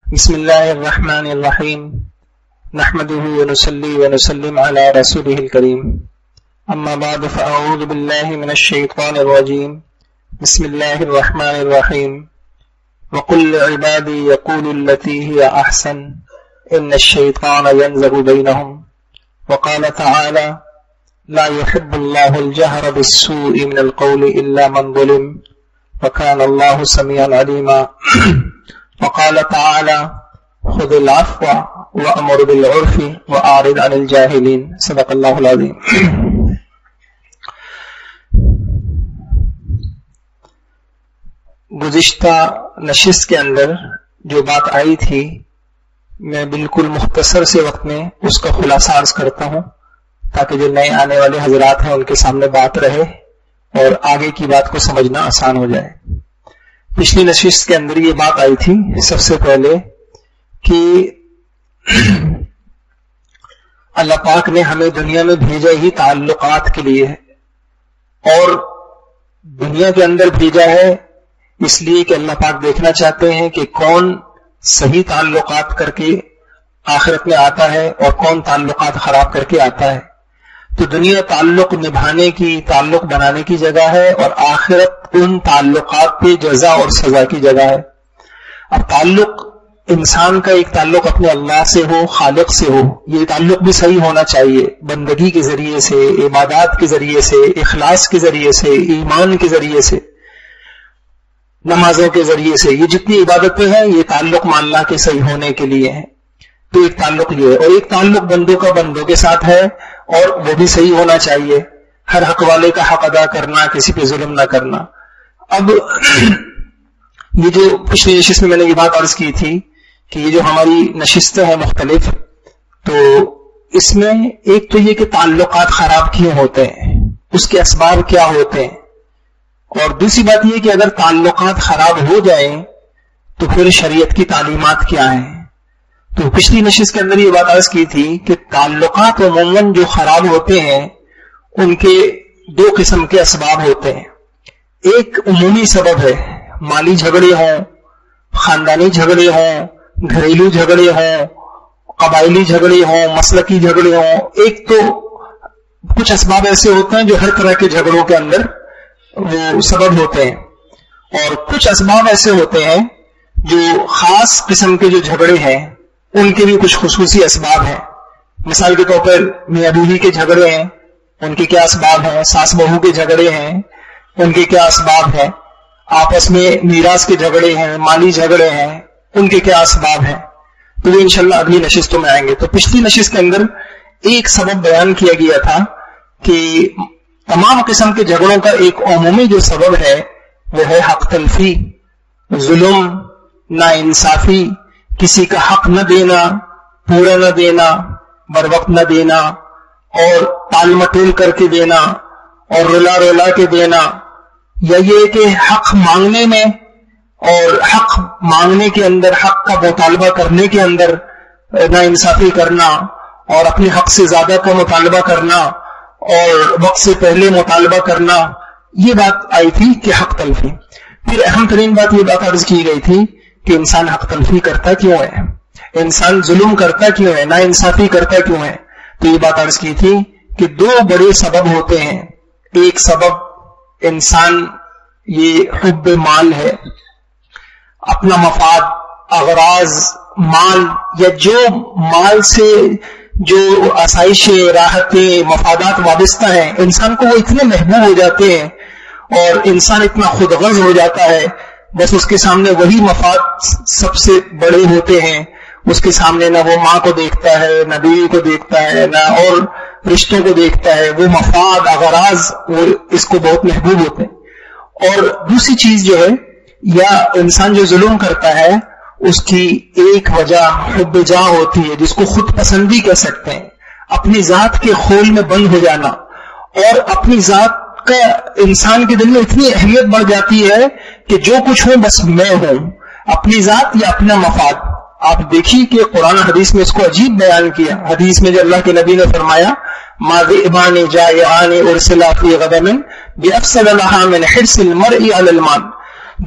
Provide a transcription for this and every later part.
بسم الله الرحمن الرحيم نحمده ونصلي ونسلم على رسوله الكريم أما بعد فأعوذ بالله من الشيطان الرجيم بسم الله الرحمن الرحيم وقل لعبادي يقولوا التي هي أحسن إن الشيطان ينزغ بينهم وقال تعالى لا يحب الله الجهر بالسوء من القول إلا من ظلم وكان الله سميعا عليما وقال تعالى خذ العفو وأمر بالعرف وأعرض عن الجاهلين صدق اللہ العظیم۔ گزشتہ نشست کے اندر جو بات آئی تھی میں بالکل مختصر سے وقت میں اس کا خلاصہ عرض کرتا ہوں تاکہ جو نئے آنے والے حضرات ہیں ان کے سامنے بات رہے اور آگے کی بات کو سمجھنا آسان ہو جائے۔ پچھلی نشست کے اندر یہ بات آئی تھی سب سے پہلے کہ اللہ پاک نے ہمیں دنیا میں بھیجا ہی تعلقات کے لیے اور دنیا کے اندر بھیجا ہے اس لیے کہ اللہ پاک دیکھنا چاہتے ہیں کہ کون صحیح تعلقات کر کے آخرت میں آتا ہے اور کون تعلقات خراب کر کے آتا ہے۔ تو دنیا تعلق نبھانے کی، تعلق بنانے کی جگہ ہے اور آخرت ان تعلقات پہ جزا اور سزا کی جگہ ہے۔ اب تعلق انسان کا ایک تعلق اپنے اللہ سے ہو، خالق سے ہو، یہ تعلق بھی صحیح ہونا چاہیے، بندگی کے ذریعے سے، عبادات کے ذریعے سے، اخلاص کے ذریعے سے، ایمان کے ذریعے سے، نمازوں کے ذریعے سے، یہ جتنی عبادتیں ہیں یہ تعلق مع اللہ کے صحیح ہونے کے لیے ہیں۔ تو ایک تعلق یہ ہے اور ایک تعلق بندوں کا بندوں کے ساتھ ہے اور وہ بھی صحیح ہونا چاہیے، ہر حق والے کا حق ادا کرنا، کسی پہ ظلم نہ کرنا۔ اب یہ جو پچھلی نشست میں نے یہ بات عرض کی تھی کہ یہ جو ہماری نشستیں ہیں مختلف، تو اس میں ایک تو یہ کہ تعلقات خراب کیوں ہوتے ہیں، اس کے اسباب کیا ہوتے ہیں، اور دوسری بات یہ کہ اگر تعلقات خراب ہو جائیں تو پھر شریعت کی تعلیمات کیا ہیں۔ تو پچھلی نشست کے اندر یہ بات عرض کی تھی کہ تعلقات عموماً جو خراب ہوتے ہیں ان کے دو قسم کے اسباب ہوتے ہیں۔ ایک عمومی سبب ہے، مالی جھگڑے ہوں، خاندانی جھگڑے ہوں، گھریلو جھگڑے ہوں، قبائلی جھگڑے ہوں، مسلکی جھگڑے ہوں۔ ایک تو کچھ اسباب ایسے ہوتے ہیں جو ہر طرح کے جھگڑوں کے اندر وہ سبب ہوتے ہیں، اور کچھ اسباب ایسے ہوتے ہیں جو خاص قسم کے جو جھگڑے ہیں ان کے بھی کچھ خصوصی اسباب ہیں۔ مثال کے طور پر میاں بیوی کے جھگڑے ہیں، ان کے کیا اسباب ہیں، ساس بہو کے جھگڑے ہیں، ان کے کیا اسباب ہیں، آپس میں میراث کے جھگڑے ہیں، مالی جھگڑے ہیں، ان کے کیا اسباب ہیں۔ تو یہ انشاءاللہ اگلی نشستوں میں آئیں گے۔ تو پچھلی نشست کے اندر ایک سبب بیان کیا گیا تھا کہ تمام قسم کے جھگڑوں کا ایک عمومی جو سبب ہے وہ ہے حق تلفی، ظلم، ناانصافی، کسی کا حق نہ دینا، پورا نہ دینا، بر وقت نہ دینا، اور ٹال مٹول کر کے دینا اور رلا رلا کے دینا، یا یہ کہ حق مانگنے میں اور حق مانگنے کے اندر، حق کا مطالبہ کرنے کے اندر ناانصافی کرنا اور اپنے حق سے زیادہ کا مطالبہ کرنا اور وقت سے پہلے مطالبہ کرنا، یہ بات آئی تھی کہ حق تلفی۔ پھر اہم ترین بات یہ بات عرض کی گئی تھی کہ انسان حق تلفی کرتا کیوں ہے، انسان ظلم کرتا کیوں ہے، ناانصافی کرتا کیوں ہے۔ تو یہ بات عرض کی تھی کہ دو بڑے سبب ہوتے ہیں۔ ایک سبب انسان یہ حب مال ہے، اپنا مفاد، اغراض، مال، یا جو مال سے جو آسائشیں، راحتیں، مفادات وابستہ ہیں، انسان کو وہ اتنے محبوب ہو جاتے ہیں اور انسان اتنا خود غرض ہو جاتا ہے، بس اس کے سامنے وہی مفاد سب سے بڑے ہوتے ہیں۔ اس کے سامنے نہ وہ ماں کو دیکھتا ہے، نہ بیوی کو دیکھتا ہے، نہ اور رشتوں کو دیکھتا ہے، وہ مفاد، اغراض وہ اس کو بہت محبوب ہوتے ہیں۔ اور دوسری چیز جو ہے، یا انسان جو ظلم کرتا ہے اس کی ایک وجہ حب جاہ ہوتی ہے، جس کو خود پسندی کہہ سکتے ہیں، اپنی ذات کے خول میں بند ہو جانا، اور اپنی ذات کا انسان کے دل میں اتنی اہمیت بڑھ جاتی ہے کہ جو کچھ ہوں بس میں ہوں، اپنی ذات یا اپنا مفاد۔ آپ دیکھیے کہ قرآن حدیث میں اس کو عجیب بیان کیا۔ حدیث میں جو اللہ کے نبی نے فرمایا ما ذئبان جائعان ارسلا فی غضب بافسد لها من حرص المرء علی المال،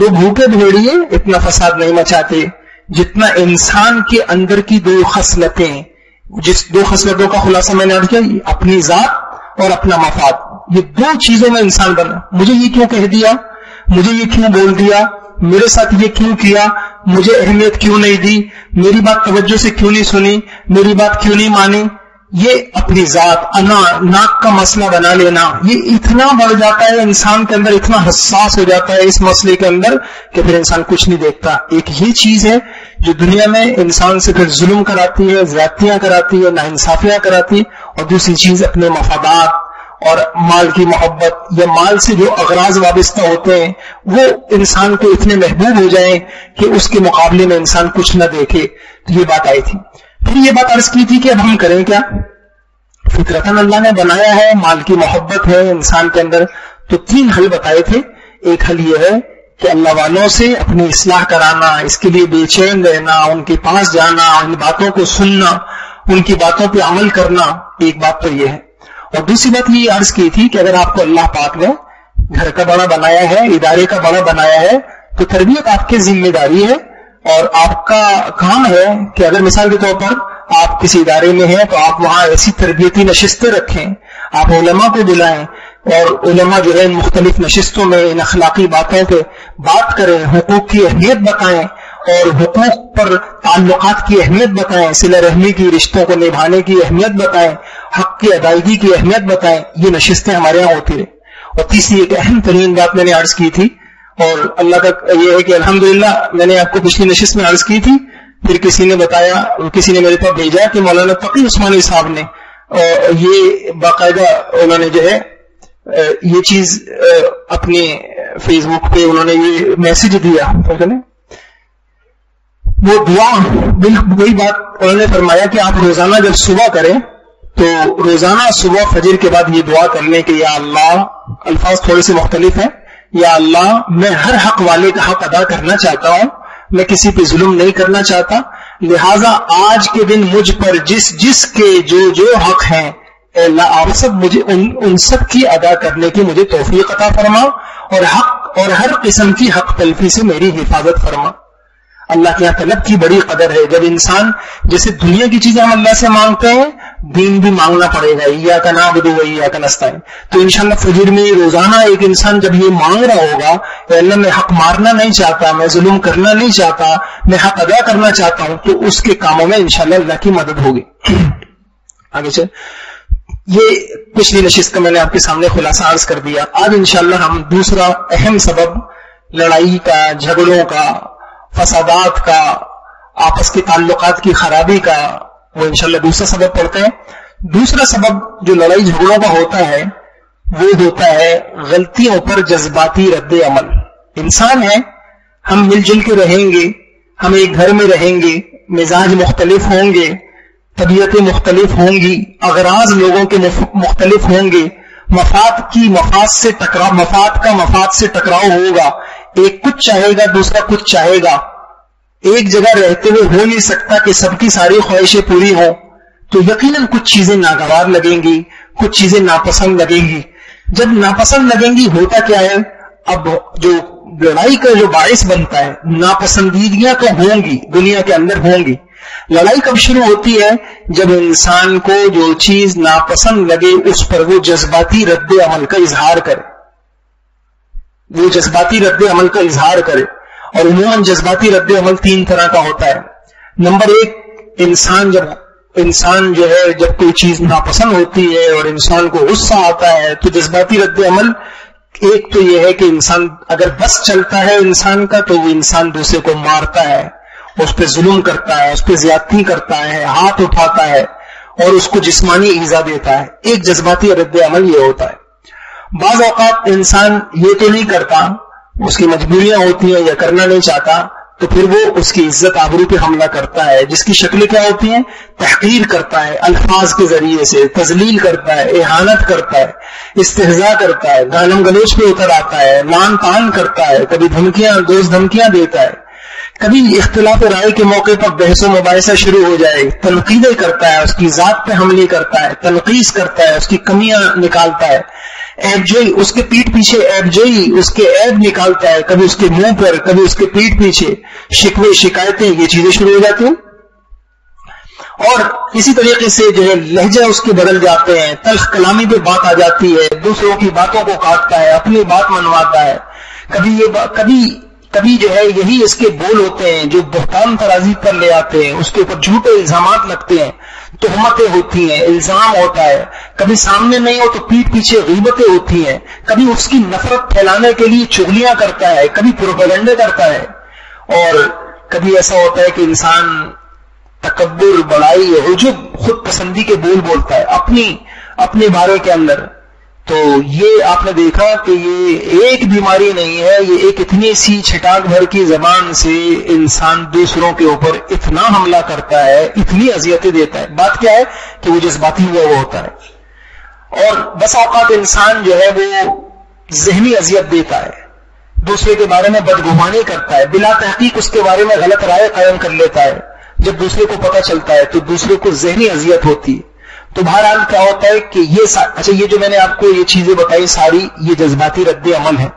دو بھوکے بھیڑیے اتنا فساد نہیں مچاتے جتنا انسان کے اندر کی دو خصلتیں، جس دو خصلتوں کا خلاصہ میں نے عرض کیا، اپنی ذات اور اپنا مفاد، یہ دو چیزوں میں انسان بنا. مجھے یہ کیوں کہہ دیا، مجھے یہ کیوں بول دیا، میرے ساتھ یہ کیوں کیا، مجھے اہمیت کیوں نہیں دی، میری بات توجہ سے کیوں نہیں سنی، میری بات کیوں نہیں مانی، یہ اپنی ذات، انا، ناک کا مسئلہ بنا لینا، یہ اتنا بڑھ جاتا ہے انسان کے اندر، اتنا حساس ہو جاتا ہے اس مسئلے کے اندر کہ پھر انسان کچھ نہیں دیکھتا. ایک یہ چیز ہے جو دنیا میں انسان سے پھر ظلم کراتی ہے، زیادتیاں کراتی ہے، ناانصافیاں کراتی ہے. اور دوسری چیز اپنے مفادات اور مال کی محبت یا مال سے جو اغراض وابستہ ہوتے ہیں وہ انسان کو اتنے محبوب ہو جائیں کہ اس کے مقابلے میں انسان کچھ نہ دیکھے. تو یہ بات آئی تھی. پھر یہ بات عرض کی تھی کہ اب ہم کریں کیا. فطرتاً اللہ نے بنایا ہے، مال کی محبت ہے انسان کے اندر، تو 3 حل بتائے تھے. ایک حل یہ ہے کہ اللہ والوں سے اپنی اصلاح کرانا، اس کے لیے بے چین رہنا، ان کے پاس جانا، ان باتوں کو سننا، ان کی باتوں پہ عمل کرنا. ایک بات تو یہ ہے. اور دوسری بات یہ عرض کی تھی کہ اگر آپ کو اللہ پاک نے گھر کا بڑا بنایا ہے، ادارے کا بڑا بنایا ہے، تو تربیت آپ کی ذمہ داری ہے اور آپ کا کام ہے کہ اگر مثال کے طور پر آپ کسی ادارے میں ہیں تو آپ وہاں ایسی تربیتی نشستیں رکھیں، آپ علماء کو بلائیں اور علماء جو ہے مختلف نشستوں میں ان اخلاقی باتوں پہ بات کریں، حقوق کی اہمیت بتائیں اور حقوق پر تعلقات کی اہمیت بتائیں، صلہ رحمی کی، رشتوں کو نبھانے کی اہمیت بتائیں، حق کی ادائیگی کی اہمیت بتائیں. یہ نشستیں ہمارے یہاں ہوتی رہیں. اور تیسری ایک اہم ترین بات میں نے عرض کی تھی، اور اللہ کا یہ ہے کہ الحمدللہ میں نے آپ کو پچھلی نشست میں عرض کی تھی، پھر کسی نے بتایا، کسی نے میرے پاس بھیجا کہ مولانا تقی عثمانی صاحب نے یہ باقاعدہ انہوں نے جو ہے یہ چیز اپنے فیس بک پہ انہوں نے یہ میسج دیا، وہ دعا بالکل وہی بات انہوں نے فرمایا کہ آپ روزانہ جب صبح کریں تو روزانہ صبح فجر کے بعد یہ دعا کر لیں کہ یا اللہ، الفاظ تھوڑے سے مختلف ہیں، یا اللہ میں ہر حق والے کا حق ادا کرنا چاہتا ہوں، میں کسی پہ ظلم نہیں کرنا چاہتا، لہذا آج کے دن مجھ پر جس کے جو حق ہیں اے اللہ آپ سب مجھے ان سب کی ادا کرنے کی مجھے توفیق عطا فرما، اور حق اور ہر قسم کی حق تلفی سے میری حفاظت فرما. اللہ کے یہاں طلب کی بڑی قدر ہے. جب انسان جیسے دنیا کی چیزیں ہم اللہ سے مانگتے ہیں، دین بھی مانگنا پڑے گا، ایاک نعبد و ایاک نستعین. تو انشاءاللہ فجر میں روزانہ ایک انسان جب یہ مانگ رہا ہوگا کہ اللہ میں حق مارنا نہیں چاہتا، میں ظلم کرنا نہیں چاہتا، میں حق ادا کرنا چاہتا ہوں، تو اس کے کاموں میں انشاءاللہ اللہ کی مدد ہوگی. آگے چل، یہ پچھلی نشست کا میں نے آپ کے سامنے خلاصہ عرض کر دیا. آج انشاءاللہ ہم دوسرا اہم سبب لڑائی کا، جھگڑوں کا، فسادات کا، آپس کے تعلقات کی خرابی کا، وہ انشاءاللہ دوسرا سبب پڑھتے ہیں. دوسرا سبب جو لڑائی جھگڑوں کا ہوتا ہے وہ ہوتا ہے غلطیوں پر جذباتی رد عمل. انسان ہے، ہم مل جل کے رہیں گے، ہم ایک گھر میں رہیں گے، مزاج مختلف ہوں گے، طبیعتیں مختلف ہوں گی، اغراض لوگوں کے مختلف ہوں گے، مفاد کا مفاد سے ٹکراؤ ہوگا. ایک کچھ چاہے گا، دوسرا کچھ چاہے گا. ایک جگہ رہتے ہوئے ہو نہیں سکتا کہ سب کی ساری خواہشیں پوری ہوں. تو یقیناً کچھ چیزیں ناگوار لگیں گی، کچھ چیزیں ناپسند لگیں گی. جب ناپسند لگیں گی ہوتا کیا ہے، اب جو لڑائی کا جو باعث بنتا ہے، ناپسندیدگیاں تو ہوں گی، دنیا کے اندر ہوں گی. لڑائی کب شروع ہوتی ہے؟ جب انسان کو جو چیز ناپسند لگے اس پر وہ جذباتی رد عمل کا اظہار کرے. وہ جذباتی رد عمل کا اظہار کرے. اور عموماً جذباتی رد عمل 3 طرح کا ہوتا ہے. نمبر 1، انسان جو ہے جب کوئی چیز ناپسند ہوتی ہے اور انسان کو غصہ آتا ہے تو جذباتی رد عمل ایک تو یہ ہے کہ انسان اگر بس چلتا ہے انسان کا تو وہ انسان دوسرے کو مارتا ہے، اس پہ ظلم کرتا ہے، اس پہ زیادتی کرتا ہے، ہاتھ اٹھاتا ہے اور اس کو جسمانی ایذا دیتا ہے. ایک جذباتی رد عمل یہ ہوتا ہے. بعض اوقات انسان یہ تو نہیں کرتا، اس کی مجبوریاں ہوتی ہیں یا کرنا نہیں چاہتا، تو پھر وہ اس کی عزت آبرو پہ حملہ کرتا ہے، جس کی شکلیں کیا ہوتی ہیں؟ تحقیر کرتا ہے، الفاظ کے ذریعے سے تذلیل کرتا ہے، اہانت کرتا ہے، استہزاء کرتا ہے، گالم گلوچ پہ اتر آتا ہے، لان تان کرتا ہے، کبھی دوست دھمکیاں دیتا ہے، کبھی اختلاف رائے کے موقع پر بحث و مباحثہ شروع ہو جائے، تنقیدیں کرتا ہے، اس کی ذات پہ حملے کرتا ہے، تنقیص کرتا ہے، اس کی کمیاں نکالتا ہے. عیب جوئی، اس کے پیٹ پیچھے عیب جوئی، اس کے عیب نکالتا ہے، کبھی اس کے منہ پر، کبھی اس کے پیٹ پیچھے شکوے شکایتیں، یہ چیزیں شروع ہو جاتی ہیں. اور اسی طریقے سے جو ہے لہجہ اس کے بدل جاتے ہیں، تلخ کلامی پہ بات آ جاتی ہے، دوسروں کی باتوں کو کاٹتا ہے، اپنی بات منواتا ہے. کبھی جو ہے یہی اس کے بول ہوتے ہیں جو بہتان ترازی پر لے آتے ہیں، اس کے اوپر جھوٹے الزامات لگتے ہیں، تہمتیں ہوتی ہیں، الزام ہوتا ہے. کبھی سامنے نہیں ہو تو پیٹھ پیچھے غیبتیں ہوتی ہیں. کبھی اس کی نفرت پھیلانے کے لیے چغلیاں کرتا ہے، کبھی پروپیگنڈے کرتا ہے. اور کبھی ایسا ہوتا ہے کہ انسان تکبر، بڑائی، عجب، خود پسندی کے بول بولتا ہے اپنے بارے کے اندر. تو یہ آپ نے دیکھا کہ یہ ایک بیماری نہیں ہے، یہ ایک اتنی سی چھٹاک بھر کی زبان سے انسان دوسروں کے اوپر اتنا حملہ کرتا ہے، اتنی اذیتیں دیتا ہے. بات کیا ہے کہ وہ جذباتی ہوا وہ ہوتا ہے. اور بس اوقات انسان جو ہے وہ ذہنی اذیت دیتا ہے، دوسرے کے بارے میں بدگمانی کرتا ہے، بلا تحقیق اس کے بارے میں غلط رائے قائم کر لیتا ہے. جب دوسرے کو پتہ چلتا ہے تو دوسرے کو ذہنی اذیت ہوتی ہے. تو بہرحال کیا ہوتا ہے کہ یہ جو میں نے آپ کو یہ چیزیں بتائی ساری، یہ جذباتی رد عمل ہے.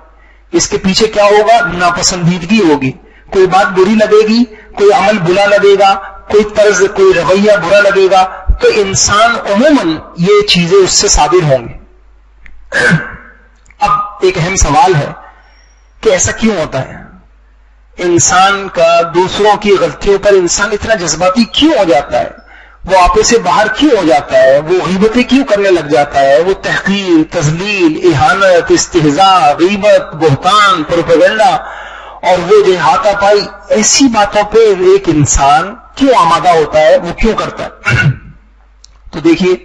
اس کے پیچھے کیا ہوگا؟ ناپسندیدگی ہوگی، کوئی بات بری لگے گی، کوئی عمل برا لگے گا، کوئی طرز، کوئی رویہ برا لگے گا، تو انسان عموماً یہ چیزیں اس سے صادر ہوں گی. اب ایک اہم سوال ہے کہ ایسا کیوں ہوتا ہے؟ انسان کا دوسروں کی غلطیوں پر انسان اتنا جذباتی کیوں ہو جاتا ہے؟ وہ آپے سے باہر کیوں ہو جاتا ہے؟ وہ غیبتیں کیوں کرنے لگ جاتا ہے؟ وہ تحقیر، تذلیل، اہانت، استہزاء، غیبت، بہتان، پروپیگنڈا اور وہ جو ہاتھا پائی، ایسی باتوں پہ ایک انسان کیوں آمادہ ہوتا ہے؟ وہ کیوں کرتا ہے؟ تو دیکھیے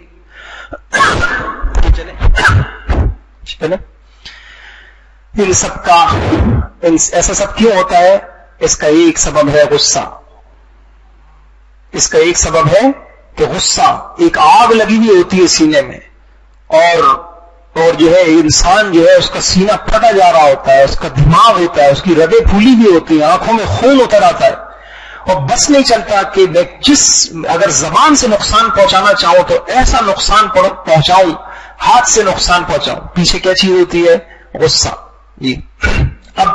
چلے ان سب کا ایسا سب کیوں ہوتا ہے؟ اس کا ایک سبب ہے غصہ. اس کا ایک سبب ہے کہ غصہ ایک آگ لگی ہوئی ہوتی ہے سینے میں، اور جو ہے انسان جو ہے اس کا سینہ پھٹا جا رہا ہوتا ہے، اس کا دماغ ہوتا ہے، اس کی رگیں پھولی بھی ہوتی ہیں، آنکھوں میں خون اتر آتا ہے، اور بس نہیں چلتا کہ میں اگر زبان سے نقصان پہنچانا چاہوں تو ایسا نقصان پہنچاؤں، ہاتھ سے نقصان پہنچاؤں. پیچھے کیا چیز ہوتی ہے؟ غصہ. جی اب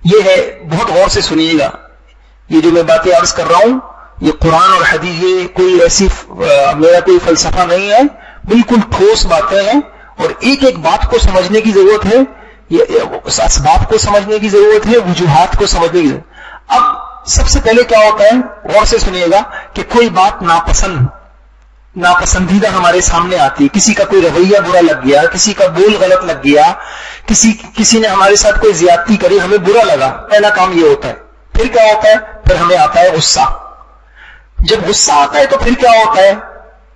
یہ ہے، بہت غور سے سنیے گا، یہ جو میں باتیں عرض کر رہا ہوں یہ قرآن اور حدیث، یہ کوئی ایسی میرا کوئی فلسفہ نہیں ہے، بالکل ٹھوس باتیں ہیں. اور ایک ایک بات کو سمجھنے کی ضرورت ہے، یہ اسباب کو سمجھنے کی ضرورت ہے، وجوہات کو سمجھنے کی ضرورت. اب سب سے پہلے کیا ہوتا ہے، غور سے سنیے گا، کہ کوئی بات ناپسندیدہ ہمارے سامنے آتی ہے، کسی کا کوئی رویہ برا لگ گیا، کسی کا بول غلط لگ گیا، کسی نے ہمارے ساتھ کوئی زیادتی کری، ہمیں برا لگا. پہلا کام یہ ہوتا ہے. پھر کیا ہوتا ہے؟ پھر ہمیں آتا ہے غصہ. جب غصہ آتا ہے تو پھر کیا ہوتا ہے؟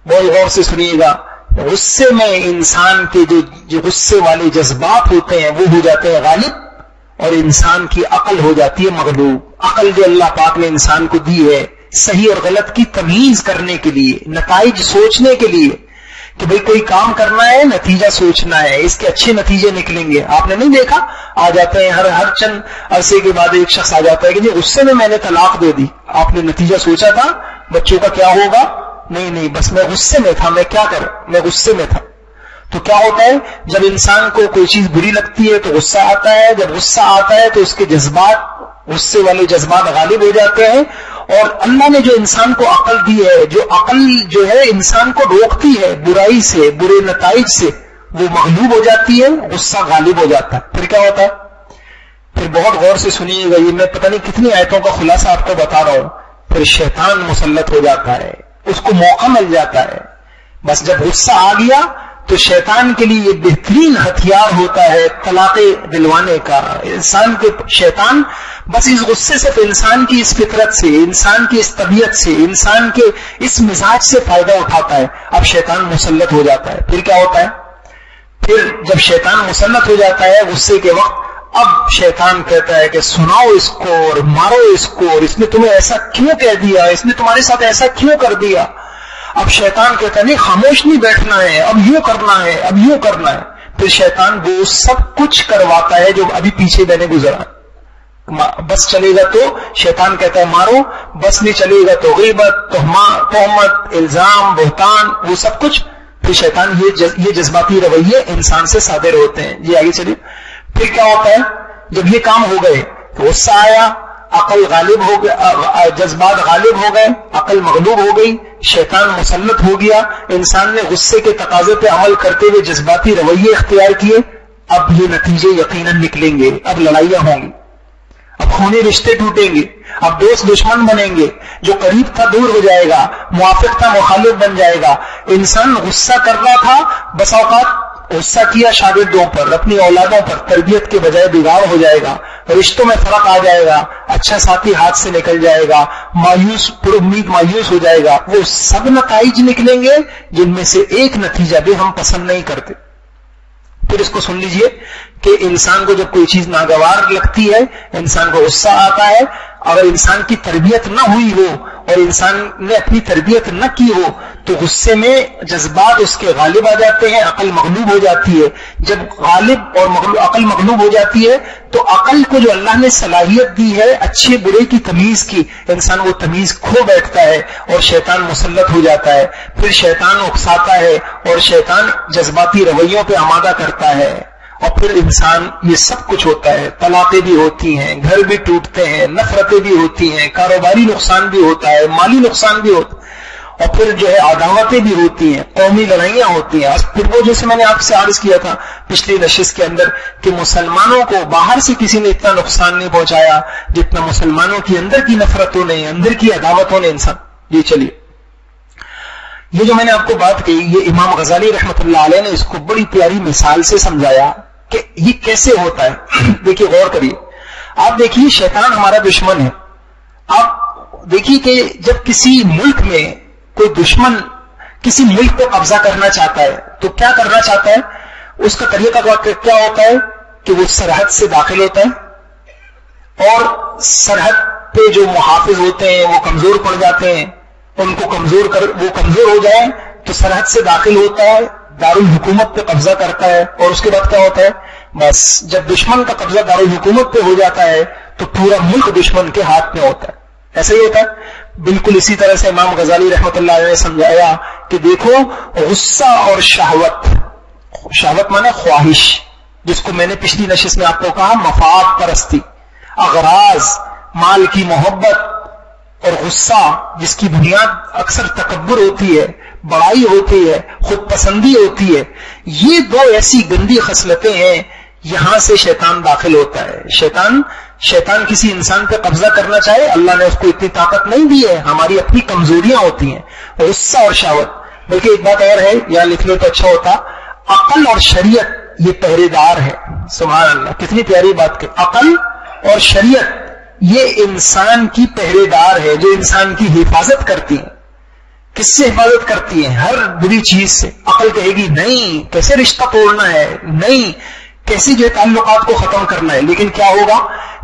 بہت غور سے سنیے گا. غصے میں انسان کے جو غصے والے جذبات ہوتے ہیں وہ ہو جاتے ہیں غالب، اور انسان کی عقل ہو جاتی ہے مغلوب. عقل جو اللہ پاک نے انسان کو دی ہے صحیح اور غلط کی تمیز کرنے کے لیے، نتائج سوچنے کے لیے، کہ بھئی کوئی کام کرنا ہے، نتیجہ سوچنا ہے، اس کے اچھے نتیجے نکلیں گے. آپ نے نہیں دیکھا آ جاتے ہیں ہر چند عرصے کے بعد ایک شخص آ جاتا ہے کہ جی غصے میں نے طلاق دے دی. آپ نے نتیجہ سوچا تھا بچوں کا کیا ہوگا؟ نہیں، بس میں غصے میں تھا، میں کیا کروں، میں غصے میں تھا. تو کیا ہوتا ہے؟ جب انسان کو کوئی چیز بری لگتی ہے تو غصہ آتا ہے. جب غصہ آتا ہے تو اس کے جذبات، غصے والے جذبات غالب ہو جاتے ہیں. اور اللہ نے جو انسان کو عقل دی ہے، جو عقل جو ہے انسان کو روکتی ہے برائی سے، برے نتائج سے، وہ مغلوب ہو جاتی ہے، غصہ غالب ہو جاتا ہے. پھر کیا ہوتا ہے؟ پھر بہت غور سے سنیے گا، یہ میں پتہ نہیں کتنی آیتوں کا خلاصہ آپ کو بتا رہا ہوں. پھر شیطان مسلط ہو جاتا ہے، اس کو موقع مل جاتا ہے. بس جب غصہ آ گیا تو شیطان کے لیے یہ بہترین ہتھیار ہوتا ہے طلاق دلوانے کا. انسان کے شیطان بس اس غصے سے، انسان کی اس فطرت سے، انسان کی اس طبیعت سے، انسان کے اس مزاج سے فائدہ اٹھاتا ہے. اب شیطان مسلط ہو جاتا ہے. پھر کیا ہوتا ہے؟ پھر جب شیطان مسلط ہو جاتا ہے غصے کے وقت، اب شیطان کہتا ہے کہ سناؤ اس کو اور مارو اس کو، اور اس نے تمہیں ایسا کیوں کہہ دیا، اس نے تمہارے ساتھ ایسا کیوں کر دیا. اب شیطان کہتا ہے نہیں، خاموش نہیں بیٹھنا ہے، اب یوں کرنا ہے، اب یوں کرنا ہے. پھر شیطان وہ سب کچھ کرواتا ہے جو ابھی پیچھے میں نے گزرا. بس چلے گا تو شیطان کہتا ہے مارو، بس نہیں چلے گا تو غیبت، تہمت، الزام، بہتان، وہ سب کچھ پھر شیطان یہ جذباتی رویے انسان سے صادر ہوتے ہیں. جی آگے چلیے. پھر کیا ہوتا ہے جب یہ کام ہو گئے تو غصہ آیا, عقل غالب ہو گیا, جذبات غالب ہو گئے, عقل مغلوب ہو گئی, شیطان مسلط ہو گیا, انسان نے غصے کے تقاضے پہ عمل کرتے ہوئے جذباتی رویے اختیار کیے. اب یہ نتیجے یقیناً نکلیں گے. اب لڑائیاں ہوں گی, اب خونی رشتے ٹوٹیں گے, اب دوست دشمن بنیں گے, جو قریب تھا دور ہو جائے گا, موافق تھا مخالف بن جائے گا. انسان غصہ کر رہا تھا, بس اوقات غصہ کیا شاگردوں پر, اپنی اولادوں پر, تربیت کے بجائے بگاڑ ہو جائے گا, رشتوں میں فرق آ جائے گا, اچھا ساتھی ہاتھ سے نکل جائے گا, مایوس پر امید مایوس ہو جائے گا. وہ سب نتائج نکلیں گے جن میں سے ایک نتیجہ بھی ہم پسند نہیں کرتے. پھر اس کو سن لیجئے کہ انسان کو جب کوئی چیز ناگوار لگتی ہے, انسان کو غصہ آتا ہے, اگر انسان کی تربیت نہ ہوئی ہو اور انسان نے اپنی تربیت نہ کی ہو تو غصے میں جذبات اس کے غالب آ جاتے ہیں, عقل مغلوب ہو جاتی ہے. جب غالب اور عقل مغلوب ہو جاتی ہے تو عقل کو جو اللہ نے صلاحیت دی ہے اچھے برے کی تمیز کی, انسان وہ تمیز کھو بیٹھتا ہے اور شیطان مسلط ہو جاتا ہے. پھر شیطان اکساتا ہے اور شیطان جذباتی رویوں پہ آمادہ کرتا ہے, اور پھر انسان یہ سب کچھ ہوتا ہے. طلاقیں بھی ہوتی ہیں, گھر بھی ٹوٹتے ہیں, نفرتیں بھی ہوتی ہیں, کاروباری نقصان بھی ہوتا ہے, مالی نقصان بھی ہوتا ہے, اور پھر جو ہے عداوتیں بھی ہوتی ہیں, قومی لڑائیاں ہوتی ہیں. پھر وہ جیسے میں نے آپ سے عرض کیا تھا پچھلی نشست کے اندر کہ مسلمانوں کو باہر سے کسی نے اتنا نقصان نہیں پہنچایا جتنا مسلمانوں کی اندر کی نفرتوں نے, اندر کی عداوتوں نے انسان. یہ چلیے, یہ جو میں نے آپ کو بات کی یہ امام غزالی رحمت اللہ علیہ نے اس کو بڑی پیاری مثال سے سمجھایا کہ یہ کیسے ہوتا ہے. دیکھیے غور کریے, آپ دیکھیے شیطان ہمارا دشمن ہے. آپ دیکھیے کہ جب کسی ملک میں کوئی دشمن کسی ملک پہ قبضہ کرنا چاہتا ہے تو کیا کرنا چاہتا ہے, اس کا طریقہ کیا ہوتا ہے کہ وہ سرحد سے داخل ہوتا ہے اور سرحد پہ جو محافظ ہوتے ہیں وہ کمزور پڑ جاتے ہیں, ان کو وہ کمزور ہو جائیں تو سرحد سے داخل ہوتا ہے, دارالحکومت پہ قبضہ کرتا ہے, اور اس کے بعد کیا ہوتا ہے, بس جب دشمن کا قبضہ دارالحکومت پہ ہو جاتا ہے تو پورا ملک دشمن کے ہاتھ میں ہوتا ہے. ایسا ہی ہوتا ہے. بالکل اسی طرح سے امام غزالی رحمت اللہ علیہ نے سمجھایا کہ دیکھو غصہ اور شہوت, شہوت مانے خواہش, جس کو میں نے پچھلی نشست میں آپ کو کہا مفاد پرستی, اغراض, مال کی محبت, اور غصہ جس کی بنیاد اکثر تکبر ہوتی ہے, بڑائی ہوتی ہے, خود پسندی ہوتی ہے. یہ دو ایسی گندی خصلتیں ہیں, یہاں سے شیطان داخل ہوتا ہے. شیطان کسی انسان پہ قبضہ کرنا چاہے, اللہ نے اس کو اتنی طاقت نہیں دی ہے, ہماری اپنی کمزوریاں ہوتی ہیں. غصہ اور شہوت. بلکہ ایک بات اور ہے, یہاں لکھ لو تو اچھا ہوتا, عقل اور شریعت یہ پہرے دار ہے. سبحان اللہ, کتنی پیاری بات کہ عقل اور شریعت یہ انسان کی پہرے دار ہے, جو انسان کی حفاظت کرتی ہیں. کس سے حفاظت کرتی ہیں؟ ہر بری چیز سے. عقل کہے گی نہیں, کیسے رشتہ توڑنا ہے, نہیں کیسے جو تعلقات کو ختم کرنا ہے. لیکن کیا ہوگا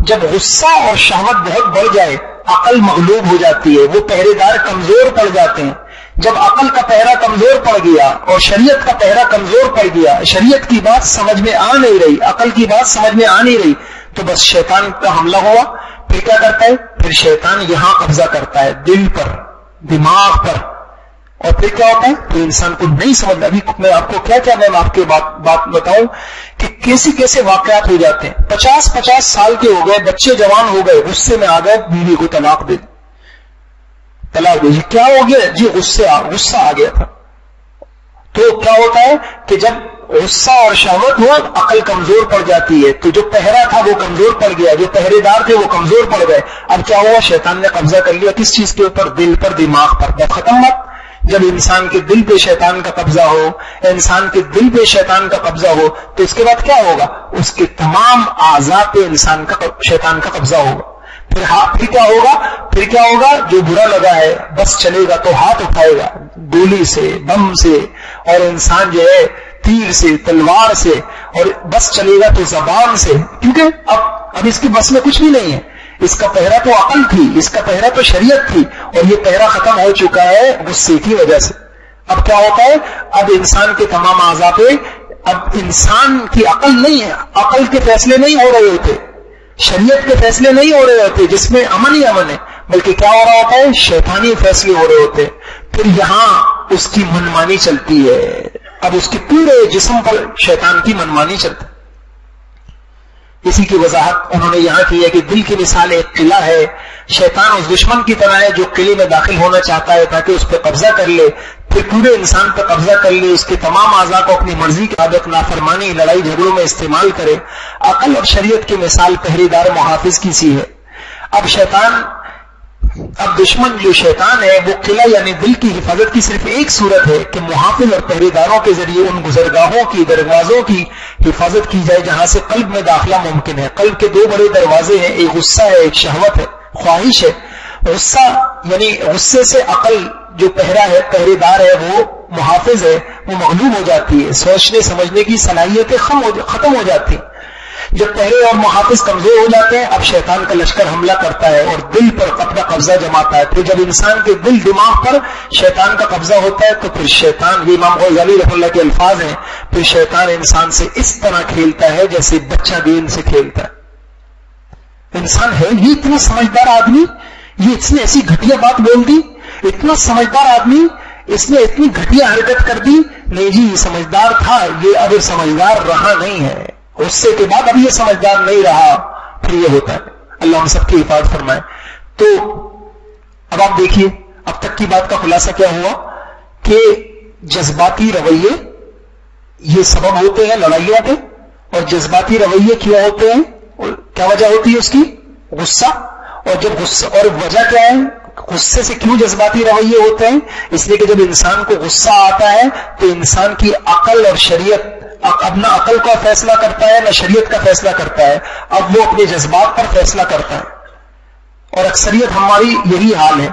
جب غصہ اور شہوت بہت بڑھ جائے, عقل مغلوب ہو جاتی ہے, وہ پہرے دار کمزور پڑ جاتے ہیں. جب عقل کا پہرا کمزور پڑ گیا اور شریعت کا پہرا کمزور پڑ گیا, شریعت کی بات سمجھ میں آ نہیں رہی, عقل کی بات سمجھ میں آ نہیں رہی, تو بس شیطان کا حملہ ہوا. پھر کیا کرتا ہے, پھر شیطان یہاں قبضہ کرتا ہے, دل پر, دماغ پر, اور پھر کیا ہوتا ہے, پھر انسان کو نہیں سمجھنا. ابھی میں آپ کو کیا میں آپ کے بات بتاؤں کہ کیسے واقعات ہو جاتے ہیں. 50 سال کے ہو گئے, بچے جوان ہو گئے, غصے میں آ گئے, بیوی کو طلاق دے دی. کیا ہو گیا جی, غصہ آ گیا تھا. تو کیا ہوتا ہے کہ جب غصہ اور شہوت ہو, عقل کمزور پڑ جاتی ہے, تو جو پہرا تھا وہ کمزور پڑ گیا, جو پہرے دار تھے وہ کمزور پڑ گئے. اب کیا ہوا, شیطان نے قبضہ کر لیا. کس چیز کے اوپر؟ دل پر, دماغ پر. بات ختم بات. جب انسان کے دل پہ شیطان کا قبضہ ہو, انسان کے دل پہ شیطان کا قبضہ ہو, تو اس کے بعد کیا ہوگا, اس کے تمام اعضاء پہ شیطان کا قبضہ ہوگا. پھر کیا ہوگا, جو برا لگا ہے بس چلے گا تو ہاتھ اٹھائے گا, گولی سے, بم سے, اور انسان جو ہے تیر سے, تلوار سے, اور بس چلے گا تو زبان سے. کیونکہ اب اس کی بس میں کچھ بھی نہیں ہے. اس کا پہرا تو عقل تھی, اس کا پہرا تو شریعت تھی, اور یہ پہرا ختم ہو چکا ہے غصے کی وجہ سے. اب کیا ہوتا ہے, اب انسان کے تمام اعضاء پہ اب انسان کی عقل نہیں ہے, عقل کے فیصلے نہیں ہو رہے ہوتے, شریعت کے فیصلے نہیں ہو رہے ہوتے جس میں امن ہی امن ہے, بلکہ کیا ہو رہا ہوتا ہے, شیطانی فیصلے ہو رہے ہوتے. پھر یہاں اس کی منمانی چلتی ہے، اب اس کے پورے جسم پر شیطان کی منمانی چلتی ہے۔ اسی کی وضاحت انہوں نے یہاں کی ہے کہ دل کی مثال ایک قلعہ ہے، شیطان اس دشمن کی طرح ہے جو قلعے میں داخل ہونا چاہتا ہے تاکہ اس پہ قبضہ کر لے، پھر پورے انسان پہ قبضہ کر لے، اس کے تمام اعضاء کو اپنی مرضی کے مطابق نافرمانی، لڑائی جھگڑوں میں استعمال کرے۔ عقل اور شریعت کی مثال پہرے دار محافظ کی سی ہے۔ اب دشمن جو شیطان ہے وہ قلعہ یعنی دل کی حفاظت کی صرف ایک صورت ہے کہ محافظ اور پہرے داروں کے ذریعے ان گزرگاہوں کی، دروازوں کی حفاظت کی جائے جہاں سے قلب میں داخلہ ممکن ہے۔ قلب کے دو بڑے دروازے ہیں، ایک غصہ ہے، ایک شہوت ہے، خواہش ہے۔ غصہ یعنی غصے سے عقل جو پہرا ہے، پہرے دار ہے، وہ محافظ ہے، وہ مغلوب ہو جاتی ہے، سوچنے سمجھنے کی صلاحیتیں ختم ہو جاتی ہیں۔ جب پہرے اور محافظ کمزور ہو جاتے ہیں اب شیطان کا لشکر حملہ کرتا ہے اور دل پر اپنا قبضہ جماتا ہے۔ پھر جب انسان کے دل دماغ پر شیطان کا قبضہ ہوتا ہے تو پھر شیطان، یہ امام غزالی رحمہ اللہ کے الفاظ ہیں، پھر شیطان انسان سے اس طرح کھیلتا ہے جیسے بچہ گیند سے کھیلتا ہے۔ انسان ہے یہ اتنا سمجھدار آدمی، یہ اتنی ایسی گھٹیا بات بول دی، اتنا سمجھدار آدمی، اس نے اتنی گھٹیا حرکت کر دی، نہیں جی یہ سمجھدار تھا، یہ اب سمجھدار رہا نہیں ہے، غصے کے بعد اب یہ سمجھدار نہیں رہا، پھر یہ ہوتا ہے۔ اللہ ہم سب کی حفاظت فرمائے۔ تو اب آپ دیکھیے اب تک کی بات کا خلاصہ کیا ہوا کہ جذباتی رویے یہ سبب ہوتے ہیں لڑائیوں کے، اور جذباتی رویے کیوں ہوتے ہیں، کیا وجہ ہوتی ہے اس کی؟ غصہ۔ اور جب غصہ، اور وجہ کیا ہے غصے سے کیوں جذباتی رویے ہوتے ہیں؟ اس لیے کہ جب انسان کو غصہ آتا ہے تو انسان کی عقل اور شریعت اب نہ عقل کا فیصلہ کرتا ہے نہ شریعت کا فیصلہ کرتا ہے، اب وہ اپنے جذبات پر فیصلہ کرتا ہے، اور اکثریت ہماری یہی حال ہے۔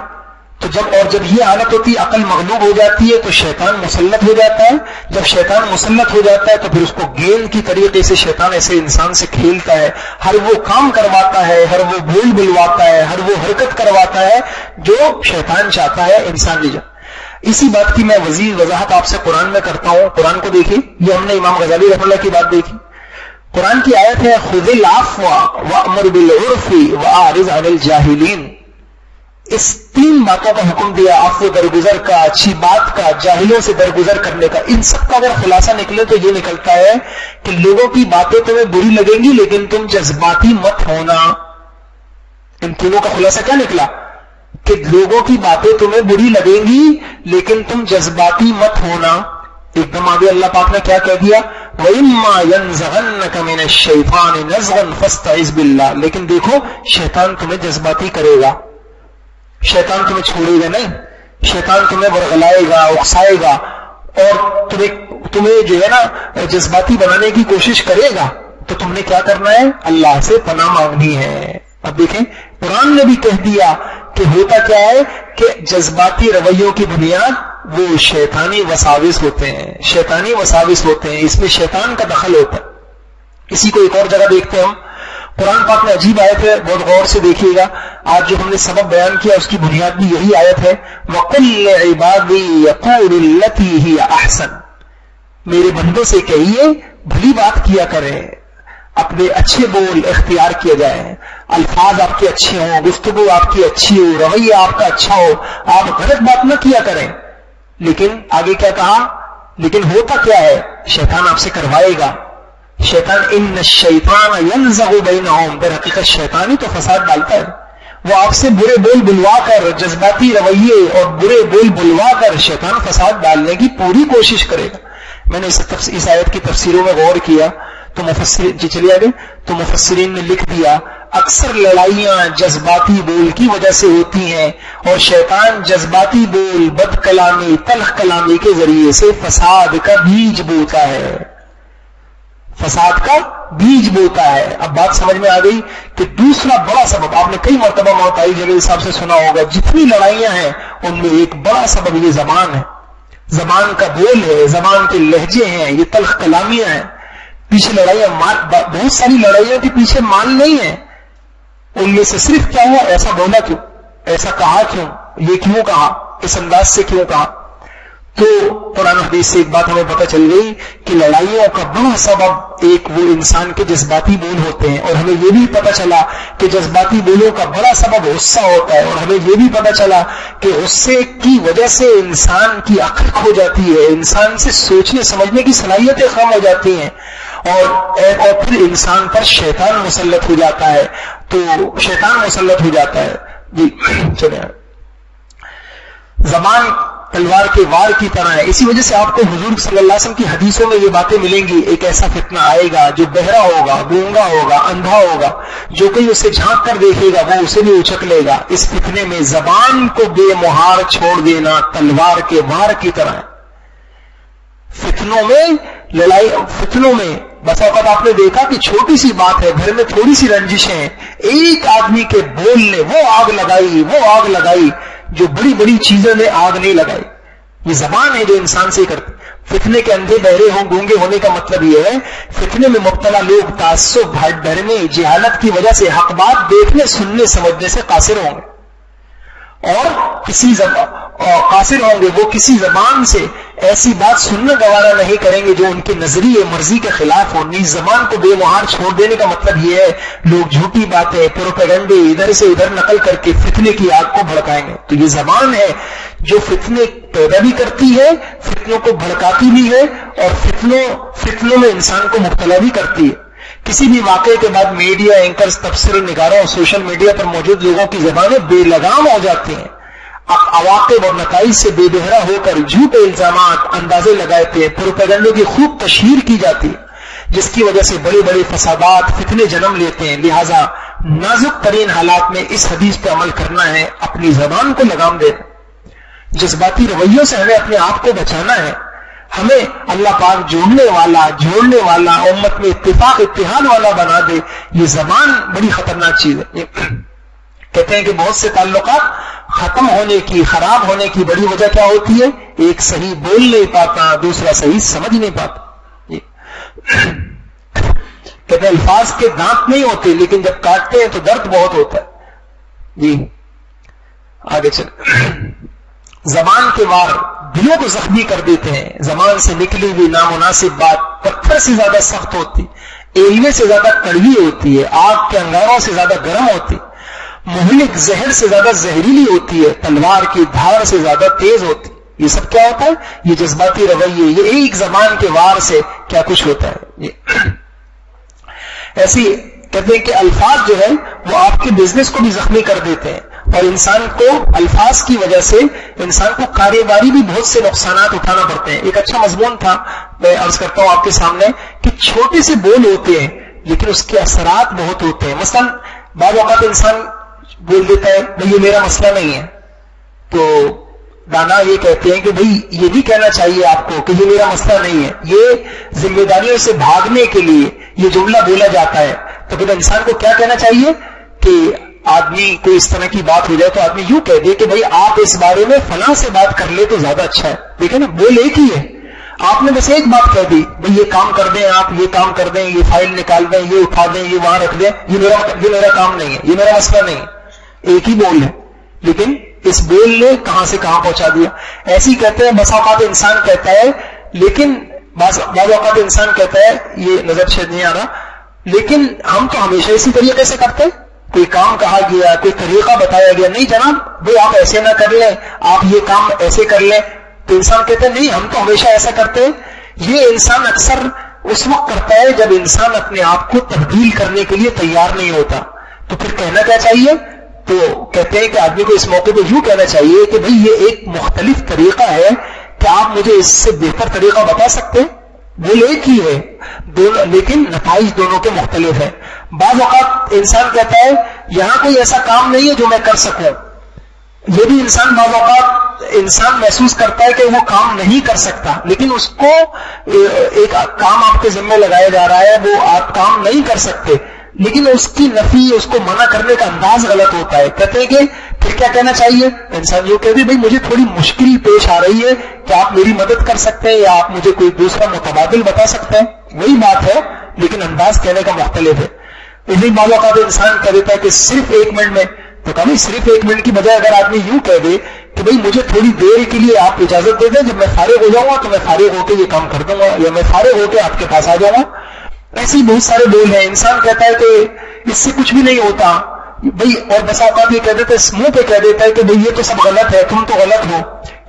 تو جب یہ حالت ہوتی ہے، عقل مغلوب ہو جاتی ہے تو شیطان مسلط ہو جاتا ہے۔ جب شیطان مسلط ہو جاتا ہے تو پھر اس کو گیند کی طریقے سے شیطان ایسے انسان سے کھیلتا ہے، ہر وہ کام کرواتا ہے، ہر وہ بول بلواتا ہے، ہر وہ حرکت کرواتا ہے جو شیطان چاہتا ہے انسان لے جائے۔ اسی بات کی میں مزید وضاحت آپ سے قرآن میں کرتا ہوں۔ قرآن کو دیکھیے، یہ ہم نے امام غزالی رحمہ اللہ کی بات دیکھی۔ قرآن کی آیت ہے خذ العفو وأمر بالعرف وأعرض عن الجاہلین۔ اس تین باتوں کا حکم دیا، عفو درگزر کا، اچھی بات کا، جاہلوں سے درگزر کرنے کا۔ ان سب کا اگر خلاصہ نکلے تو یہ نکلتا ہے کہ لوگوں کی باتیں تمہیں بری لگیں گی لیکن تم جذباتی مت ہونا۔ ان تینوں کا خلاصہ کیا نکلا کہ لوگوں کی باتیں تمہیں بری لگیں گی لیکن تم جذباتی مت ہونا۔ ایک دم آگے اللہ پاک نے کیا کہہ دیا، وَإِمَّا يَنزَغَنَّكَ مِنَ الشَّيْطَانِ نَزْغٌ فَاسْتَعِذْ بِاللَّهِ۔ لیکن دیکھو شیطان تمہیں جذباتی کرے گا، شیطان تمہیں چھوڑے گا نہیں، شیطان تمہیں برغلائے گا، اکسائے گا، اور تمہیں جو ہے نا جذباتی بنانے کی کوشش کرے گا۔ تو تم نے کیا کرنا ہے؟ اللہ سے پناہ مانگنی ہے۔ اب دیکھیں قرآن نے بھی کہہ دیا کہ ہوتا کیا ہے کہ جذباتی رویوں کی بنیاد وہ شیطانی وساوس ہوتے ہیں، شیطانی وساوس ہوتے ہیں، اس میں شیطان کا دخل ہوتا ہے۔ اسی کو ایک اور جگہ دیکھتے ہیں ہم، قرآن پاک میں عجیب آیت ہے، بہت غور سے دیکھیے گا۔ آج جو ہم نے سبق بیان کیا اس کی بنیاد بھی یہی آیت ہے، وَقُلْ لِعِبَادِي يَقُولُ الَّتِي هِيَ أَحْسَنُ۔ میرے بندوں سے کہیے بھلی بات کیا کریں، اپنے اچھے بول اختیار کیے جائیں، الفاظ آپ کے اچھے ہوں، گفتگو آپ کی اچھی ہو، رویہ آپ کا اچھا ہو، آپ غلط بات نہ کیا کریں۔ لیکن آگے کیا کہا؟ لیکن ہوتا کیا ہے؟ شیطان آپ سے کروائے گا۔ شیطان ان الشیطان ینزغ بینہم، در حقیقت شیطان ہی تو فساد ڈالتا ہے۔ وہ آپ سے برے بول بلوا کر، جذباتی رویے اور برے بول بلوا کر شیطان فساد ڈالنے کی پوری کوشش کرے گا۔ میں نے اس آیت کی تفسیروں میں غور کیا تو چلیے آگے، تو مفسرین نے لکھ دیا اکثر لڑائیاں جذباتی بول کی وجہ سے ہوتی ہیں، اور شیطان جذباتی بول، بد کلامی، تلخ کلامی کے ذریعے سے فساد کا بیج بوتا ہے، فساد کا بیج بوتا ہے۔ اب بات سمجھ میں آ گئی کہ دوسرا بڑا سبب، آپ نے کئی مرتبہ موتائی جگہ صاحب سے سنا ہوگا، جتنی لڑائیاں ہیں ان میں ایک بڑا سبب یہ زبان ہے، زبان کا بول ہے، زبان کے لہجے ہیں، یہ تلخ کلامیاں ہیں۔ پیچھے لڑائیاں، بہت ساری لڑائیوں کے پیچھے مال نہیں ہے، ان میں سے صرف کیا ہوا، ایسا بولا کیوں، ایسا کہا کیوں، یہ کیوں کہا، اس انداز سے کیوں کہا۔ تو قرآن حدیث سے ایک بات ہمیں پتہ چل گئی کہ لڑائیوں کا بڑا سبب ایک وہ انسان کے جذباتی بول ہوتے ہیں، اور ہمیں یہ بھی پتہ چلا کہ جذباتی بولوں کا بڑا سبب غصہ ہوتا ہے، اور ہمیں یہ بھی پتہ چلا کہ غصے کی وجہ سے انسان کی عقل کھو جاتی ہے، انسان سے سوچنے سمجھنے کی صلاحیتیں کم ہو جاتی ہیں، اور پھر انسان پر شیطان مسلط ہو جاتا ہے، تو شیطان مسلط ہو جاتا ہے۔ جی چلیں، زبان تلوار کے وار کی طرح ہے، اسی وجہ سے آپ کو حضور صلی اللہ علیہ وسلم کی حدیثوں میں یہ باتیں ملیں گی۔ ایک ایسا فتنہ آئے گا جو بہرا ہوگا، گونگا ہوگا، اندھا ہوگا، جو کوئی اسے جھانک کر دیکھے گا وہ اسے بھی اچک لے گا۔ اس فتنے میں زبان کو بے مہار چھوڑ دینا تلوار کے وار کی طرح ہے۔ فتنوں میں لڑائی، فتنوں میں بس اوقات آپ نے دیکھا کہ چھوٹی سی بات ہے، گھر میں تھوڑی سی رنجشیں، ایک آدمی کے بول نے وہ آگ لگائی جو بڑی بڑی چیزوں نے آگ نہیں لگائی۔ یہ زبان ہے جو انسان سے کرتی۔ فتنے کے اندھے بہرے ہوں، گونگے ہونے کا مطلب یہ ہے فتنے میں مبتلا لوگ تعصب، ہٹ ڈرنے، جہالت کی وجہ سے حق بات دیکھنے، سننے، سمجھنے سے قاصر ہوں گے، اور قاصر ہوں گے، وہ کسی زبان سے ایسی بات سننا گوارا نہیں کریں گے جو ان کے نظریے مرضی کے خلاف ہو۔ نیز زبان کو بے مہار چھوڑ دینے کا مطلب یہ ہے لوگ جھوٹی باتیں، پروپیگنڈے ادھر سے ادھر نقل کر کے فتنے کی آگ کو بھڑکائیں گے۔ تو یہ زبان ہے جو فتنے پیدا بھی کرتی ہے، فتنوں کو بھڑکاتی بھی ہے، اور فتنوں میں انسان کو مبتلا بھی کرتی ہے۔ کسی بھی واقعے کے بعد میڈیا اینکرز، تبصرہ نگاروں اور سوشل میڈیا پر موجود لوگوں کی زبانیں بے لگام ہو جاتی ہیں، عواقب اور نتائج سے بے بہرا ہو کر جھوٹے الزامات، اندازے لگاتے ہیں، پروپیگنڈوں کی خوب تشہیر کی جاتی ہے، جس کی وجہ سے بڑے بڑے فسادات، فتنے جنم لیتے ہیں۔ لہذا نازک ترین حالات میں اس حدیث پہ عمل کرنا ہے، اپنی زبان کو لگام دینا، جذباتی رویوں سے ہمیں اپنے آپ کو بچانا ہے۔ ہمیں اللہ پاک جوڑنے والا، امت میں اتحاد والا بنا دے۔ یہ زبان بڑی خطرناک چیز ہے۔ کہتے ہیں کہ بہت سے تعلقات ختم ہونے کی، خراب ہونے کی بڑی وجہ کیا ہوتی ہے؟ ایک صحیح بول نہیں پاتا، دوسرا صحیح سمجھ نہیں پاتا۔ کہتے ہیں الفاظ کے دانت نہیں ہوتے، لیکن جب کاٹتے ہیں تو درد بہت ہوتا ہے۔ جی آگے چل، زبان کے وار دلوں کو زخمی کر دیتے ہیں۔ زبان سے نکلی ہوئی نامناسب بات پتھر سے زیادہ سخت ہوتی، ایلنے سے زیادہ کڑوی ہوتی ہے، آگ کے انگاروں سے زیادہ گرم ہوتی، مہلک زہر سے زیادہ زہریلی ہوتی ہے، تلوار کی دھار سے زیادہ تیز ہوتی۔ یہ سب کیا ہوتا ہے؟ یہ جذباتی رویے، یہ ایک زبان کے وار سے کیا کچھ ہوتا ہے۔ ایسی کہتے ہیں کہ الفاظ جو ہے وہ آپ کے بزنس کو بھی زخمی کر دیتے ہیں، اور انسان کو الفاظ کی وجہ سے انسان کو کاروباری بھی بہت سے نقصانات اٹھانا پڑتے ہیں۔ ایک اچھا مضمون تھا، میں عرض کرتا ہوں آپ کے سامنے، کہ چھوٹے سے بول ہوتے ہیں لیکن اس کے اثرات بہت ہوتے ہیں۔ مثلا بعض اوقات انسان بول دیتا ہے بھئی یہ میرا مسئلہ نہیں ہے، تو دانا یہ کہتے ہیں کہ بھئی یہ بھی کہنا چاہیے آپ کو کہ یہ میرا مسئلہ نہیں ہے۔ یہ ذمہ داریوں سے بھاگنے کے لیے یہ جملہ بولا جاتا ہے۔ تو پھر انسان کو کیا کہنا چاہیے کہ آدمی کو اس طرح کی بات ہو جائے تو آدمی یوں کہہ دے کہ بھئی آپ اس بارے میں فلاں سے بات کر لے تو زیادہ اچھا ہے۔ دیکھیں نا، بول ایک ہی ہے، آپ نے بس ایک بات کہہ دی، بھئی یہ کام کر دیں، آپ یہ کام کر دیں، یہ فائل نکال دیں، یہ اٹھا دیں، یہ وہاں رکھ دیں، یہ میرا کام نہیں ہے، یہ میرا مسئلہ نہیں ہے۔ ایک ہی بول ہے، لیکن اس بول نے کہاں سے کہاں پہنچا دیا۔ ایسی کہتے ہیں بس اوقات انسان کہتا ہے، لیکن بعض اوقات انسان کہتا ہے، یہ نظر شاید نہیں آ رہا، لیکن ہم تو ہمیشہ اسی طریقے سے کرتے ہیں۔ کوئی کام کہا گیا، کوئی طریقہ بتایا گیا، نہیں جناب بھئی آپ ایسے نہ کر لیں، آپ یہ کام ایسے کر لیں، تو انسان کہتا ہے نہیں ہم تو ہمیشہ ایسا کرتے ہیں۔ یہ انسان اکثر اس وقت کرتا ہے جب انسان اپنے آپ کو تبدیل کرنے کے لیے تیار نہیں ہوتا۔ تو پھر کہنا کیا چاہیے؟ تو کہتے ہیں کہ آدمی کو اس موقع پہ یوں کہنا چاہیے کہ بھئی یہ ایک مختلف طریقہ ہے، کہ آپ مجھے اس سے بہتر طریقہ بتا سکتے ہیں؟ وہ ایک ہی ہے دونوں، لیکن نتائج دونوں کے مختلف ہیں۔ بعض اوقات انسان کہتا ہے یہاں کوئی ایسا کام نہیں ہے جو میں کر سکوں، یہ بھی بعض اوقات انسان محسوس کرتا ہے کہ وہ کام نہیں کر سکتا، لیکن اس کو ایک کام آپ کے ذمہ لگایا جا رہا ہے، وہ آپ کام نہیں کر سکتے، لیکن اس کی نفی، اس کو منع کرنے کا انداز غلط ہوتا ہے۔ کہتے ہیں کہ پھر کیا کہنا چاہیے؟ انسان یہ کہتے بھئی مجھے تھوڑی مشکل پیش آ رہی ہے، کیا آپ میری مدد کر سکتے ہیں، یا آپ مجھے کوئی دوسرا متبادل بتا سکتے ہیں؟ وہی بات ہے لیکن انداز کہنے کا مختلف ہے۔ اسی بعض اوقات انسان کہہ دیتا ہے کہ صرف 1 منٹ میں، تو کبھی صرف 1 منٹ کی بجائے اگر آدمی یوں کہہ دے کہ بھئی مجھے تھوڑی دیر کے لیے آپ اجازت دے دیں، جب میں فارغ ہو جاؤں گا تو میں فارغ ہو کے یہ کام کر دوں گا، یا میں فارغ ہو کے آپ کے پاس آ جاؤں گا. ایسے ہی بہت سارے بول ہیں. انسان کہتا ہے کہ اس سے کچھ بھی نہیں ہوتا بھئی، اور بس اوقات یہ کہہ دیتے منہ پہ کہہ دیتا ہے کہ بھئی یہ تو سب غلط ہے، تم تو غلط ہو.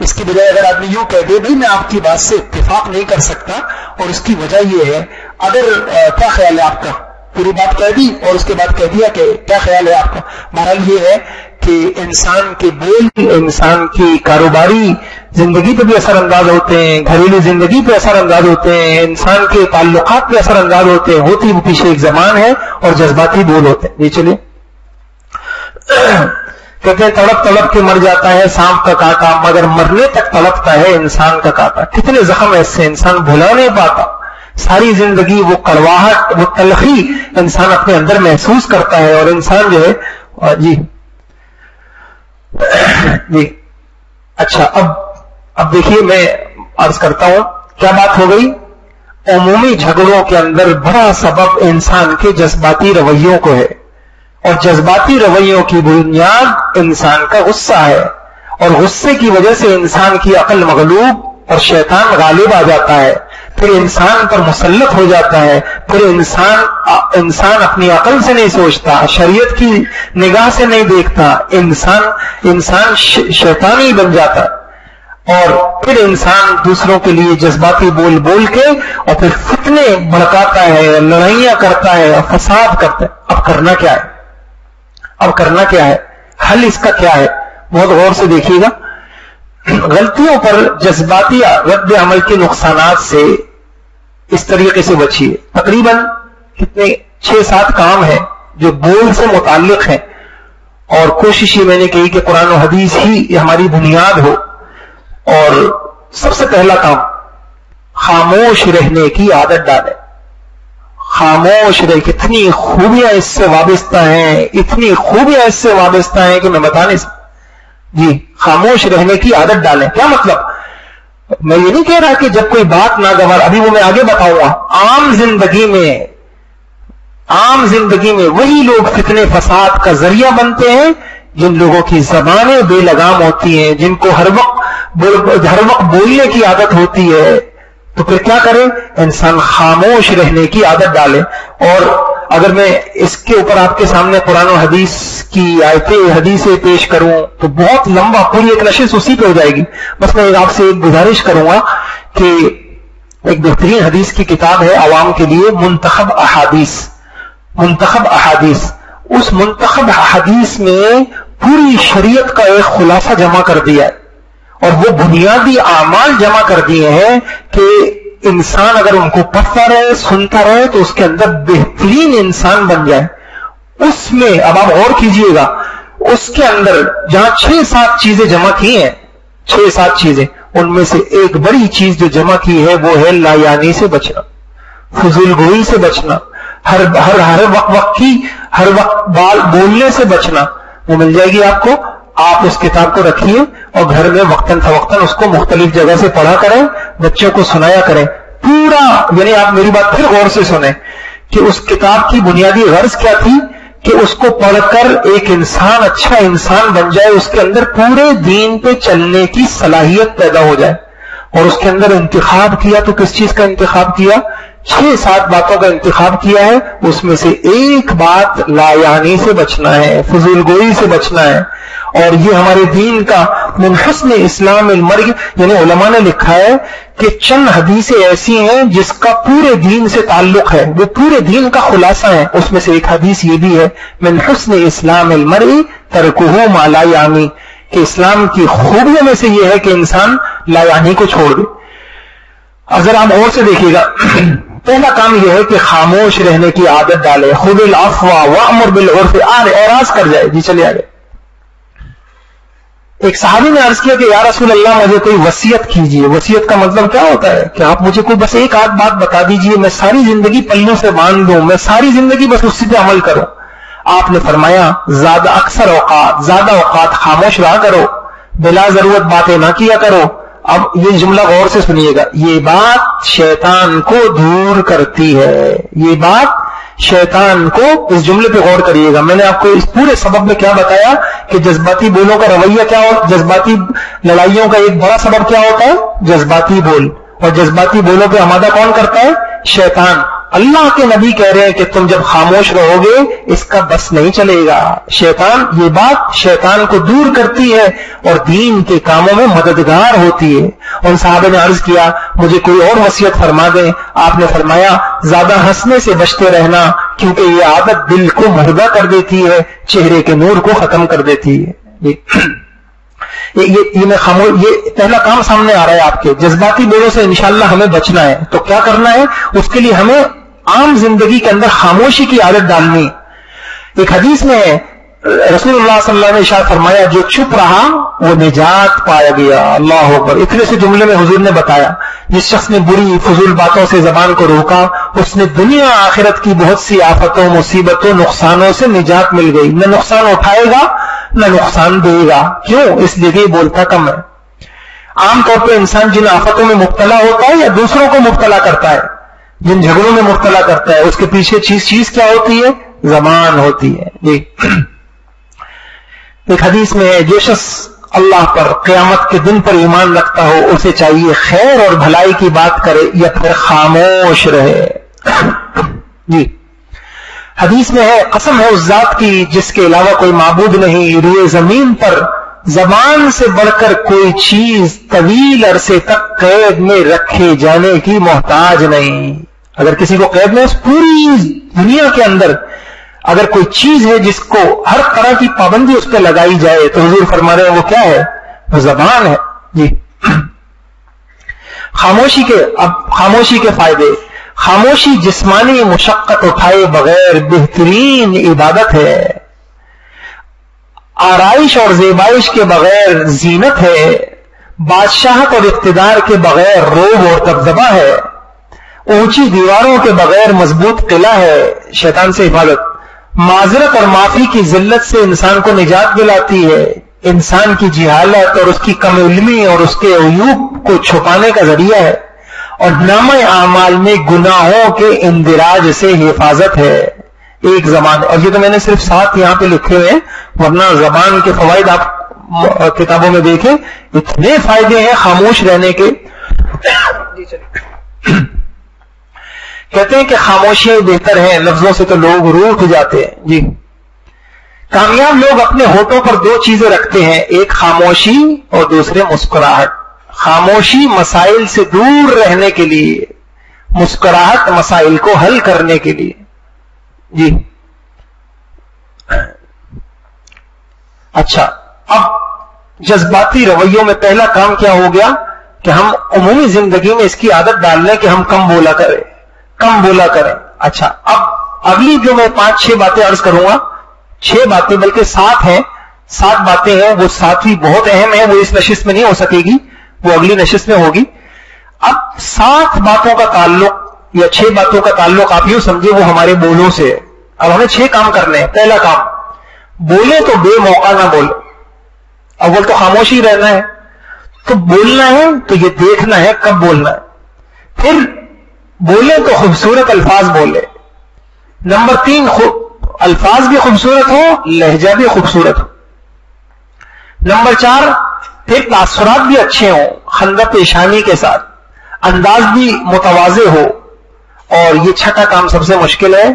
اس کی بجائے اگر آدمی یوں کہہ دے بھئی میں آپ کی بات سے اتفاق نہیں کر سکتا، اور اس کی وجہ یہ ہے، اگر کیا خیال ہے آپ کا، پوری بات کہہ دی اور اس کے بعد کہہ دیا کہ کیا خیال ہے آپ کا. بہرحال یہ ہے کہ انسان کے بول انسان کی کاروباری زندگی پہ بھی اثر انداز ہوتے ہیں، گھریلو زندگی پہ اثر انداز ہوتے ہیں، انسان کے تعلقات پہ اثر انداز ہوتے ہیں. ہوتی وہ پیچھے ایک زبان ہے اور جذباتی بول ہوتے ہیں. جی چلیے. کہتے ہیں تڑپ تڑپ کے مر جاتا ہے سانپ کا کانٹا، مگر مرنے تک تڑپتا ہے انسان کا کانٹا. کتنے زخم ایسے انسان بھلا نہیں پاتا. ساری زندگی وہ کڑواہٹ، وہ تلخی انسان اپنے اندر محسوس کرتا ہے. اور انسان جو ہے جی اچھا اب دیکھیے میں عرض کرتا ہوں کیا بات ہو گئی. عمومی جھگڑوں کے اندر بڑا سبب انسان کے جذباتی رویوں کو ہے، اور جذباتی رویوں کی بنیاد انسان کا غصہ ہے، اور غصے کی وجہ سے انسان کی عقل مغلوب اور شیطان غالب آ جاتا ہے. پھر انسان پر مسلط ہو جاتا ہے. پھر انسان اپنی عقل سے نہیں سوچتا، شریعت کی نگاہ سے نہیں دیکھتا، انسان شیطانی بن جاتا ہے. اور پھر انسان دوسروں کے لیے جذباتی بول بول کے اور پھر فتنے بھڑکاتا ہے، لڑائیاں کرتا ہے، فساد کرتا ہے. اب کرنا کیا ہے؟ اب کرنا کیا ہے؟ حل اس کا کیا ہے؟ بہت غور سے دیکھیے گا. غلطیوں پر جذباتی رد عمل کے نقصانات سے اس طریقے سے بچیے. تقریباً کتنے 6-7 کام ہیں جو بول سے متعلق ہیں، اور کوشش یہ میں نے کہی کہ قرآن و حدیث ہی ہماری بنیاد ہو. اور سب سے پہلا کام، خاموش رہنے کی عادت ڈالیں. خاموش رہے. کتنی خوبیاں اس سے وابستہ ہیں، اتنی خوبیاں اس سے وابستہ ہیں کہ میں بتا نہیں سکتا. جی خاموش رہنے کی عادت ڈالیں. کیا مطلب؟ میں یہ نہیں کہہ رہا کہ جب کوئی بات ناگوار، ابھی وہ میں آگے بتاؤں گا. عام زندگی میں وہی لوگ فتنے فساد کا ذریعہ بنتے ہیں جن لوگوں کی زبانیں بے لگام ہوتی ہیں، جن کو ہر وقت بولنے کی عادت ہوتی ہے. تو پھر کیا کریں؟ انسان خاموش رہنے کی عادت ڈالے. اور اگر میں اس کے اوپر آپ کے سامنے قرآن و حدیث کی حدیثیں پیش کروں تو بہت لمبا، پوری ایک نشست اسی پہ ہو جائے گی. بس میں آپ سے ایک گزارش کروں گا کہ ایک بہترین حدیث کی کتاب ہے عوام کے لیے، منتخب احادیث. اس منتخب احادیث میں پوری شریعت کا ایک خلاصہ جمع کر دیا ہے، اور وہ بنیادی اعمال جمع کر دیے ہیں کہ انسان اگر ان کو پڑھتا رہے، سنتا رہے، تو اس کے اندر بہترین انسان بن جائے. اس میں اب آپ غور کیجئے گا، اس کے اندر جہاں 6-7 چیزیں جمع کی ہیں، 6-7 چیزیں، ان میں سے ایک بڑی چیز جو جمع کی ہے وہ ہے لا یعنی سے بچنا، فضول گوئی سے بچنا، ہر وقت بولنے سے بچنا. وہ مل جائے گی آپ کو. آپ اس کتاب کو رکھیے اور گھر میں وقتاً فوقتاً اس کو مختلف جگہ سے پڑھا کریں، بچوں کو سنایا کریں. پورا یعنی آپ میری بات پھر غور سے سنیں کہ اس کتاب کی بنیادی غرض کیا تھی کہ اس کو پڑھ کر ایک انسان اچھا انسان بن جائے، اس کے اندر پورے دین پہ چلنے کی صلاحیت پیدا ہو جائے. اور اس کے اندر انتخاب کیا تو کس چیز کا انتخاب کیا؟ 6-7 باتوں کا انتخاب کیا ہے. اس میں سے ایک بات لا یعنی سے بچنا ہے، فضول گوئی سے بچنا ہے. اور یہ ہمارے دین کا من حسن اسلام المرء، یعنی علماء نے لکھا ہے کہ چند حدیثیں ایسی ہیں جس کا پورے دین سے تعلق ہے، وہ پورے دین کا خلاصہ ہے. اس میں سے ایک حدیث یہ بھی ہے، من حسن اسلام المرء ترکہ ما لا یعنی، کہ اسلام کی خوبیوں میں سے یہ ہے کہ انسان لا یعنی کو چھوڑ دے. اگر آپ غور سے دیکھیے گا، پہلا کام یہ ہے کہ خاموش رہنے کی عادت ڈالے. خذ العفو وامر بالعرف، اعراض کر جائے. جی چلے آگے. ایک صحابی نے عرض کیا کہ یا رسول اللہ مجھے کوئی وصیت کیجیے. وصیت کا مطلب کیا ہوتا ہے کہ آپ مجھے کوئی بس ایک آدھ بات بتا دیجیے، میں ساری زندگی پلوں سے باندھ دوں، میں ساری زندگی بس اسی پہ عمل کروں. آپ نے فرمایا زیادہ اوقات خاموش رہا کرو، بلا ضرورت باتیں نہ کیا کرو. اب یہ جملہ غور سے سنیے گا، یہ بات شیطان کو دور کرتی ہے. یہ بات شیطان کو، اس جملے پہ غور کریے گا، میں نے آپ کو اس پورے سبب میں کیا بتایا کہ جذباتی بولوں کا رویہ کیا ہوتا ہے، جذباتی لڑائیوں کا ایک بڑا سبب کیا ہوتا ہے، جذباتی بول، اور جذباتی بولوں پہ آمادہ کون کرتا ہے، شیطان۔ اللہ کے نبی کہہ رہے ہیں کہ تم جب خاموش رہو گے اس کا بس نہیں چلے گا، شیطان، یہ بات شیطان کو دور کرتی ہے اور دین کے کاموں میں مددگار ہوتی ہے۔ ان صحابہ نے عرض کیا مجھے کوئی اور وصیت فرما دیں، آپ نے فرمایا زیادہ ہنسنے سے بچتے رہنا، کیونکہ یہ عادت دل کو مردہ کر دیتی ہے، چہرے کے نور کو ختم کر دیتی ہے۔ یہ پہلا کام سامنے آ رہا ہے آپ کے، جذباتی بولوں سے انشاءاللہ ہمیں بچنا ہے، تو کیا کرنا ہے، اس کے لیے ہمیں عام زندگی کے اندر خاموشی کی عادت ڈالنی۔ ایک حدیث میں رسول اللہ صلی اللہ علیہ وسلم نے ارشاد فرمایا جو چپ رہا وہ نجات پایا گیا، اللہ اکبر۔ اتنے سے جملے میں حضور نے بتایا جس شخص نے بری فضول باتوں سے زبان کو روکا اس نے دنیا آخرت کی بہت سی آفتوں، مصیبتوں، نقصانوں سے نجات مل گئی، نہ نقصان اٹھائے گا نہ نقصان دے گا۔ کیوں؟ اس لیے کہ بولتا کم ہے۔ عام طور پہ انسان جن آفتوں میں مبتلا ہوتا ہے یا دوسروں کو مبتلا کرتا ہے، جن جھگڑوں میں مبتلا کرتا ہے، اس کے پیچھے چیز کیا ہوتی ہے؟ زبان ہوتی ہے۔ جی ایک حدیث میں ہے جو شخص اللہ پر قیامت کے دن پر ایمان رکھتا ہو اسے چاہیے خیر اور بھلائی کی بات کرے یا پھر خاموش رہے۔ جی حدیث میں ہے قسم ہے اس ذات کی جس کے علاوہ کوئی معبود نہیں، روئے زمین پر زبان سے بڑھ کر کوئی چیز طویل عرصے تک قید میں رکھے جانے کی محتاج نہیں۔ اگر کسی کو قید میں، اس پوری دنیا کے اندر اگر کوئی چیز ہے جس کو ہر طرح کی پابندی اس پہ لگائی جائے تو حضور فرما رہے ہیں وہ کیا ہے؟ وہ زبان ہے۔ جی خاموشی کے فائدے۔ خاموشی جسمانی مشقت اٹھائے بغیر بہترین عبادت ہے، آرائش اور زیبائش کے بغیر زینت ہے، بادشاہت اور اقتدار کے بغیر روب اور دبدبہ ہے، اونچی دیواروں کے بغیر مضبوط قلعہ ہے، شیطان سے حفاظت، معذرت اور معافی کی ذلت سے انسان کو نجات دلاتی ہے، انسان کی جہالت اور اس کی کم علمی اور اس کے عیوب کو چھپانے کا ذریعہ ہے، اور نامہ اعمال میں گناہوں کے اندراج سے حفاظت ہے۔ ایک زبان، اور یہ تو میں نے صرف 7 یہاں پہ لکھے ہوئے ہیں، ورنہ زبان کے فوائد آپ کتابوں میں دیکھیں، اتنے فائدے ہیں خاموش رہنے کے۔ کہتے ہیں کہ خاموشیاں بہتر ہیں، لفظوں سے تو لوگ روٹھ جاتے ہیں۔ جی کامیاب لوگ اپنے ہونٹوں پر 2 چیزیں رکھتے ہیں، ایک خاموشی اور دوسرے مسکراہٹ۔ خاموشی مسائل سے دور رہنے کے لیے، مسکراہٹ مسائل کو حل کرنے کے لیے۔ جی اچھا، اب جذباتی رویوں میں پہلا کام کیا ہو گیا کہ ہم عمومی زندگی میں اس کی عادت ڈال لیں کہ ہم کم بولا کریں۔ اچھا، اب اگلی جو میں 5-6 باتیں عرض کروں گا، 6 باتیں بلکہ 7 ہیں، 7 باتیں ہیں، وہ 7ویں بہت اہم ہے، وہ اس نشست میں نہیں ہو سکے گی، وہ اگلی نشست میں ہوگی۔ اب 7 باتوں کا تعلق یا 6 باتوں کا تعلق آپ یوں سمجھے وہ ہمارے بولوں سے۔ اب ہمیں 6 کام کرنے ہیں۔ پہلا کام، بولے تو بے موقع نہ بولے۔ اول تو خاموشی رہنا ہے، تو بولنا ہے تو یہ دیکھنا ہے کب بولنا ہے، پھر بولے تو خوبصورت الفاظ بولے۔ نمبر 3، الفاظ بھی خوبصورت ہو، لہجہ بھی خوبصورت ہو۔ نمبر 4، پھر تاثرات بھی اچھے ہوں، خندہ پیشانی کے ساتھ، انداز بھی متواضع ہو۔ اور یہ 6واں کام سب سے مشکل ہے،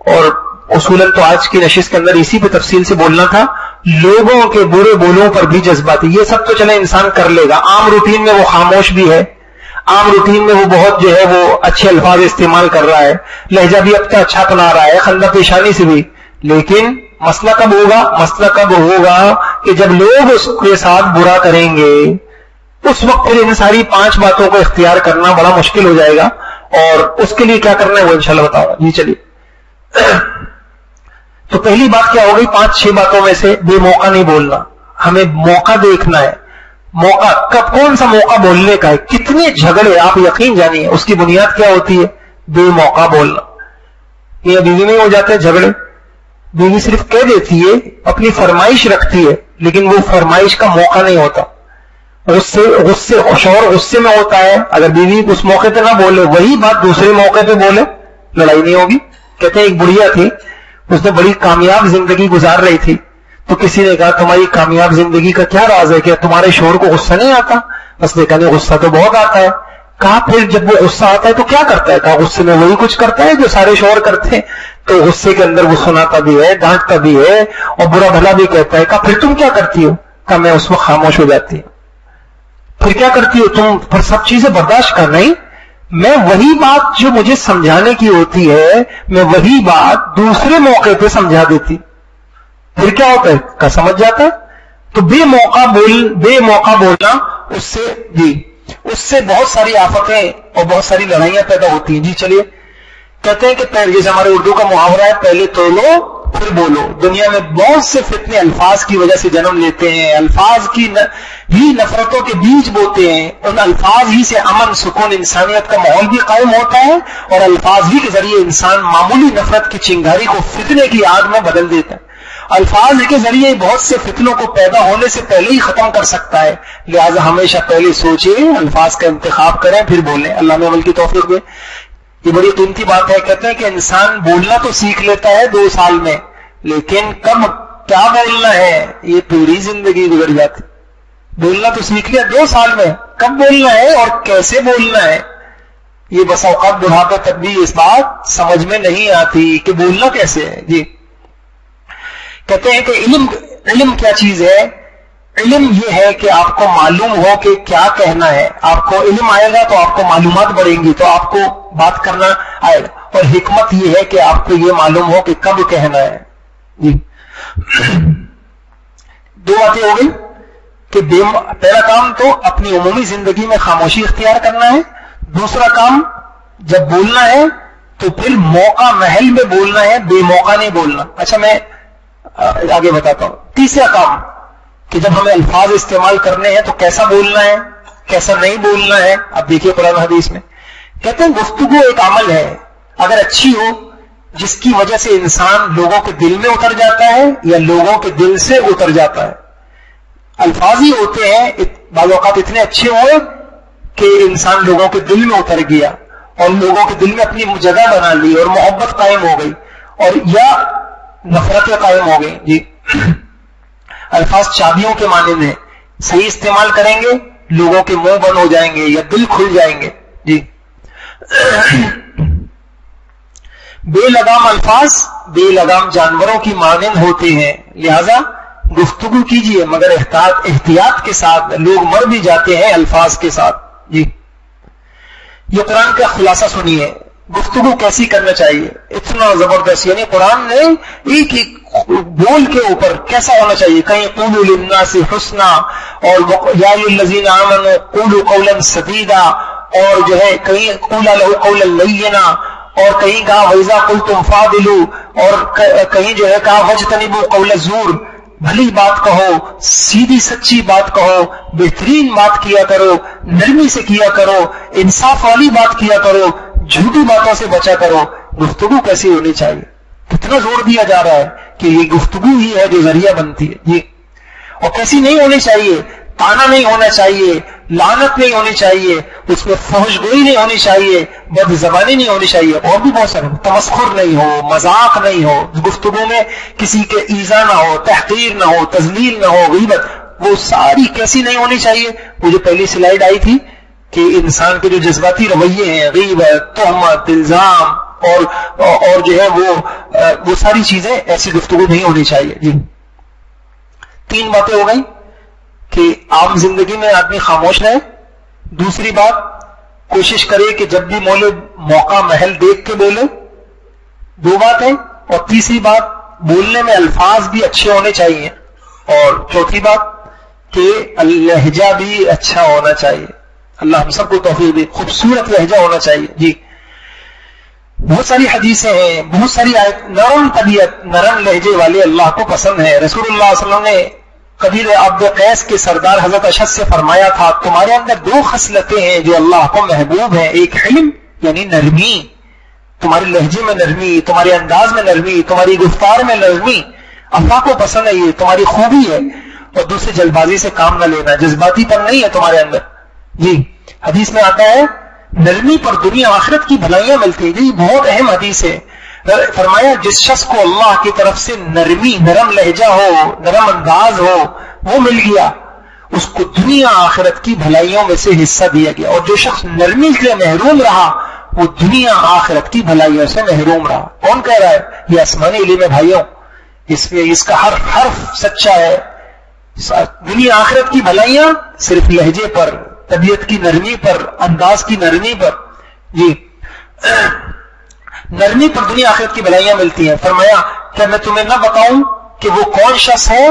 اور اصولاً تو آج کی نشست کے اندر اسی پہ تفصیل سے بولنا تھا، لوگوں کے برے بولوں پر بھی جذباتی۔ یہ سب تو چلے انسان کر لے گا، عام روٹین میں وہ خاموش بھی ہے، عام روٹین میں وہ بہت جو ہے وہ اچھے الفاظ استعمال کر رہا ہے، لہجہ بھی اب تک اچھا اپنا رہا ہے، خندہ پیشانی سے بھی۔ لیکن مسئلہ کب ہوگا کہ جب لوگ اس کے ساتھ برا کریں گے، اس وقت پھر ان ساری 5 باتوں کو اختیار کرنا بڑا مشکل ہو جائے گا، اور اس کے لیے کیا کرنا ہے وہ انشاءاللہ بتاؤں گا۔ جی چلیے، تو پہلی بات کیا ہوگی 5-6 باتوں میں سے؟ بے موقع نہیں بولنا۔ ہمیں موقع دیکھنا ہے، موقع کب، کون سا موقع بولنے کا ہے۔ کتنے جھگڑے آپ یقین جانیے اس کی بنیاد کیا ہوتی ہے؟ بے موقع بولنا۔ یہ بیوی میں ہو جاتے ہیں جھگڑے، بیوی صرف کہہ دیتی ہے، اپنی فرمائش رکھتی ہے، لیکن وہ فرمائش کا موقع نہیں ہوتا۔ غصے میں ہوتا ہے، اگر بیوی اس موقع پہ نہ بولے، وہی بات دوسرے موقع پہ بولے، لڑائی نہیں ہوگی۔ کہتے ہیں ایک بڑھیا تھی, اس نے بڑی کامیاب زندگی گزار رہی تھی, تو کسی نے کہا تمہاری کامیاب زندگی کا کیا راز ہے, کہ تمہارے شوہر کو غصہ نہیں آتا؟ بس نے کہا نہیں غصہ تو بہت آتا ہے. کہا پھر جب وہ غصہ آتا ہے تو کیا کرتا ہے؟ کہا غصے میں وہی کچھ کرتا ہے جو سارے شوہر کرتے ہیں, تو غصے کے اندر وہ سناتا بھی ہے, ڈانٹتا بھی ہے اور برا بھلا بھی کہتا ہے. کہا پھر تم کیا کرتی ہو؟ کہا میں اس وقت خاموش ہو جاتی ہوں. پھر کیا کرتی ہو تم؟ پھر سب چیزیں برداشت کر نہیں, میں وہی بات جو مجھے سمجھانے کی ہوتی ہے میں وہی بات دوسرے موقع پہ سمجھا دیتی. پھر کیا ہوتا ہے؟ کہا سمجھ جاتا ہے. تو بے موقع بولنا اس سے جی اس سے بہت ساری آفتیں اور بہت ساری لڑائیاں پیدا ہوتی ہیں. جی چلیے, کہتے ہیں کہ جیسے ہمارے اردو کا محاورہ ہے, پہلے تولو پھر بولو. دنیا میں بہت سے فتنے الفاظ کی وجہ سے جنم لیتے ہیں, الفاظ کی ہی نفرتوں کے بیج بوتے ہیں, ان الفاظ ہی سے امن سکون انسانیت کا ماحول بھی قائم ہوتا ہے, اور الفاظ ہی کے ذریعے انسان معمولی نفرت کی چنگاری کو فتنے کی آگ میں بدل دیتا ہے. الفاظ کے ذریعے بہت سے فتنوں کو پیدا ہونے سے پہلے ہی ختم کر سکتا ہے. لہذا ہمیشہ پہلے سوچیں, الفاظ کا انتخاب کریں, پھر بولیں. اللہ نے عمل کی توفیق دے. یہ بڑی قیمتی بات ہے. کہتے ہیں کہ انسان بولنا تو سیکھ لیتا ہے 2 سال میں, لیکن کب کیا بولنا ہے یہ پوری زندگی گزر جاتی. بولنا تو سیکھ لیا 2 سال میں, کب بولنا ہے اور کیسے بولنا ہے یہ بس اوقات بڑھاپے تک بھی اس بات سمجھ میں نہیں آتی کہ بولنا کیسے ہے. جی کہتے ہیں کہ علم کیا چیز ہے؟ علم یہ ہے کہ آپ کو معلوم ہو کہ کیا کہنا ہے. آپ کو علم آئے گا تو آپ کو معلومات بڑھیں گی, تو آپ کو بات کرنا آئے گا. اور حکمت یہ ہے کہ آپ کو یہ معلوم ہو کہ کب کہنا ہے. جی 2 باتیں ہو گئی کہ پہلا کام تو اپنی عمومی زندگی میں خاموشی اختیار کرنا ہے. دوسرا کام جب بولنا ہے تو پھر موقع محل میں بولنا ہے, بے موقع نہیں بولنا. اچھا میں آگے بتاتا ہوں. تیسرا کام کہ جب ہمیں الفاظ استعمال کرنے ہیں تو کیسا بولنا ہے, کیسا نہیں بولنا ہے. اب دیکھیے قرآن حدیث میں کہتے ہیں گفتگو ایک عمل ہے, اگر اچھی ہو جس کی وجہ سے انسان لوگوں کے دل میں اتر جاتا ہے یا لوگوں کے دل سے اتر جاتا ہے. الفاظ ہی ہوتے ہیں بعض اوقات اتنے اچھے ہوئے کہ انسان لوگوں کے دل میں اتر گیا اور لوگوں کے دل میں اپنی جگہ بنا لی اور محبت قائم ہو گئی, اور یا نفرتیں قائم ہو گئی. جی الفاظ چابیوں کے مانند ہیں, صحیح استعمال کریں گے لوگوں کے منہ بند ہو جائیں گے یا دل کھل جائیں گے. جی بے لگام الفاظ بے لگام جانوروں کی مانند ہوتے ہیں, لہذا گفتگو کیجئے مگر احتیاط کے ساتھ. لوگ مر بھی جاتے ہیں الفاظ کے ساتھ. جی یہ قرآن کا خلاصہ سنیے, گفتگو کیسی کرنا چاہیے, اتنا زبردست. یعنی قرآن نے ایک ایک بول کے اوپر کیسا ہونا چاہیے. کہیں قولوا للناس حسنا, اور یا الذین آمنوا قولوا قولا سدیدا, اور جو ہے کہیں قولا لہ قولا لینا, اور کہیں کہا وَإِذَا قُلْتُمْ فَاعْدِلُوا, اور کہیں جو ہے کہا وَاجْتَنِبُوا قَوْلَ الزُّورِ, بھلی بات کہو, سیدھی سچی بات کہو, بہترین بات کیا کرو, نرمی سے کیا کرو, انصاف والی بات کیا کرو, جھوٹی باتوں سے بچا کرو. گفتگو کیسی ہونی چاہیے؟ کتنا زور دیا جا رہا ہے کہ یہ گفتگو ہی ہے جو ذریعہ بنتی ہے. جی اور کیسی نہیں ہونی چاہیے؟ تانا نہیں ہونا چاہیے, لعنت نہیں ہونی چاہیے, اس میں فحش گوئی نہیں ہونی چاہیے, بد زبانی نہیں ہونی چاہیے, اور بھی بہت سارے, تمسخر نہیں ہو, مذاق نہیں ہو, گفتگو میں کسی کے ایذا نہ ہو, تحقیر نہ ہو, تذلیل نہ ہو, غیبت, وہ ساری کیسی نہیں ہونی چاہیے. وہ جو پہلی سلائیڈ آئی تھی کہ انسان کے جو جذباتی رویے ہیں, غیبت, تہمت, الزام, اور جو ہے وہ ساری چیزیں, ایسی گفتگو نہیں ہونی چاہیے. جی 3 باتیں ہو گئی کہ عام زندگی میں آدمی خاموش رہے. دوسری بات کوشش کرے کہ جب بھی بولے موقع محل دیکھ کے بولے. 2 باتیں. اور تیسری بات بولنے میں الفاظ بھی اچھے ہونے چاہیے. اور چوتھی بات کہ لہجہ بھی اچھا ہونا چاہیے. اللہ ہم سب کو توفیق دے, خوبصورت لہجہ ہونا چاہیے. جی بہت ساری حدیثیں ہیں, بہت ساری نرم طبیعت, نرم لہجے والے اللہ کو پسند ہے. رسول اللہ صلی اللہ علیہ وسلم نے قبیلہ عبد قیس کے سردار حضرت اشعث سے فرمایا تھا, تمہارے اندر 2 خصلتیں ہیں جو اللہ کو محبوب ہیں. ایک علم یعنی نرمی, تمہارے لہجے میں نرمی, تمہارے انداز میں نرمی, تمہاری گفتار میں نرمی, اللہ کو پسند ہے, یہ تمہاری خوبی ہے. اور دوسری جلد بازی سے کام نہ لینا, جذباتی پن نہیں ہے تمہارے اندر. جی حدیث میں آتا ہے نرمی پر دنیا آخرت کی بھلائیاں ملتی ہیں. جی بہت اہم حدیث ہے. فرمایا جس شخص کو اللہ کی طرف سے نرمی، نرم لہجہ ہو، نرم انداز ہو، وہ مل گیا، اس کو دنیا آخرت کی بھلائیوں میں سے حصہ دیا گیا، اور جو شخص نرمی سے محروم رہا وہ دنیا آخرت کی بھلائیوں سے محروم رہا۔ کون کہہ رہا ہے؟ یہ آسمانی علم ہے بھائیوں، اس میں اس کا حرف سچا ہے۔ دنیا آخرت کی بھلائیاں صرف لہجے پر، طبیعت کی نرمی پر، انداز کی نرمی پر، جی نرمی پر دنیا آخرت کی بھلائیاں ملتی ہیں۔ فرمایا کیا میں تمہیں نہ بتاؤں کہ وہ کون شخص ہے،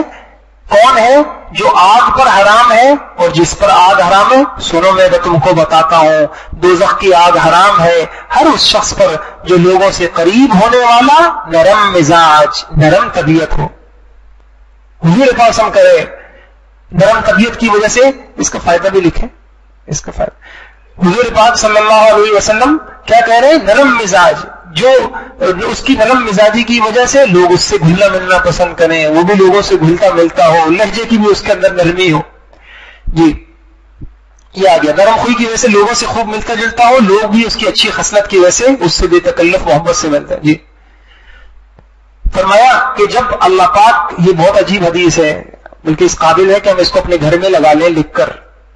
کون ہے جو آگ پر حرام ہے اور جس پر آگ حرام ہے؟ سنو میں تم کو بتاتا ہوں، دوزخ کی آگ حرام ہے ہر اس شخص پر جو لوگوں سے قریب ہونے والا، نرم مزاج، نرم طبیعت ہو۔ حضور پاک سم کرے نرم طبیعت کی وجہ سے اس کا فائدہ بھی لکھے، اس کا فائدہ حضور پاک صلی اللہ علیہ وسلم کیا کہہ رہے ہیں؟ نرم مزاج، جو اس کی نرم مزاجی کی وجہ سے لوگ اس سے گھلنا ملنا پسند کریں، وہ بھی لوگوں سے گھلتا ملتا ہو، لہجے کی بھی اس کے اندر نرمی ہو۔ جی یہ آ گیا، نرم خوئی کی وجہ سے لوگوں سے خوب ملتا جلتا ہو، لوگ بھی اس کی اچھی خصلت کی وجہ سے اس سے بے تکلف محبت سے ملتے ہیں۔ جی فرمایا کہ جب اللہ پاک، یہ بہت عجیب حدیث ہے، بلکہ اس قابل ہے کہ ہم اس کو اپنے گھر میں لگا لیں لکھ کر،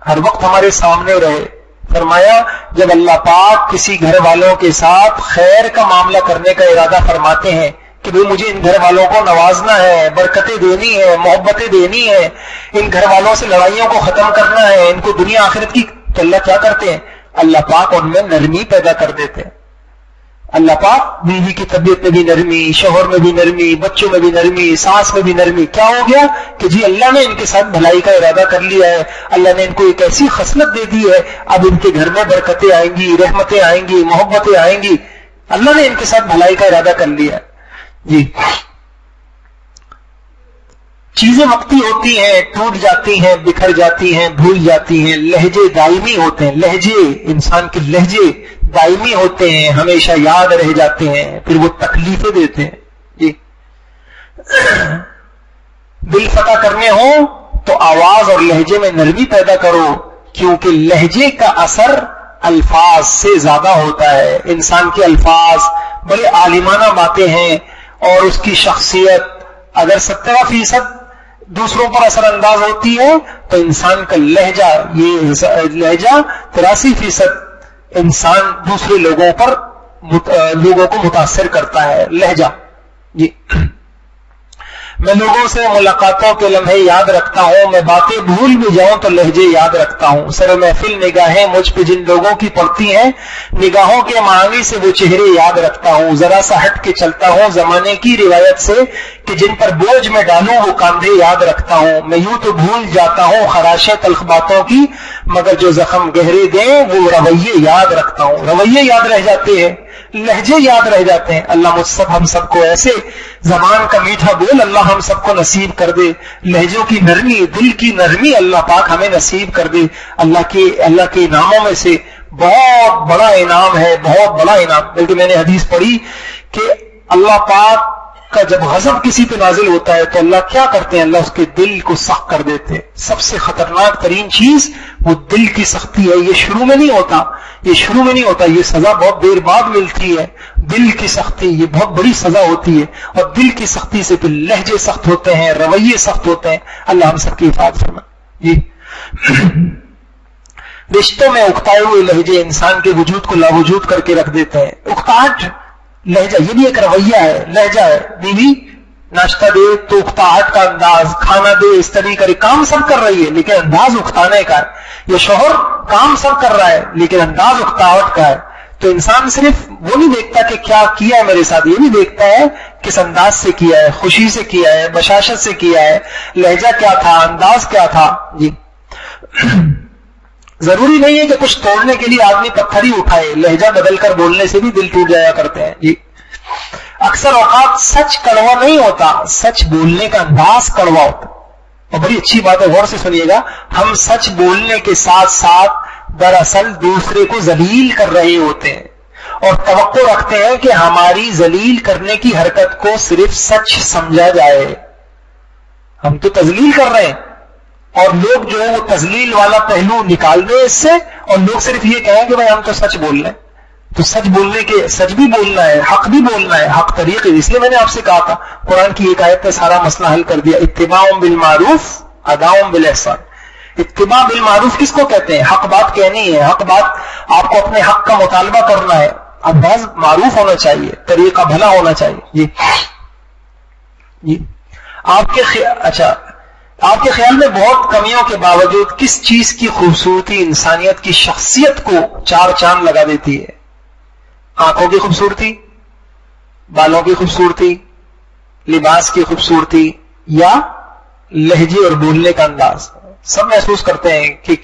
ہر وقت ہمارے سامنے رہے۔ فرمایا جب اللہ پاک کسی گھر والوں کے ساتھ خیر کا معاملہ کرنے کا ارادہ فرماتے ہیں کہ بھئی مجھے ان گھر والوں کو نوازنا ہے، برکتیں دینی ہے، محبتیں دینی ہے، ان گھر والوں سے لڑائیوں کو ختم کرنا ہے، ان کو دنیا آخرت کی، تو اللہ کیا کرتے ہیں؟ اللہ پاک ان میں نرمی پیدا کر دیتے ہیں۔ اللہ پاک بیوی کی طبیعت میں بھی نرمی، شوہر میں بھی نرمی، بچوں میں بھی نرمی، ساس میں بھی نرمی۔ کیا ہو گیا کہ جی اللہ نے ان کے ساتھ بھلائی کا ارادہ کر لیا ہے، اللہ نے ان کو ایک ایسی خصلت دے دی ہے، اب ان کے گھر میں برکتیں آئیں گی، رحمتیں آئیں گی، محبتیں آئیں گی، اللہ نے ان کے ساتھ بھلائی کا ارادہ کر لیا ہے۔ جی چیزیں وقتی ہوتی ہیں، ٹوٹ جاتی ہیں، بکھر جاتی ہیں، بھول جاتی ہیں، لہجے دائمی ہوتے ہیں، لہجے انسان کے لہجے دائمی ہوتے ہیں، ہمیشہ یاد رہ جاتے ہیں، پھر وہ تکلیفیں دیتے ہیں۔ جی دل فتح کرنے ہوں تو آواز اور لہجے میں نرمی پیدا کرو، کیونکہ لہجے کا اثر الفاظ سے زیادہ ہوتا ہے۔ انسان کے الفاظ بڑے عالمانہ باتیں ہیں، اور اس کی شخصیت اگر 70% دوسروں پر اثر انداز ہوتی ہے تو انسان کا لہجہ، یہ لہجہ 83% انسان دوسرے لوگوں کو متاثر کرتا ہے، لہجہ۔ جی میں لوگوں سے ملاقاتوں کے لمحے یاد رکھتا ہوں، میں باتیں بھول بھی جاؤں تو لہجے یاد رکھتا ہوں، سر محفل نگاہیں مجھ پہ جن لوگوں کی پڑتی ہیں، نگاہوں کے معانی سے وہ چہرے یاد رکھتا ہوں، ذرا سا ہٹ کے چلتا ہوں زمانے کی روایت سے کہ جن پر بوجھ میں ڈالوں وہ کاندھے یاد رکھتا ہوں، میں یوں تو بھول جاتا ہوں خراشیں تلخ باتوں کی، مگر جو زخم گہرے دیں وہ رویے یاد رکھتا ہوں۔ رویے یاد رہ جاتے ہیں، لہجے یاد رہ جاتے ہیں۔ اللہ ہم سب کو ایسے زبان کا میٹھا بول اللہ ہم سب کو نصیب کر دے، لہجوں کی نرمی، دل کی نرمی اللہ پاک ہمیں نصیب کر دے۔ اللہ کے انعاموں میں سے بہت بڑا انعام ہے، بہت بڑا انعام۔ بلکہ میں نے حدیث پڑھی کہ اللہ پاک کا جب غضب کسی پہ نازل ہوتا ہے تو اللہ کیا کرتے ہیں؟ اللہ اس کے دل کو سخت کر دیتے ہیں۔ سب سے خطرناک ترین چیز وہ دل کی سختی ہے۔ یہ شروع میں نہیں ہوتا، یہ شروع میں نہیں ہوتا، یہ سزا بہت دیر بعد ملتی ہے۔ دل کی سختی یہ بہت بڑی سزا ہوتی ہے، اور دل کی سختی سے پھر لہجے سخت ہوتے ہیں، رویے سخت ہوتے ہیں۔ اللہ ہم سب کی حفاظت فرمائے۔ جی رشتوں میں اکتائے ہوئے لہجے انسان کے وجود کو لاوجود کر کے رکھ دیتے ہیں۔ اکتاہٹ لہجہ یہ بھی ایک رویہ ہے، لہجہ ہے۔ بیوی ناشتہ دے تو اکتاہٹ کا انداز، کھانا دے اس طریقے کا، کام سب کر رہی ہے لیکن انداز اکتانے کا ہے۔ یہ شوہر کام سب کر رہا ہے لیکن انداز اکتاہٹ کا ہے۔ تو انسان صرف وہ نہیں دیکھتا کہ کیا کیا ہے میرے ساتھ، یہ بھی دیکھتا ہے کس انداز سے کیا ہے، خوشی سے کیا ہے، بشاشت سے کیا ہے، لہجہ کیا تھا، انداز کیا تھا۔ جی ضروری نہیں ہے کہ کچھ توڑنے کے لیے آدمی پتھر ہی اٹھائے، لہجہ بدل کر بولنے سے بھی دل ٹوٹ جایا کرتے ہیں۔ جی اکثر اوقات سچ کڑوا نہیں ہوتا، سچ بولنے کا انداز کڑوا ہوتا۔ اور بڑی اچھی بات ہے، غور سے سنیے گا، ہم سچ بولنے کے ساتھ ساتھ دراصل دوسرے کو ذلیل کر رہے ہوتے ہیں، اور توقع رکھتے ہیں کہ ہماری ذلیل کرنے کی حرکت کو صرف سچ سمجھا جائے۔ ہم تو تذلیل کر رہے ہیں، اور لوگ جو ہے وہ تذلیل والا پہلو نکال دیں اس سے، اور لوگ صرف یہ کہیں کہ بھائی ہم تو سچ بول رہے ہیں۔ تو سچ بھی بولنا ہے، حق بھی بولنا ہے، حق طریقے. اس لیے میں نے آپ سے کہا تھا قرآن کی ایک آیت نے سارا مسئلہ حل کر دیا. اتباع بالمعروف اداء بالاحسان. اتباع بالمعروف کس کو کہتے ہیں؟ حق بات کہنی ہے، حق بات آپ کو اپنے حق کا مطالبہ کرنا ہے، انداز معروف ہونا چاہیے، طریقہ بھلا ہونا چاہیے. جی آپ کے خیال میں بہت کمیوں کے باوجود کس چیز کی خوبصورتی انسانیت کی شخصیت کو چار چاند لگا دیتی ہے؟ آنکھوں کی خوبصورتی، بالوں کی خوبصورتی، لباس کی خوبصورتی، یا لہجے اور بولنے کا انداز؟ سب محسوس کرتے ہیں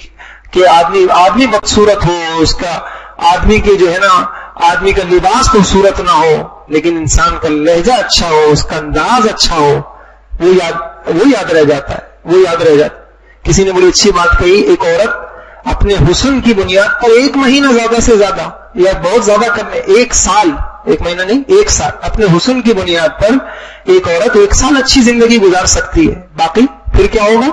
کہ آدمی بدصورت ہو، اس کا آدمی کے جو ہے نا آدمی کا لباس خوبصورت نہ ہو، لیکن انسان کا لہجہ اچھا ہو، اس کا انداز اچھا ہو، وہ یاد رہ جاتا ہے. کسی نے بڑی اچھی بات کہی، ایک عورت اپنے حسن کی بنیاد پر 1 مہینہ زیادہ سے زیادہ یا بہت زیادہ کرنے 1 سال، 1 مہینہ نہیں 1 سال اپنے حسن کی بنیاد پر ایک عورت 1 سال اچھی زندگی گزار سکتی ہے. باقی پھر کیا ہوگا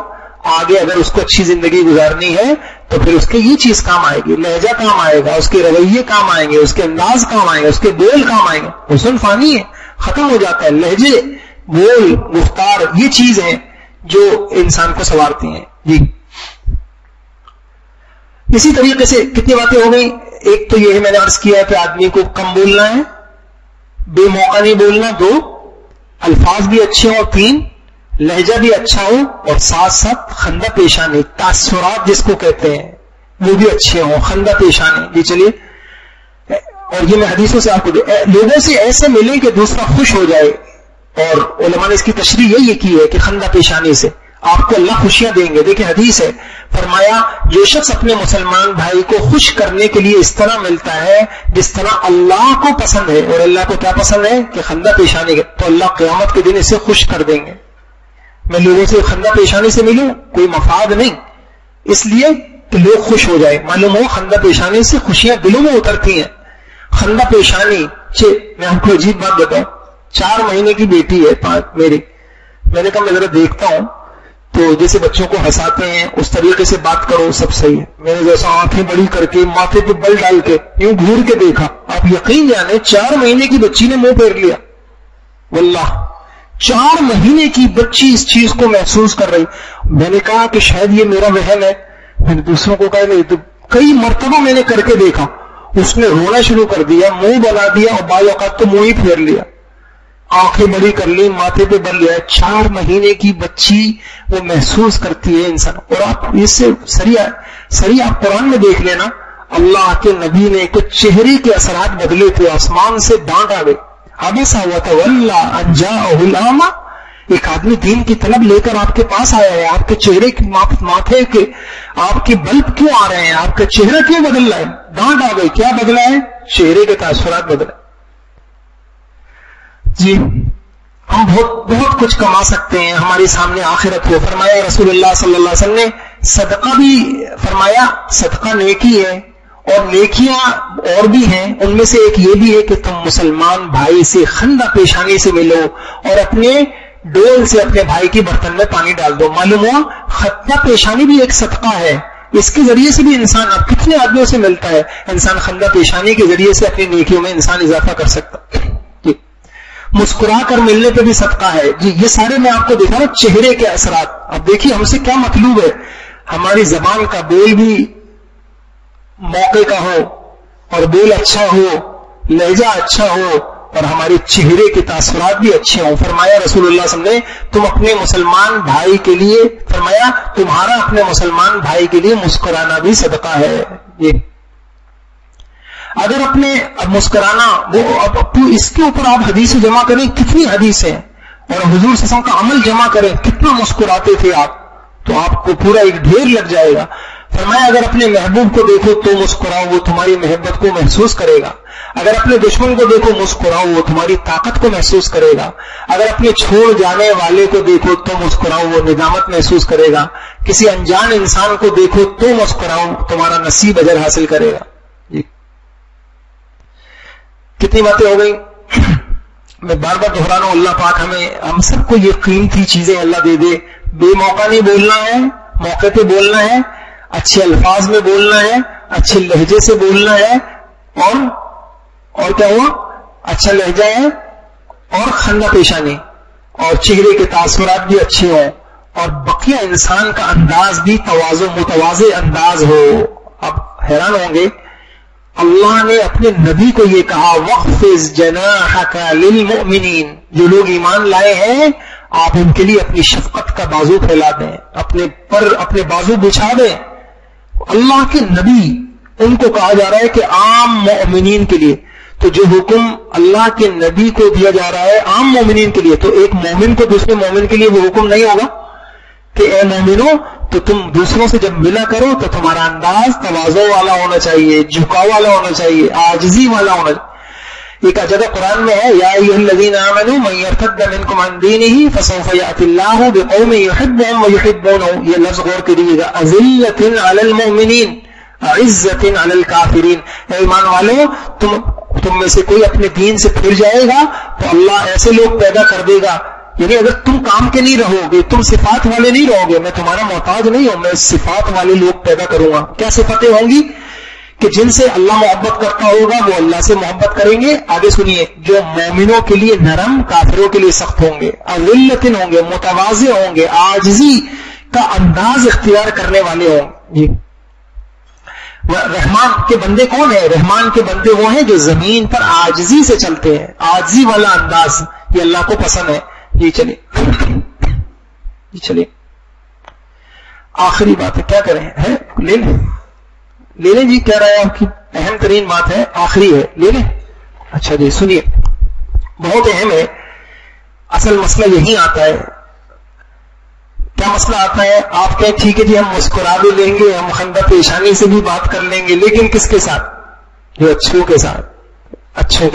آگے؟ اگر اس کو اچھی زندگی گزارنی ہے تو پھر اس کے یہ چیز کام آئے گی، لہجہ کام آئے گا، اس کے رویے کام آئیں گے، اس کے انداز کام آئیں گے، اس کے بول کام آئیں گے. حسن فانی ہے، ختم ہو جاتا ہے. لہجے، بول، گفتار یہ چیز ہے جو انسان کو سنوارتی ہیں. جی اسی طریقے سے کتنی باتیں ہو گئی. ایک تو یہ ہے میں نے عرض کیا کہ آدمی کو کم بولنا ہے، بے موقع نہیں بولنا. 2 الفاظ بھی اچھے ہوں. 3 لہجہ بھی اچھا ہو، اور ساتھ خندہ پیشانی، تاثرات جس کو کہتے ہیں وہ بھی اچھے ہوں، خندہ پیشانی. جی چلیے، اور یہ میں حدیثوں سے آپ کو لوگوں سے ایسے ملیں کہ دوسرا خوش ہو جائے. اور علماء نے اس کی تشریح یہی کی ہے کہ خندہ پیشانی سے آپ کو اللہ خوشیاں دیں گے. دیکھیں حدیث ہے، فرمایا جو شخص اپنے مسلمان بھائی کو خوش کرنے کے لیے اس طرح ملتا ہے جس طرح اللہ کو پسند ہے. اور اللہ کو کیا پسند ہے؟ کہ خندہ پیشانی، تو اللہ قیامت کے دن اسے خوش کر دیں گے. میں لوگوں سے خندہ پیشانی سے ملوں، کوئی مفاد نہیں، اس لیے کہ لوگ خوش ہو جائے. معلوم ہو خندہ پیشانی سے خوشیاں دلوں میں اترتی ہیں. خندہ پیشانی میں آپ کو عجیب بات بتاؤں. 4 مہینے کی بیٹی ہے میری. میں نے کہا میں ذرا دیکھتا ہوں، تو جیسے بچوں کو ہنساتے ہیں اس طریقے سے بات کرو، سب صحیح ہے. میں نے جیسا آنکھیں بڑی کر کے ماتھے پہ بل ڈال کے یوں گھور کے دیکھا، آپ یقین جانے 4 مہینے کی بچی نے منہ پھیر لیا. واللہ 4 مہینے کی بچی اس چیز کو محسوس کر رہی. میں نے کہا کہ شاید یہ میرا وہم ہے. میں نے دوسروں کو کہا نہیں، تو کئی مرتبہ میں نے کر کے دیکھا. اس نے رونا شروع کر دیا، منہ بنا دیا، اور بعض اوقات تو منہ ہی پھیر لیا، آنکھیں بڑی کر لی، ماتھے پہ بل لیا. 4 مہینے کی بچی وہ محسوس کرتی ہے انسان. اور آپ اس سے سری آپ قرآن میں دیکھ لینا، اللہ کے نبی نے کچھ چہرے کے اثرات بدلے تھے، آسمان سے ڈانٹ آ گئی. عبس وتولی ان جاءہ الاعمی. ایک آدمی دین کی طلب لے کر آپ کے پاس آیا ہے، آپ کے چہرے کے ماتھے کے آپ کے بلب کیوں آ رہے ہیں؟ آپ کا چہرہ کیوں بدل رہا ہے؟ ڈانٹ آ گئی. کیا بدلا ہے؟ چہرے کے تاثرات بدلے. جی ہم بہت کچھ کما سکتے ہیں، ہمارے سامنے آخرت ہو. فرمایا رسول اللہ صلی اللہ علیہ وسلم نے صدقہ بھی فرمایا صدقہ نیکی ہے، اور نیکیاں اور بھی ہیں. ان میں سے ایک یہ بھی ہے کہ تم مسلمان بھائی سے خندہ پیشانی سے ملو، اور اپنے ڈول سے اپنے بھائی کی برتن میں پانی ڈال دو. معلوم ہوا خندہ پیشانی بھی ایک صدقہ ہے. اس کے ذریعے سے بھی انسان اب کتنے آدمیوں سے ملتا ہے، انسان خندہ پیشانی کے ذریعے سے اپنی نیکیوں میں انسان اضافہ کر سکتا. مسکرا کر ملنے پہ بھی صدقہ ہے. جی یہ سارے میں آپ کو دکھا رہا ہوں چہرے کے اثرات. اب دیکھیے ہم سے کیا مطلوب ہے، ہماری زبان کا بول بھی موقع کا ہو، اور بول اچھا ہو، لہجہ اچھا ہو، اور ہمارے چہرے کے تاثرات بھی اچھے ہوں. فرمایا رسول اللہ صلی اللہ علیہ وسلم نے تم اپنے مسلمان بھائی کے لیے، فرمایا تمہارا اپنے مسلمان بھائی کے لیے مسکرانا بھی صدقہ ہے. یہ اگر اپنے مسکرانا وہ اب اس کے اوپر آپ حدیث جمع کریں، کتنی حدیثیں، اور حضور صلی اللہ علیہ وسلم کا عمل جمع کریں، کتنا مسکراتے تھے آپ، تو آپ کو پورا ایک ڈھیر لگ جائے گا. فرمایا اگر اپنے محبوب کو دیکھو تو مسکراؤ، وہ تمہاری محبت کو محسوس کرے گا. اگر اپنے دشمن کو دیکھو مسکراؤ، وہ تمہاری طاقت کو محسوس کرے گا. اگر اپنے چھوڑ جانے والے کو دیکھو تو مسکراؤ، وہ ندامت محسوس کرے گا. کسی انجان انسان کو دیکھو تو مسکراؤ، تمہارا نصیب اجر حاصل کرے گا. جی کتنی باتیں ہو گئی. میں بار بار دہرا رہا ہوں، اللہ پاک ہم سب کو یہ قیمتی چیزیں اللہ دے دے. بے موقع نہیں بولنا ہے، موقع پہ بولنا ہے، اچھے الفاظ میں بولنا ہے، اچھے لہجے سے بولنا ہے، اور اور کیا ہوا؟ اچھا لہجہ ہے اور خندہ پیشانی اور چہرے کے تاثرات بھی اچھے ہوں اور بقیہ انسان کا انداز بھی متواضع انداز ہو. اب حیران ہوں گے اللہ نے اپنے نبی کو یہ کہا وَخْفِضْ جَنَاحَكَ لِلْمُؤْمِنِينَ، جو لوگ ایمان لائے ہیں آپ ان کے لیے اپنی شفقت کا بازو پھیلا دیں، اپنے بازو بچھا دیں. اللہ کے نبی ان کو کہا جا رہا ہے کہ عام مومنین کے لیے. تو جو حکم اللہ کے نبی کو دیا جا رہا ہے عام مومنین کے لیے، تو ایک مومن کو دوسرے مومن کے لیے وہ حکم نہیں ہوگا کہ اے مومنو تو تم دوسروں سے جب ملا کرو تو تمہارا انداز تواضع والا ہونا چاہیے، جھکاؤ والا ہونا چاہیے، عاجزی والا ہونا چاہیے. ایک جگہ قرآن میں ہے یا ایھا الذین آمنوا من یرتد منکم عن دینہ فسوف یأتی اللہ بقوم یحبهم ویحبونہ. یہ لفظ غور کریے گا، اذلۃ علی المؤمنین عزۃ علی الکافرین. اے ایمان والو تم میں سے کوئی اپنے دین سے پھر جائے گا تو اللہ ایسے لوگ پیدا کر دے گا، یعنی اگر تم کام کے نہیں رہو گے، تم صفات والے نہیں رہو گے، میں تمہارا محتاج نہیں ہوں، میں صفات والے لوگ پیدا کروں گا. کیا صفتیں ہوں گی؟ کہ جن سے اللہ محبت کرتا ہوگا وہ اللہ سے محبت کریں گے. آگے سنیے، جو مومنوں کے لیے نرم، کافروں کے لیے سخت ہوں گے، اذلتن ہوں گے، متواضع ہوں گے، عاجزی کا انداز اختیار کرنے والے ہوں گے. رحمان کے بندے کون ہیں؟ رحمان کے بندے وہ ہیں جو زمین پر عاجزی سے چلتے ہیں. عاجزی والا انداز یہ اللہ کو پسند ہے. جی چلیے آخری بات ہے، کیا کریں؟ ہے لے لیں جی، کیا رہا ہے آپ کی؟ اہم ترین بات ہے، آخری ہے، لے لیں. اچھا جی سنیے، بہت اہم ہے. اصل مسئلہ یہی آتا ہے. کیا مسئلہ آتا ہے؟ آپ کہیں ٹھیک ہے جی ہم مسکرا بھی لیں گے، ہم خندہ پیشانی سے بھی بات کر لیں گے، لیکن کس کے ساتھ؟ جو اچھوں کے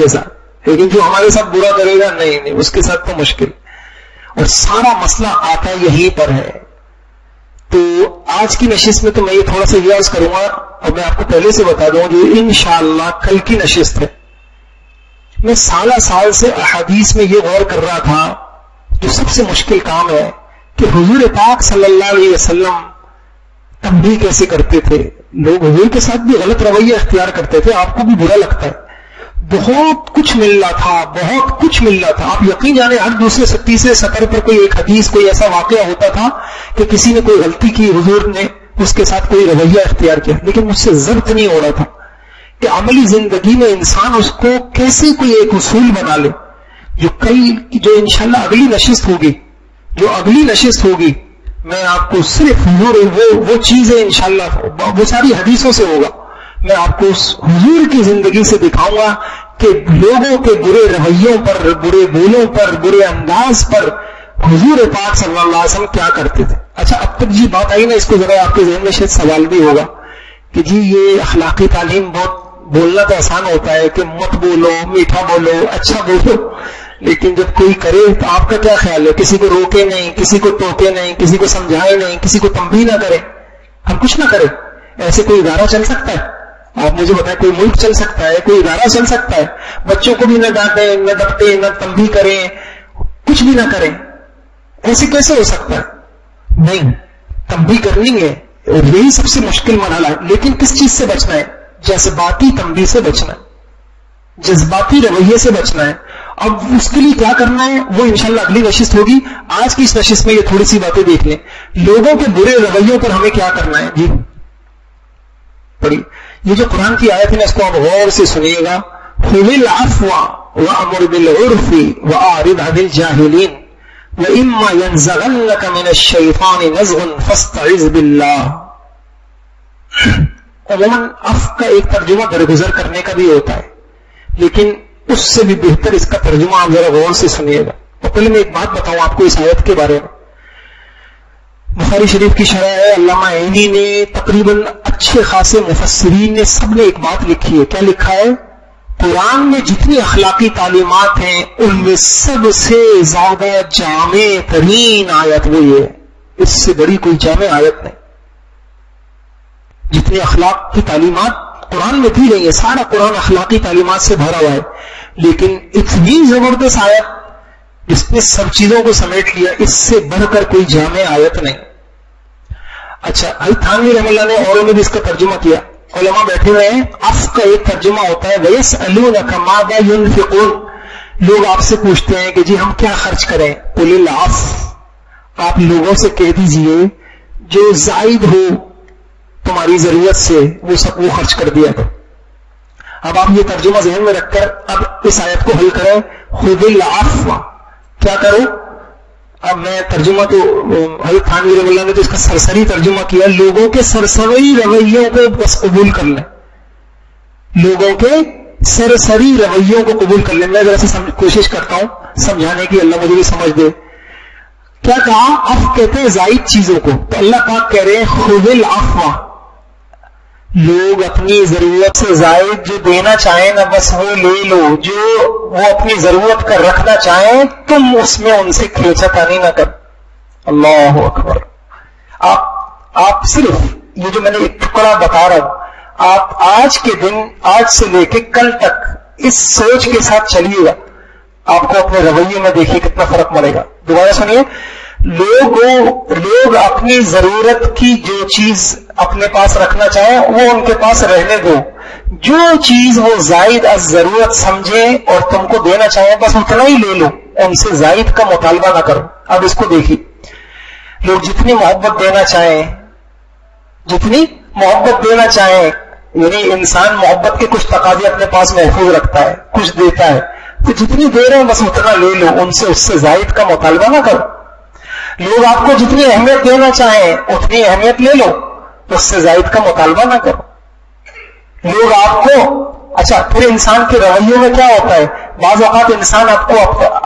ساتھ. لیکن جو ہمارے ساتھ برا کرے گا نہیں اس کے ساتھ تو مشکل. اور سارا مسئلہ آتا یہیں پر ہے. تو آج کی نشست میں تو میں یہ تھوڑا سا یہ عرض کروں گا، اور میں آپ کو پہلے سے بتا دوں جو انشاءاللہ کل کی نشست ہے. میں سال سے احادیث میں یہ غور کر رہا تھا، جو سب سے مشکل کام ہے کہ حضور پاک صلی اللہ علیہ وسلم تنبیہ کیسے کرتے تھے. لوگ حضور کے ساتھ بھی غلط رویہ اختیار کرتے تھے، آپ کو بھی برا لگتا ہے. بہت کچھ مل رہا تھا. آپ یقین جانے ہر دوسرے تیسرے سطر پر کوئی ایک حدیث، کوئی ایسا واقعہ ہوتا تھا کہ کسی نے کوئی غلطی کی، حضور نے اس کے ساتھ کوئی رویہ اختیار کیا. لیکن مجھ سے ضبط نہیں ہو رہا تھا کہ عملی زندگی میں انسان اس کو کیسے کوئی ایک اصول بنا لے. جو انشاءاللہ اگلی نشست ہوگی میں آپ کو صرف حضور وہ چیزیں انشاءاللہ وہ ساری حدیثوں سے ہوگا، میں آپ کو اس حضور کی زندگی سے دکھاؤں گا کہ لوگوں کے برے رویوں پر، برے بولوں پر، برے انداز پر حضور پاک صلی اللہ علیہ وسلم کیا کرتے تھے. اچھا اب تک جی بات آئی نا، اس کو ذرا آپ کے ذہن میں شاید سوال بھی ہوگا کہ جی یہ اخلاقی تعلیم بولنا تو آسان ہوتا ہے کہ مت بولو، میٹھا بولو، اچھا بولو، لیکن جب کوئی کرے تو آپ کا کیا خیال ہے؟ کسی کو روکے نہیں، کسی کو ٹوکے نہیں، کسی کو سمجھائے نہیں، کسی کو تنبیہ نہ کرے، ہم کچھ نہ کریں. ایسے کوئی ادارہ چل سکتا ہے؟ آپ مجھے بتائیں، کوئی ملک چل سکتا ہے؟ کوئی ادارہ چل سکتا ہے؟ بچوں کو بھی نہ ڈانٹیں، نہ ڈپٹیں، نہ تنبیہ کریں، کچھ بھی نہ کریں، ایسے کیسے ہو سکتا ہے؟ نہیں، تنبیہ کرنی ہے، اور یہی سب سے مشکل مرحلہ ہے. لیکن کس چیز سے بچنا ہے؟ جذباتی تنبیہ سے بچنا ہے، جذباتی رویے سے بچنا ہے. اب اس کے لیے کیا کرنا ہے وہ انشاءاللہ اگلی نشست ہوگی. آج کی اس نشست میں یہ تھوڑی سی باتیں دیکھ لیں. لوگوں کے برے رویوں پر ہمیں کیا کرنا ہے؟ جی پڑھی. یہ جو قرآن کی آیت ہے نا، اس کو آپ غور سے سنیے گا. خُذِ الْعَفْوَ وَأْمُرْ بِالْعُرْفِ وَأَعْرِضْ عَنِ الْجَاهِلِينَ وَإِمَّا يَنزَغَنَّكَ مِنَ الشَّيْطَانِ نَزْغٌ فَاسْتَعِذْ بِاللَّهِ. عموماً عفو کا ایک ترجمہ درگزر کرنے کا بھی ہوتا ہے، لیکن اس سے بھی بہتر اس کا ترجمہ آپ ذرا غور سے سنیے گا. اور پہلے میں ایک بات بتاؤں آپ کو اس آیت کے بارے میں. بخاری شریف کی شرح ہے، علامہ عینی نے، تقریباً اچھے خاصے مفسرین نے، سب نے ایک بات لکھی ہے. کیا لکھا ہے؟ قرآن میں جتنی اخلاقی تعلیمات ہیں ان میں سب سے زیادہ جامع ترین آیت وہ یہ ہے. اس سے بڑی کوئی جامع آیت نہیں. جتنی اخلاق کی تعلیمات قرآن میں دی گئی ہے، سارا قرآن اخلاقی تعلیمات سے بھرا ہوا ہے، لیکن اتنی زبردست آیت جس نے سب چیزوں کو سمیٹ لیا، اس سے بڑھ کر کوئی جامع آیت نہیں. اچھا، تھانوی رحمہ اللہ نے اوروں نے بھی اس کا ترجمہ کیا. علماء بیٹھے ہوئے ہیں. اف کا ایک ترجمہ ہوتا ہے وَيَسْأَلُونَكَ مَاذَا يُنْفِقُونَ. لوگ آپ سے پوچھتے ہیں کہ جی ہم کیا خرچ کریں. قُلِ الْعَفْوَ. آپ لوگوں سے کہہ دیجئے جو زائد ہو تمہاری ضرورت سے وہ سب وہ خرچ کر دیا کرو. اب آپ یہ ترجمہ ذہن میں رکھ کر اب اس آیت کو حل کریں. خُذِ الْعَفْوَ. کیا کرو؟ اب میں ترجمہ تو حضرت تھانوی رحمہ اللہ نے تو اس کا سرسری ترجمہ کیا. لوگوں کے سرسری رویوں کو بس قبول کر لیں. لوگوں کے سرسری رویوں کو قبول کر لیں. میں ذرا سے کوشش کرتا ہوں سمجھانے کی, اللہ مجھے بھی سمجھ دے. کیا کہا؟ اف کہتے ہیں زائد چیزوں کو. تو اللہ پاک کہہ رہے ہیں خذ العفو. لوگ اپنی ضرورت سے زائد جو دینا چاہیں نا بس وہ لے لو. جو وہ اپنی ضرورت کا رکھنا چاہیں تم اس میں ان سے کھینچا تانی نہ کر. اللہ اکبر. آپ صرف یہ جو میں نے ایک ٹکڑا بتا رہا ہوں, آپ آج کے دن, آج سے لے کے کل تک اس سوچ کے ساتھ چلیے گا, آپ کو اپنے رویے میں دیکھیے کتنا فرق ملے گا. دوبارہ سنیے. لوگ اپنی ضرورت کی جو چیز اپنے پاس رکھنا چاہیں وہ ان کے پاس رہنے دو. جو چیز وہ زائد از ضرورت سمجھیں اور تم کو دینا چاہیں بس اتنا ہی لے لو, ان سے زائد کا مطالبہ نہ کرو. اب اس کو دیکھیے. لوگ جتنی محبت دینا چاہیں, جتنی محبت دینا چاہیں, یعنی انسان محبت کے کچھ تقاضے اپنے پاس محفوظ رکھتا ہے, کچھ دیتا ہے, تو جتنی دے رہے ہیں بس اتنا لے لو, اس سے زائد کا مطالبہ نہ کرو. لوگ آپ کو جتنی اہمیت دینا چاہیں اتنی اہمیت لے لو, اس سے زائد کا مطالبہ نہ کرو. لوگ آپ کو, اچھا پھر انسان کے رویوں میں کیا ہوتا ہے؟ بعض اوقات انسان آپ کو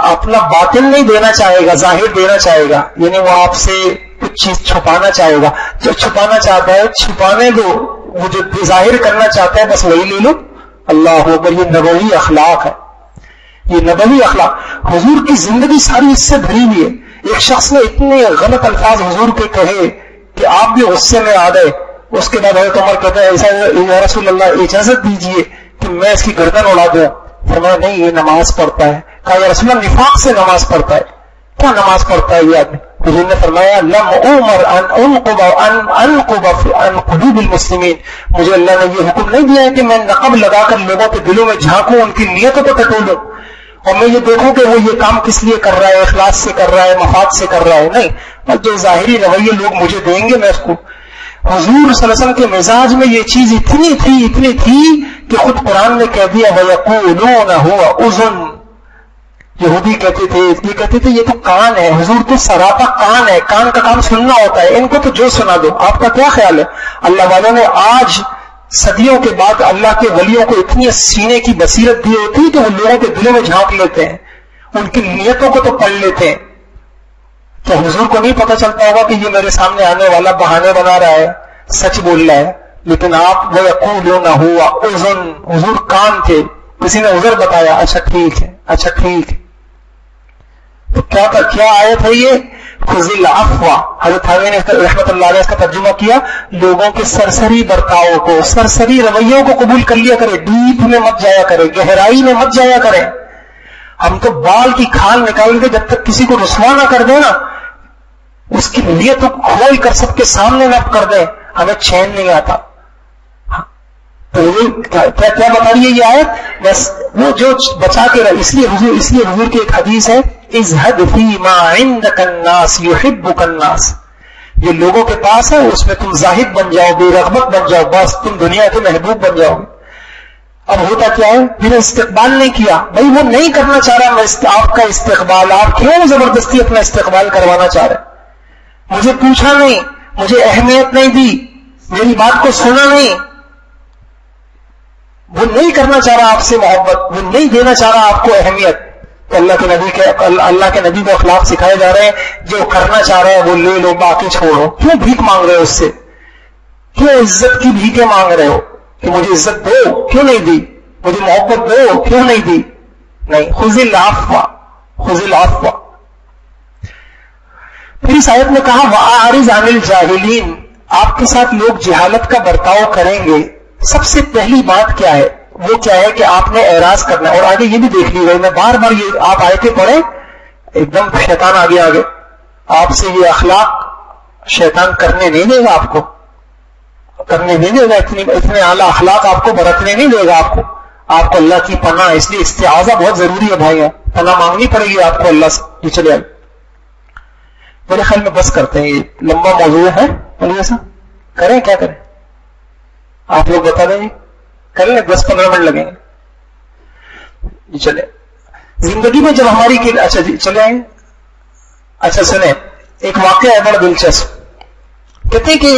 اپنا باطن نہیں دینا چاہے گا, ظاہر دینا چاہے گا, یعنی وہ آپ سے کچھ چیز چھپانا چاہے گا. جو چھپانا چاہتا ہے چھپانے دو, وہ جو ظاہر کرنا چاہتا ہے بس وہی لے لو. اللہ اکبر. یہ نبوی اخلاق ہے, یہ نبوی اخلاق. حضور کی زندگی ساری اس سے بھری ہوئی ہے. ایک شخص نے اتنے غلط الفاظ حضور کے کہے کہ آپ بھی غصے میں آ گئے. اس کے بعد حضرت عمر کہتا ہے ایسا یا رسول اللہ اجازت دیجیے کہ میں اس کی گردن اڑا دوں. فرمایا نہیں, یہ نماز پڑھتا ہے. کہا یا رسول اللہ نفاق سے نماز پڑھتا ہے. کیا نماز پڑھتا ہے یہ آدمی؟ حضور نے فرمایا لم عمر ان انقب عن قلوب المسلمین. مجھے اللہ نے یہ حکم نہیں دیا ہے کہ میں نقب لگا کر لوگوں کے دلوں میں جھانکوں, ان کی نیتوں کو ٹٹولوں اور میں یہ دیکھوں کہ وہ یہ کام کس لیے کر رہا ہے, اخلاص سے کر رہا ہے, مفاد سے کر رہا ہے. نہیں, بس جو ظاہری رویے لوگ مجھے دیں گے میں اس کو. حضور صلی اللہ علیہ وسلم کے مزاج میں یہ چیز اتنی تھی کہ خود قرآن نے کہہ دیا وَيَقُولُونَ هُوَ أُذُنٌ. یہودی کہتے تھے, یہ کہتے تھے یہ تو کان ہے. حضور تو سراپا کان ہے, کان کا کام سننا ہوتا ہے, ان کو تو جو سنا دو. آپ کا کیا خیال ہے؟ اللہ والوں نے آج صدیوں کے بعد اللہ کے ولیوں کو اتنی سینے کی بصیرت دی ہوتی کہ وہ لوگوں کے دلوں میں جھانک لیتے ہیں, ان کی نیتوں کو تو پڑھ لیتے ہیں. تو حضور کو نہیں پتہ چلتا ہوگا کہ یہ میرے سامنے آنے والا بہانے بنا رہا ہے, سچ بول رہا ہے. لیکن آپ وَيَقُولُونَ هُوَ أُذُنٌ. حضور کان تھے, کسی نے عذر بتایا, اچھا ٹھیک ہے, اچھا ٹھیک ہے. تو کیا آیت ہے یہ؟ خذ العفو. حضرت تھانوی نے رحمت اللہ علیہ اس کا ترجمہ کیا لوگوں کے سرسری برتاؤ کو, سرسری رویوں کو قبول کر لیا کرے, ڈیپ میں مت جایا کرے, گہرائی میں مت جایا کرے. ہم تو بال کی کھال نکال کے جب تک کسی کو رسوا نہ کر دیں نا, اس کی نیت کو کھول کر سب کے سامنے نہ کر دیں, ہمیں چین نہیں آتا. تو کیا بتا رہی ہے یہ آیت؟ بس وہ جو بچا کے رہے. اس لیے حضور کی ایک حدیث ہے اذهب فيما عندك الناس يحبك الناس. جو لوگوں کے پاس ہے اس میں تم زاہد بن جاؤ, بے رغبت بن جاؤ, بس تم دنیا کے محبوب بن جاؤ. اب ہوتا کیا ہے؟ پھر استقبال نہیں کیا. بھائی وہ نہیں کرنا چاہ رہا آپ کا استقبال, آپ کیوں زبردستی اپنا استقبال کروانا چاہ رہے؟ مجھے پوچھا نہیں, مجھے اہمیت نہیں دی, میری بات کو سنا نہیں. وہ نہیں کرنا چاہ رہا آپ سے محبت, وہ نہیں دینا چاہ رہا آپ کو اہمیت. تو اللہ کے نبی کو اخلاق سکھائے جا رہے ہیں, جو کرنا چاہ رہے ہیں وہ لے لو, باقی چھوڑو. کیوں بھیک مانگ رہے ہو اس سے؟ کیوں عزت کی بھیکیں مانگ رہے ہو کہ مجھے عزت دو, کیوں نہیں دی؟ مجھے محبت دو, کیوں نہیں دی؟ نہیں. خذ العفو, خذ العفو. پھر اس آیت میں کہا وَأَعْرِضْ عَنِ الْجَاهِلِينَ. آپ کے ساتھ لوگ جہالت کا برتاؤ کریں گے. سب سے پہلی بات کیا ہے؟ وہ کیا ہے کہ آپ نے اعراض کرنا ہے. اور آگے یہ بھی دیکھ لیجیے, میں بار بار یہ آپ آیتیں پڑھیں, ایک دم شیطان آگے آپ سے یہ اخلاق شیطان کرنے نہیں دے گا آپ کو. کرنے نہیں دے گا, اتنے اعلیٰ اخلاق آپ کو برتنے نہیں دے گا. آپ کو اللہ کی پناہ, اس لیے استعاذہ بہت ضروری ہے بھائی, پناہ مانگنی پڑے گی آپ کو اللہ سے. یہ چلے آئے, میرے خیال میں بس کرتے ہیں, یہ لمبا موضوع ہے. ایسا کریں, کیا کریں آپ لوگ بتا دیں, کریں 10-15 منٹ لگیں گے. یہ چلے زندگی میں جب ہماری اچھا جی چلے آئیں. اچھا سنیں, ایک واقعہ ہے بڑا دلچسپ. کہتے ہیں کہ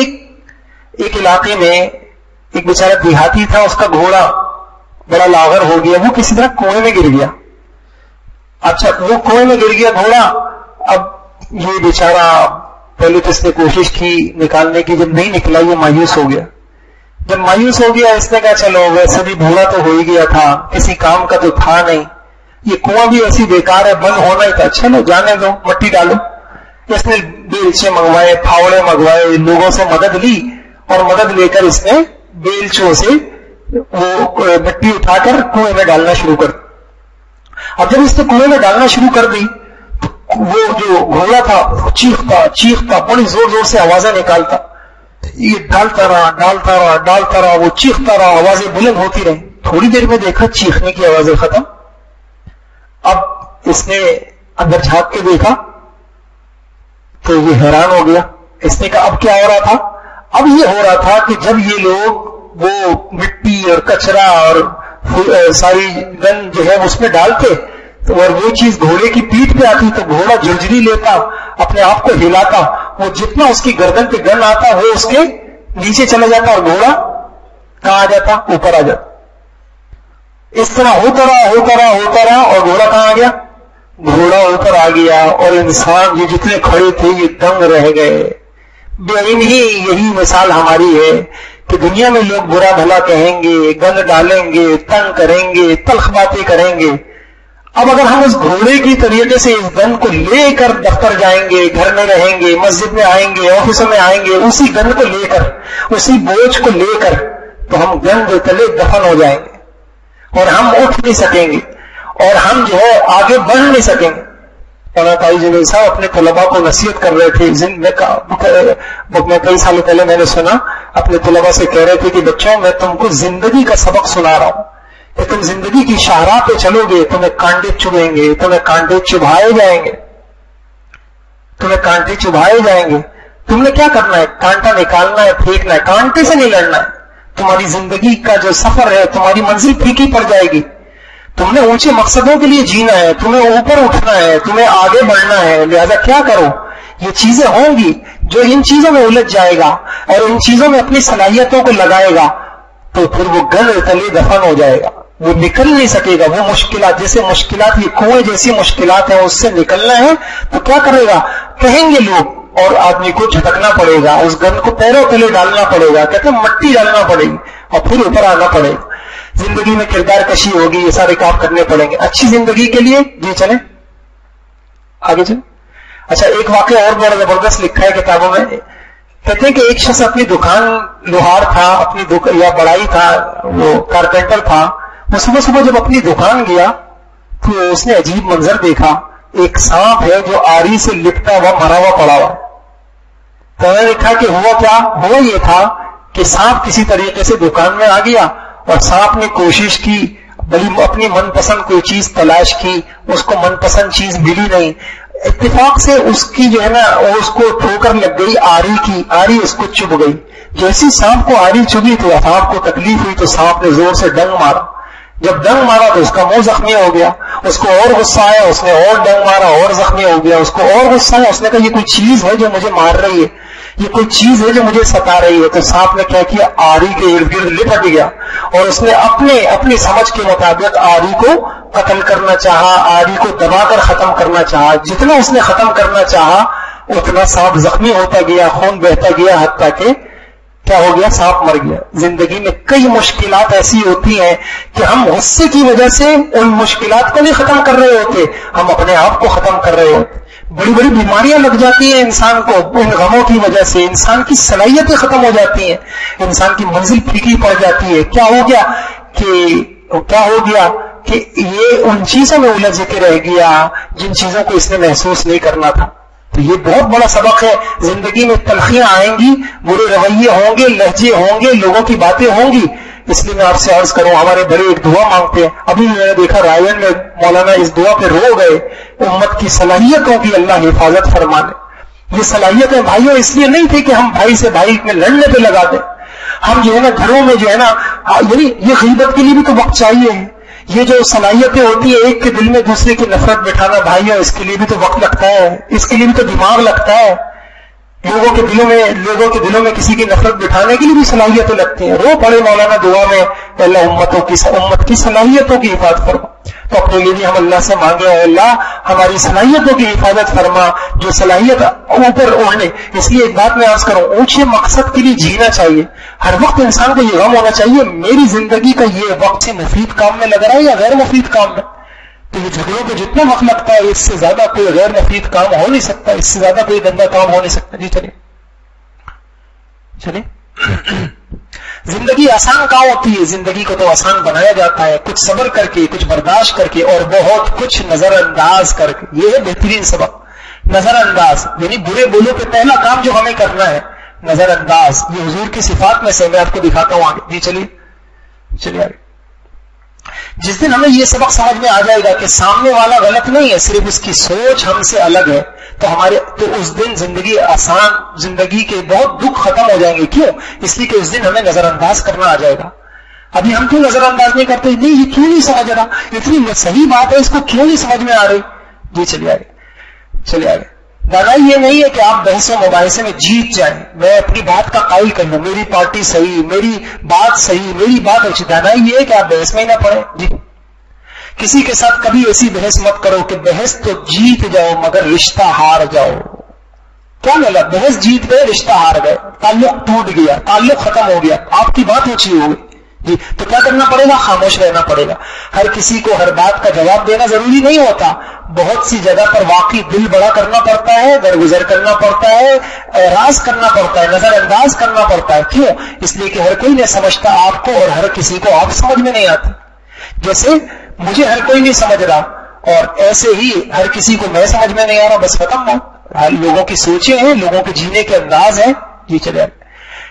ایک علاقے میں ایک بیچارہ دیہاتی تھا, اس کا گھوڑا بڑا لاغر ہو گیا, وہ کسی طرح کنویں میں گر گیا. اچھا وہ کنویں میں گر گیا گھوڑا. اب یہ بیچارہ پہلے تو اس نے کوشش کی نکالنے کی, جب نہیں نکلا یہ مایوس ہو گیا. جب مایوس ہو گیا اس نے کہا چلو ویسے بھی گھوڑا تو ہو ہی گیا تھا, کسی کام کا تو تھا نہیں, یہ کنواں بھی ایسی بیکار ہے, بند ہونا ہی تھا, چلو جانے دو, مٹی ڈالو. اس نے بیلچے منگوائے, پھاوڑے منگوائے, لوگوں سے مدد لی, اور مدد لے کر اس نے بیلچوں سے وہ مٹی اٹھا کر کنویں میں ڈالنا شروع کر. اب جب اس نے کنویں میں ڈالنا شروع کر دی تو وہ جو گھوڑا تھا چیختا بڑی زور زور سے آوازیں نکالتا, یہ ڈالتا رہا, وہ چیختا رہا, آوازیں بلند ہوتی رہی. تھوڑی دیر میں دیکھا چیخنے کی آوازیں ختم. اب اس نے اندر جھانک کے دیکھا تو یہ حیران ہو گیا. اس نے کہا اب کیا ہو رہا تھا؟ اب یہ ہو رہا تھا کہ جب یہ لوگ وہ مٹی اور کچرا اور ساری گند جو ہے اس میں ڈالتے اور وہ چیز گھوڑے کی پیٹھ پہ آتی تو گھوڑا جھنجھری لیتا, اپنے آپ کو ہلاتا, وہ جتنا اس کی گردن پہ گن آتا وہ اس کے نیچے چلا جاتا اور گھوڑا کہاں آ جاتا؟ اوپر آ جاتا. اس طرح ہوتا رہا اور گھوڑا کہاں آ گیا؟ گھوڑا اوپر آ گیا, اور انسان یہ جتنے کھڑے تھے یہ دنگ رہ گئے. بے علم ہی یہی مثال ہماری ہے کہ دنیا میں لوگ برا بھلا کہیں گے, گند ڈالیں گے, تنگ کریں گے, تلخ باتیں کریں گے. اب اگر ہم اس گھوڑے کی طریقے سے اس گند کو لے کر دفتر جائیں گے, گھر میں رہیں گے, مسجد میں آئیں گے, آفسوں میں آئیں گے, اسی گند کو لے کر, اسی بوجھ کو لے کر, تو ہم گند تلے دفن ہو جائیں گے اور ہم اٹھ نہیں سکیں گے اور ہم جو ہے آگے بڑھ نہیں سکیں گے. مولانا جنید صاحب اپنے طلباء کو نصیحت کر رہے تھے. میں کئی سالوں پہلے میں نے سنا اپنے طلباء سے کہہ رہے تھے کہ بچوں میں تم کو زندگی کا سبق سنا رہا ہوں کہ تم زندگی کی شاہراہ پہ چلو گے, تمہیں کانٹے چبھیں گے, تمہیں کانٹے چبھائے جائیں گے. تم نے کیا کرنا ہے؟ کانٹا نکالنا ہے, پھینکنا ہے, کانٹے سے نہیں لڑنا ہے. تمہاری زندگی کا جو سفر ہے, تمہاری منزل پھیکی پڑ جائے گی. تم نے اونچے مقصدوں کے لیے جینا ہے, تمہیں اوپر اٹھنا ہے, تمہیں آگے بڑھنا ہے. لہذا کیا کرو, یہ چیزیں ہوں گی جو ان چیزوں میں الجھ جائے گا اور ان چیزوں میں اپنی صلاحیتوں کو لگائے گا تو پھر وہ گند تلے دفن ہو جائے گا, وہ نکل نہیں سکے گا. وہ مشکلات, جیسے مشکلات یہ کنویں جیسی مشکلات ہیں, اس سے نکلنا ہے تو کیا کرے گا؟ کہیں گے لوگ اور آدمی کو جھٹکنا پڑے گا, اس گند کو پیروں تلے ڈالنا پڑے گا, کہتے ہیں مٹی ڈالنا پڑے گی اور پھر اوپر آنا پڑے گا. زندگی میں کردار کشی ہوگی, یہ سارے کام کرنے پڑیں گے اچھی زندگی کے لیے. جی چلیں آگے چلیں. اچھا ایک واقعہ اور بڑا زبردست لکھا ہے کتابوں میں. کہتے ہیں کہ ایک شخص اپنی دکان, لوہار تھا اپنی یا بڑائی تھا, وہ کارپینٹر تھا, وہ صبح جب اپنی دکان گیا تو اس نے عجیب منظر دیکھا. ایک سانپ ہے جو آری سے لپٹا ہوا مرا ہوا پڑا ہوا. تو میں نے دیکھا کہ ہوا یہ تھا کہ سانپ کسی طریقے سے دکان میں آ گیا اور سانپ نے کوشش کی, بڑی اپنی من پسند کوئی چیز تلاش کی, اس کو من پسند چیز ملی نہیں. اتفاق سے اس کی جو ہے نا اس کو ٹھوکر لگ گئی آری کی, آری اس کو چبھ گئی. جیسی سانپ کو آری چبھی تو سانپ کو تکلیف ہوئی تو سانپ نے زور سے ڈنگ مارا. جب ڈنگ مارا تو اس کا منہ زخمی ہو گیا. اس کو اور غصہ آیا, اس نے اور ڈنگ مارا, اور زخمی ہو گیا. اس کو اور غصہ آیا, اس نے کہا یہ کوئی چیز ہے جو مجھے مار رہی ہے, یہ کوئی چیز ہے جو مجھے ستا رہی ہے. تو سانپ نے کیا کیا, آری کے ارد گرد لپٹ گیا اور اس نے اپنی سمجھ کے مطابق آری کو قتل کرنا چاہا, آری کو دبا کر ختم کرنا چاہا. جتنا اس نے ختم کرنا چاہا اتنا سانپ زخمی ہوتا گیا, خون بہتا گیا, حتیٰ کہ کیا ہو گیا, سانپ مر گیا. زندگی میں کئی مشکلات ایسی ہوتی ہیں کہ ہم غصے کی وجہ سے ان مشکلات کو بھی ختم کر رہے ہوتے, ہم اپنے آپ کو ختم کر رہے ہوتے. بڑی بڑی بیماریاں لگ جاتی ہیں انسان کو ان غموں کی وجہ سے, انسان کی صلاحیتیں ختم ہو جاتی ہیں, انسان کی منزل پھیکی پڑ جاتی ہے. کیا ہو گیا کہ یہ ان چیزوں میں الجھ کے رہ گیا جن چیزوں کو اس نے محسوس نہیں کرنا تھا. تو یہ بہت بڑا سبق ہے. زندگی میں تلخیاں آئیں گی, برے رویے ہوں گے, لہجے ہوں گے, لوگوں کی باتیں ہوں گی. اس لیے میں آپ سے عرض کروں, ہمارے بڑے ایک دعا مانگتے ہیں. ابھی میں نے دیکھا رائے میں مولانا اس دعا پہ رو گئے, امت کی صلاحیتوں کی اللہ حفاظت فرمانے. یہ صلاحیتیں بھائیوں اس لیے نہیں تھی کہ ہم بھائی سے بھائی میں لڑنے پہ لگا دیں. ہم جو ہے نا گھروں میں جو ہے نا, یعنی یہ غیبت کے لیے بھی تو وقت چاہیے. یہ جو صلاحیتیں ہوتی ہیں ایک کے دل میں دوسرے کی نفرت بٹھانا, بھائیوں اس کے لیے بھی تو وقت لگتا ہے, اس کے لیے بھی تو دماغ لگتا ہے. لوگوں کے دلوں میں کسی کی نفرت بٹھانے کے لیے بھی صلاحیتیں لگتی ہیں. رو پڑے مولانا دعا میں, اللہ امت کی صلاحیتوں کی حفاظت فرما. تو اپنے لیے بھی ہم اللہ سے مانگے, اے اللہ ہماری صلاحیتوں کی حفاظت فرما, جو صلاحیت اوپر اڑنے. اس لیے ایک بات میں عرض کروں, اونچے مقصد کے لیے جینا چاہیے. ہر وقت انسان کو یہ غم ہونا چاہیے میری زندگی کا یہ وقت سے مفید کام میں لگ رہا ہے یا غیر مفید کام میں. تو یہ جھگڑوں کو جتنا وقت لگتا ہے اس سے زیادہ کوئی غیر مفید کام ہو نہیں سکتا, اس سے زیادہ کوئی گندا کام ہو نہیں سکتا. جی چلیے. زندگی آسان کہاں ہوتی ہے؟ زندگی کو تو آسان بنایا جاتا ہے کچھ صبر کر کے, کچھ برداشت کر کے, اور بہت کچھ نظر انداز کر کے. یہ ہے بہترین سبق, نظر انداز. یعنی برے بولوں پہ پہلا کام جو ہمیں کرنا ہے نظر انداز. یہ حضور کی صفات میں سے میں آپ کو دکھاتا ہوں آگے. جی چلیے آگے. جس دن ہمیں یہ سبق سمجھ میں آ جائے گا کہ سامنے والا غلط نہیں ہے, صرف اس کی سوچ ہم سے الگ ہے, تو اس دن زندگی آسان, زندگی کے بہت دکھ ختم ہو جائیں گے. کیوں؟ اس لیے کہ اس دن ہمیں نظر انداز کرنا آ جائے گا. ابھی ہم کیوں نظر انداز نہیں کرتے؟ نہیں یہ کیوں نہیں سمجھ رہا, اتنی صحیح بات ہے اس کو کیوں نہیں سمجھ میں آ رہی. جی چلیے آگے. دانائی یہ نہیں ہے کہ آپ بحث و مباحثے میں جیت جائیں, میں اپنی بات کا قائل کر لوں, میری پارٹی صحیح, میری بات صحیح, میری بات اچھی. دانائی یہ ہے کہ آپ بحث میں ہی نہ پڑیں. جی کسی کے ساتھ کبھی ایسی بحث مت کرو کہ بحث تو جیت جاؤ مگر رشتہ ہار جاؤ. کیا ملا؟ بحث جیت گئے, رشتہ ہار گئے, تعلق ٹوٹ گیا, تعلق ختم ہو گیا, آپ کی بات اونچی ہو گئی. جی تو کیا کرنا پڑے گا؟ خاموش رہنا پڑے گا. ہر کسی کو ہر بات کا جواب دینا ضروری نہیں ہوتا. بہت سی جگہ پر واقعی دل بڑا کرنا پڑتا ہے, درگزر کرنا پڑتا ہے, اعراض کرنا پڑتا ہے, نظر انداز کرنا پڑتا ہے. کیوں؟ اس لیے کہ ہر کوئی نہیں سمجھتا آپ کو, اور ہر کسی کو آپ سمجھ میں نہیں آتی. جیسے مجھے ہر کوئی نہیں سمجھ رہا, اور ایسے ہی ہر کسی کو میں سمجھ میں نہیں آ رہا. بس ختم ہو. لوگوں کی سوچیں ہیں, لوگوں کے جینے کے انداز ہیں. جی چلے.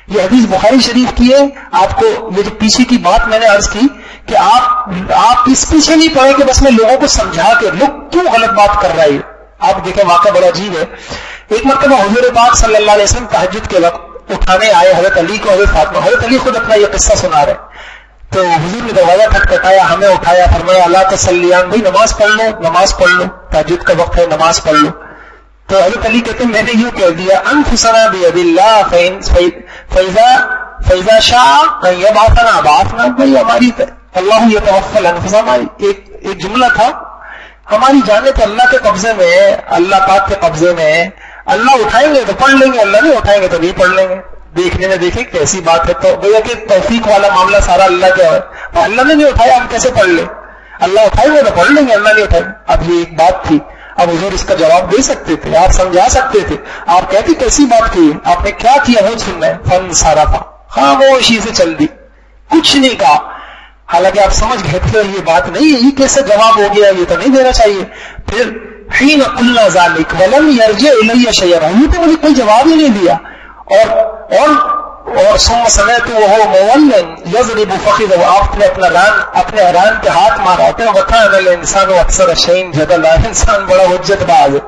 یہ حدیث بخاری شریف کی ہے. آپ کو یہ جو پیچھے کی بات میں نے عرض کی کہ آپ اس پیچھے نہیں پڑے کہ بس میں لوگوں کو سمجھا کے لوگ کیوں غلط بات کر رہا ہے. آپ دیکھیں واقعہ بڑا عجیب ہے. ایک مرتبہ حضور پاک صلی اللہ علیہ وسلم تہجد کے وقت اٹھانے آئے حضرت علی کو, حضرت فاطمہ. حضرت علی خود اپنا یہ قصہ سنا رہے. تو حضور نے دروازہ کھٹکھٹایا, ہمیں اٹھایا, فرمایا اللہ تسلیان, بھائی نماز پڑھ لو, تہجد کا وقت ہے, نماز پڑھ لو. تو حضرت علی کہتے ہیں میں نے یوں کہہ دیا, انفسنا بید اللہ فیضا شاء یبعثنا بعثنا. بھائی ہماری اللہ یتوفی الانفس, ہماری ایک جملہ تھا, ہماری جانیں تو اللہ کے قبضے میں ہے, اللہ پاک کے قبضے میں ہے. اللہ اٹھائیں گے تو پڑھ لیں گے, اللہ نہیں اٹھائیں گے تو نہیں پڑھ لیں گے. دیکھنے میں دیکھیں کیسی بات ہے. تو بھیا کہ توفیق والا معاملہ سارا اللہ کیا ہے, اللہ نے نہیں اٹھایا ہم کیسے پڑھ لیں. اللہ اٹھائیں گے تو پڑھ لیں گے, اللہ نہیں اٹھائیں. اب یہ ایک بات تھی. اب حضور اس کا جواب دے سکتے تھے, آپ سمجھا سکتے تھے. آپ کہتے کیسی بات کی, آپ نے کیا کیا وہ سننا ہے. فن سارا تھا, خاموشی سے چل دی, کچھ نہیں کہا. حالانکہ آپ سمجھ گئے تھے یہ بات نہیں ہے, یہ کیسے جواب ہو گیا, یہ تو نہیں دینا چاہیے. پھر حین قلنا ذلک ولم یرجع الی شیئا, یہ تو مجھے کوئی جواب ہی نہیں دیا. اور ثم سمعت وهو مولّا يضرب فخذه, آپ نے اپنے ران پہ ہاتھ مارا. وكان الانسان اکثر شيء جدلا, انسان بڑا حجت باز ہے.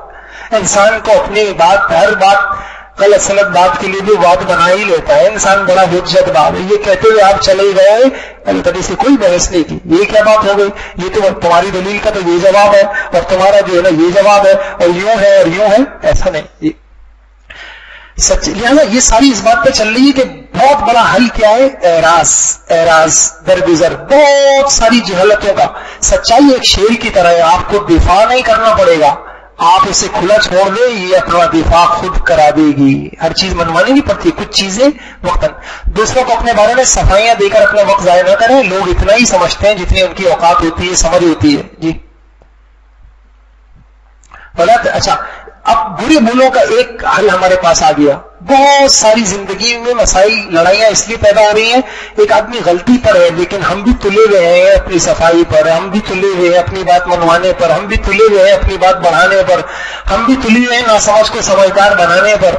انسان کو اپنی بات, ہر بات غلط سلط بات کے لیے بھی بات بنا ہی لیتا ہے. انسان بڑا حجت باز ہے. یہ کہتے ہوئے آپ چلے گئے, اللہ سے کوئی بحث نہیں کی. یہ کیا بات ہو گئی, یہ تو تمہاری دلیل کا تو یہ جواب ہے, اور تمہارا جو ہے نا یہ جواب ہے, اور یوں ہے اور یوں ہے. ایسا نہیں. سچ لہٰذا یہ ساری اس بات پہ چل رہی ہے کہ بہت بڑا حل کیا ہے, اعراض درگزر, بہت ساری جہالتوں کا. سچائی ایک شیر کی طرح ہے, آپ کو دفاع نہیں کرنا پڑے گا, آپ اسے کھلا چھوڑ دیں, یہ اپنا دفاع خود کرا دے گی. ہر چیز منوانی نہیں پڑتی, کچھ چیزیں وقتاً. دوسروں کو اپنے بارے میں صفائیاں دے کر اپنا وقت ضائع نہ کریں. لوگ اتنا ہی سمجھتے ہیں جتنی ان کی اوقات ہوتی ہے, سمجھ ہوتی ہے. جی اچھا, اب برے بولوں کا ایک حل ہمارے پاس آ گیا. بہت ساری زندگی میں مسائل لڑائیاں اس لیے پیدا ہو رہی ہیں، ایک آدمی غلطی پر ہے لیکن ہم بھی تلے ہوئے ہیں اپنی صفائی پر، ہم بھی تلے ہوئے ہیں اپنی بات منوانے پر، ہم بھی تلے ہوئے ہیں اپنی بات بڑھانے پر، ہم بھی تلے ہوئے ہیں ناسمجھ کو سمجھدار بنانے پر،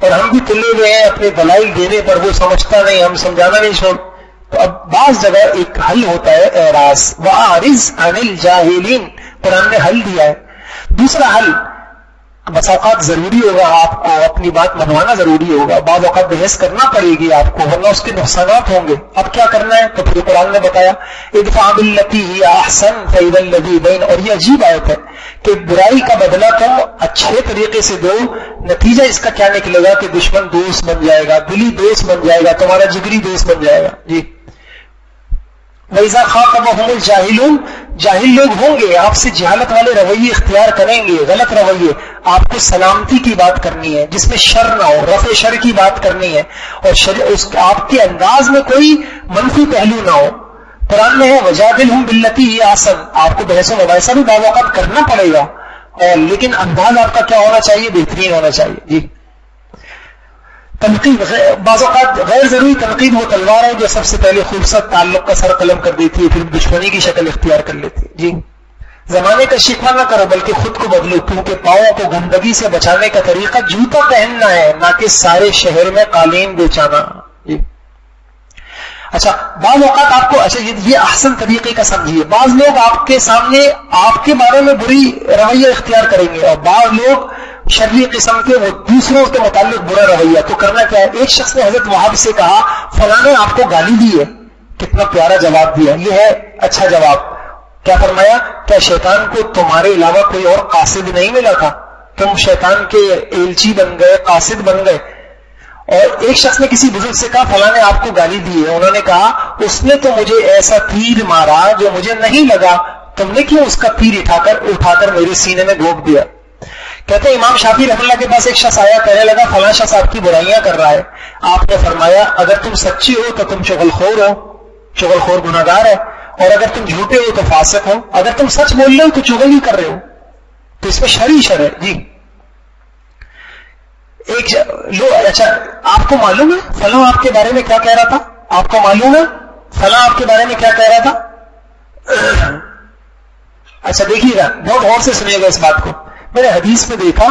اور ہم بھی تلے ہوئے ہیں اپنے دلائل دینے پر، وہ سمجھتا نہیں، ہم سمجھانا نہیں چھوڑ۔ تو اب بعض جگہ ایک حل ہوتا ہے اعراض، وَأَعْرِضْ عَنِ الْجَاهِلِينَ، قرآن نے حل دیا ہے۔ دوسرا حل، بس اوقات ضروری ہوگا آپ کو اپنی بات منوانا ضروری ہوگا، بعض اوقات بحث کرنا پڑے گی آپ کو ورنہ اس کے نقصانات ہوں گے، اب کیا کرنا ہے؟ تو پھر قرآن نے بتایا ادفع بالتی ہی احسن فاذا الذی بین، اور یہ عجیب آیت ہے کہ برائی کا بدلہ تم اچھے طریقے سے دو، نتیجہ اس کا کیا نکلے گا کہ دشمن دوست بن جائے گا، دلی دوست بن جائے گا، تمہارا جگری دوست بن جائے گا۔ جی وَإِذَا خَاطَبَهُمُ الْجَاهِلُونَ، جاہل لوگ ہوں گے آپ سے جہالت والے رویے اختیار کریں گے، غلط رویے، آپ کو سلامتی کی بات کرنی ہے جس میں شر نہ ہو، رفع شر کی بات کرنی ہے، اور آپ کے انداز میں کوئی منفی پہلو نہ ہو۔ قرآن میں ہے وَجَادِلْهُمْ بِالَّتِي هِيَ أَحْسَنُ، آپ کو بحث و مباحثہ بھی بعض اوقات کرنا پڑے گا، اور لیکن انداز آپ کا کیا ہونا چاہیے؟ بہترین ہونا چاہیے۔ جی تنقید، بعض اوقات غیر ضروری تنقید وہ تلوار ہے جو سب سے پہلے خوبصورت تعلق کا سر قلم کر دیتی ہے، پھر دشمنی کی شکل اختیار کر لیتی ہے۔ جی زمانے کا شکوہ نہ کرو بلکہ خود کو بدلو، کیونکہ پاؤں کو گندگی سے بچانے کا طریقہ جوتا پہننا ہے، نہ کہ سارے شہر میں قالین بیچانا۔ جی اچھا، بعض اوقات آپ کو، اچھا یہ احسن طریقے کا سمجھیے، بعض لوگ آپ کے سامنے آپ کے بارے میں بری رویہ اختیار کریں گے، اور بعض لوگ شرعی قسم کے وہ دوسروں کے متعلق برا رویہ۔ تو کرنا کیا ہے؟ ایک شخص نے حضرت وہاب سے کہا فلاں نے آپ کو گالی دی ہے، کتنا پیارا جواب دیا، یہ ہے اچھا جواب۔ کیا فرمایا؟ کیا شیطان کو تمہارے علاوہ کوئی اور قاصد نہیں ملا تھا؟ تم شیطان کے ایلچی بن گئے، قاصد بن گئے۔ اور ایک شخص نے کسی بزرگ سے کہا فلاں نے آپ کو گالی دی ہے، انہوں نے کہا اس نے تو مجھے ایسا تیر مارا جو مجھے نہیں لگا، تم نے کیوں اس کا تیر اٹھا کر میرے سینے میں گھونپ دیا؟ کہتے ہیں امام شافعی رحمۃ اللہ کے پاس ایک شخص آیا، کہنے لگا فلاں شخص آپ کی برائیاں کر رہا ہے۔ آپ نے فرمایا اگر تم سچی ہو تو تم چغل خور ہو، چغل خور گناہگار ہے، اور اگر تم جھوٹے ہو تو فاسق ہو، اگر تم سچ بول رہے ہو تو چغل ہی کر رہے ہو، تو اس میں شرعی شر ہے۔ جی اچھا آپ کو معلوم ہے فلاں آپ کے بارے میں کیا کہہ رہا تھا؟ آپ کو معلوم ہے فلاں آپ کے بارے میں کیا کہہ رہا تھا؟ اچھا دیکھیے گا، بہت غور سے سنیے گا اس بات کو۔ میں نے حدیث میں دیکھا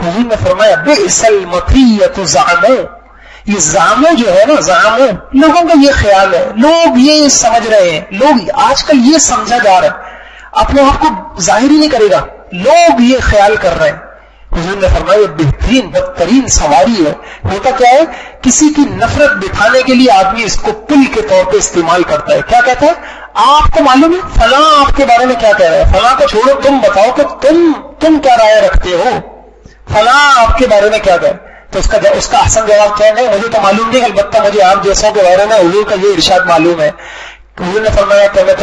حضور نے فرمایا بئس المطیۃ زعموا، یہ زعمو جو ہے نا، زعمو لوگوں کا یہ خیال ہے، لوگ یہ سمجھ رہے ہیں، لوگ آج کل یہ سمجھا جا رہا ہے، اپنے آپ کو ظاہر ہی نہیں کرے گا، لوگ یہ خیال کر رہے ہیں۔ حضور نے فرمایا یہ بہترین بدترین سواری ہے۔ ہوتا کیا ہے؟ کسی کی نفرت بٹھانے کے لیے آدمی اس کو پل کے طور پہ استعمال کرتا ہے۔ کیا کہتا ہے؟ آپ کو معلوم ہے فلاں آپ کے بارے میں کیا کہہ رہا ہے، فلاں کو چھوڑو، تم بتاؤ کہ تم کیا رائے رکھتے ہو، فلاں آپ کے بارے میں کیا کہہ، تو اس کا احسن جواب کیا ہے؟ مجھے تو معلوم نہیں، البتہ مجھے آپ جیسوں کے بارے میں حضور کا یہ ارشاد معلوم ہے۔ حضور نے فرمایا کہ میں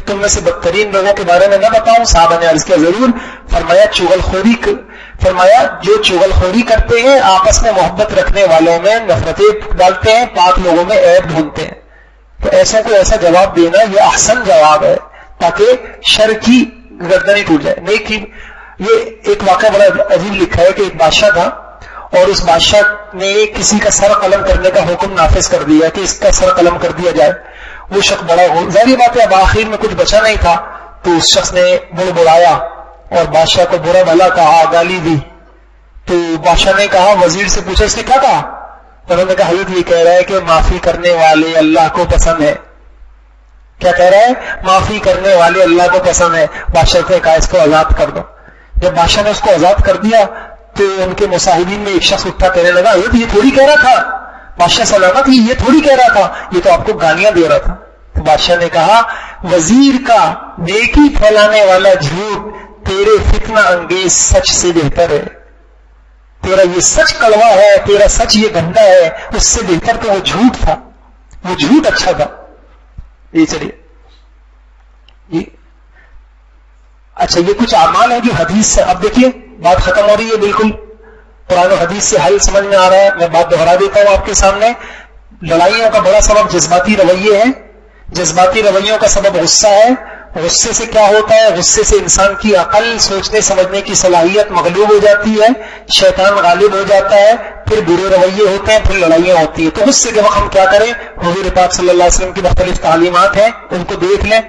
تم میں سے بدترین لوگوں کے بارے میں نہ بتاؤں؟ صحابہ نے عرض کیا ضرور۔ فرمایا چغل خوری، فرمایا جو چغل خوری کرتے ہیں آپس میں محبت رکھنے والوں میں نفرتیں ڈالتے ہیں، پاک لوگوں میں عیب ڈھونڈتے ہیں۔ تو ایسا کو ایسا جواب دینا یہ احسن جواب ہے تاکہ شر کی گردنیں ٹوٹ جائے۔ نیکی، یہ ایک واقعہ بڑا عجیب لکھا ہے کہ ایک بادشاہ تھا اور اس بادشاہ نے کسی کا سر قلم کرنے کا حکم نافذ کر دیا کہ اس کا سر قلم کر دیا جائے۔ وہ شخص بڑا ظاہری بات ہے اب آخر میں کچھ بچا نہیں تھا، تو اس شخص نے بڑبڑایا اور بادشاہ کو برا بھلا کہا، گالی دی۔ تو بادشاہ نے کہا، وزیر سے پوچھا اس نے کیا کہا؟ انہوں نے کہا حضرت یہ کہہ رہا ہے کہ معافی کرنے والے اللہ کو پسند ہے۔ کیا کہہ رہا ہے؟ معافی کرنے والے اللہ کو پسند ہے۔ بادشاہ نے کہا اس کو آزاد کر دو۔ جب بادشاہ نے اس کو آزاد کر دیا تو ان کے مصاحبین میں ایک شخص اٹھا کہنے لگا حضرت یہ تھوڑی کہہ رہا تھا، بادشاہ سلامت یہ تھوڑی کہہ رہا تھا، یہ تو آپ کو گالیاں دے رہا تھا۔ تو بادشاہ نے کہا وزیر کا نیکی پھیلانے والا جھوٹ تیرے فتنہ انگیز سچ سے بہتر ہے، تیرا یہ سچ کڑوا ہے، تیرا سچ یہ گندا ہے، اس سے بہتر تو وہ جھوٹ تھا، وہ جھوٹ اچھا تھا۔ یہ چلیے جی اچھا، یہ کچھ اعمال ہیں جو حدیث سے، اب دیکھیے بات ختم ہو رہی ہے، بالکل قرآن و حدیث سے حل سمجھ میں آ رہا ہے۔ میں بات دہرا دیتا ہوں آپ کے سامنے۔ لڑائیوں کا بڑا سبب جذباتی رویے ہیں، جذباتی رویوں کا سبب غصہ ہے، غصے سے کیا ہوتا ہے؟ غصے سے انسان کی عقل، سوچنے سمجھنے کی صلاحیت مغلوب ہو جاتی ہے، شیطان غالب ہو جاتا ہے، پھر برے رویے ہوتے ہیں، پھر لڑائیاں ہوتی ہیں۔ تو غصے کے وقت ہم کیا کریں؟ حضور پاک صلی اللہ علیہ وسلم کی مختلف تعلیمات ہیں، ان کو دیکھ لیں،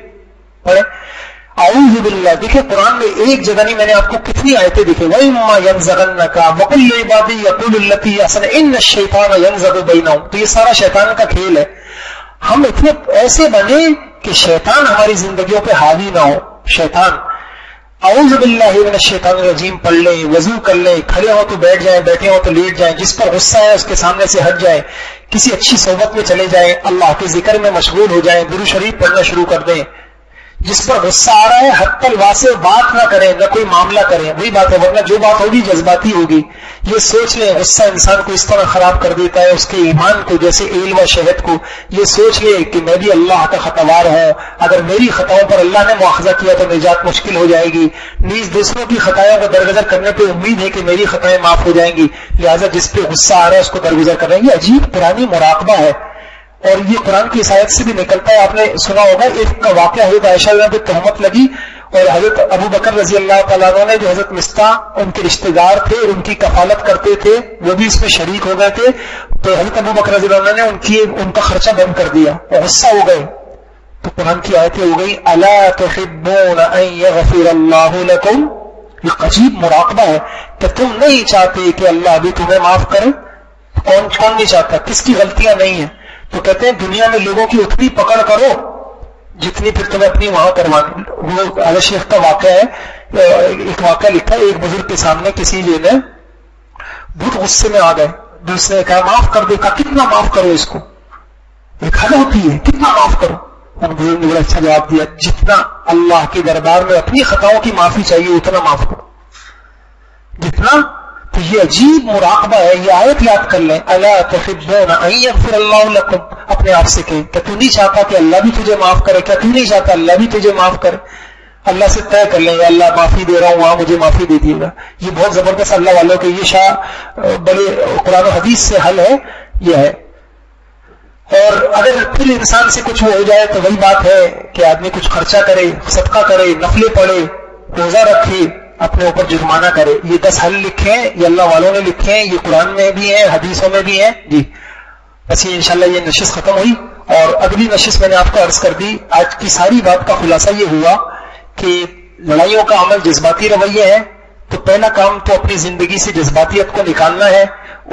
پڑھیں۔ اعوذ باللہ، دیکھیں قرآن میں ایک جگہ نہیں، میں نے آپ کو کتنی آیتیں دکھیں، وَإِمَّا يَنزَغَنَّكَ وَقُلْ لِعِبَادِي يَقُولُوا الَّتِي هِيَ أَحْسَنُ إِنَّ الشَّيْطَانَ يَنزَغُ بَيْنَهُمْ۔ تو یہ سارا شیطان کا کھیل ہے۔ ہم اتنے ایسے بنے کہ شیطان ہماری زندگیوں پہ حاوی نہ ہو۔ شیطان، اعوذ باللہ من الشیطان الرجیم پڑھ لیں، وضو کر لیں، کھڑے ہو تو بیٹھ جائیں، بیٹھے ہو تو لیٹ جائیں، جس پر غصہ ہے اس کے سامنے سے ہٹ جائیں، کسی اچھی صحبت میں چلے جائیں، اللہ کے ذکر میں مشغول ہو جائیں، درود شریف پڑھنا شروع کر دیں۔ جس پر غصہ آ رہا ہے حق الواسع بات نہ کریں، نہ کوئی معاملہ کریں، وہی بات ہے، ورنہ جو بات ہوگی جذباتی ہوگی۔ یہ سوچ لیں غصہ انسان کو اس طرح خراب کر دیتا ہے، اس کے ایمان کو، جیسے ایل و شہد کو۔ یہ سوچ لیں کہ میں بھی اللہ کا خطاوار ہوں، اگر میری خطاؤں پر اللہ نے مواخذہ کیا تو نجات مشکل ہو جائے گی، نیز دوسروں کی خطاؤں کو درگزر کرنے پہ امید ہے کہ میری خطائیں معاف ہو جائیں گی، لہٰذا جس پہ غصہ آ رہا ہے اس کو درگزر کر رہے ہیں۔ یہ عجیب پرانی مراقبہ ہے، اور یہ قرآن کی آیت سے بھی نکلتا ہے۔ آپ نے سنا ہوگا ایک کا واقعہ، حضرت عائشہ پہ تہمت لگی اور حضرت ابو بکر رضی اللہ تعالیٰ عنہ نے، جو حضرت مستہ ان کے رشتہ دار تھے، ان کی کفالت کرتے تھے، وہ بھی اس میں شریک ہو گئے تھے، تو حضرت ابو بکر رضی اللہ عنہ نے ان کا خرچہ بند کر دیا اور غصہ ہو گئے۔ تو قرآن کی آیتیں ہو گئی الا تحبون ان یغفر اللہ لکم۔ یہ عجیب مراقبہ ہے کہ تم نہیں چاہتے کہ اللہ بھی تمہیں معاف کرے۔ کون نہیں چاہتا؟ کس کی غلطیاں نہیں ہیں؟ تو کہتے ہیں دنیا میں لوگوں کی اتنی پکڑ کرو جتنی پھر تمہیں اپنی وہاں کروانی۔ وہ اعلی شیخ کا واقعہ ہے، ایک واقعہ لکھا ہے، ایک بزرگ کے سامنے کسی نے بہت غصے میں آ گئے، دوسرے نے کہا معاف کر دے، کہا کتنا معاف کرو اس کو، ایک حد ہوتی ہے، کتنا معاف کرو؟ اور بزرگ نے بڑا اچھا جواب دیا، جتنا اللہ کے دربار میں اپنی خطاؤں کی معافی چاہیے اتنا معاف کرو، جتنا۔ تو یہ عجیب مراقبہ ہے، یہ آیت یاد کر لیں، الا تحبون ان یغفر اللہ لکم، اپنے آپ سے کہیں کہ تو نہیں چاہتا کہ اللہ بھی تجھے معاف کرے؟ کیا تو نہیں چاہتا اللہ بھی تجھے معاف کرے؟ اللہ سے طے کر لیں، یا اللہ معافی دے رہا ہوں، وہاں مجھے معافی دے دیے گا۔ یہ بہت زبردست اللہ والوں کے یہ بڑے قرآن و حدیث سے حل ہے، یہ ہے۔ اور اگر پھر انسان سے کچھ ہو جائے تو وہی بات ہے کہ آدمی کچھ خرچہ کرے، صدقہ کرے، نفلیں پڑھے، روزہ رکھے، اپنے اوپر جرمانہ کرے۔ یہ 10 حل لکھے ہیں، یہ اللہ والوں نے لکھے ہیں، یہ قرآن میں بھی ہیں، حدیثوں میں بھی ہیں جی۔ بس یہ انشاءاللہ یہ نشست ختم ہوئی، اور اگلی نشست میں نے آپ کو عرض کر دی۔ آج کی ساری بات کا خلاصہ یہ ہوا کہ لڑائیوں کا عمل جذباتی رویے ہے، تو پہلا کام تو اپنی زندگی سے جذباتیت کو نکالنا ہے۔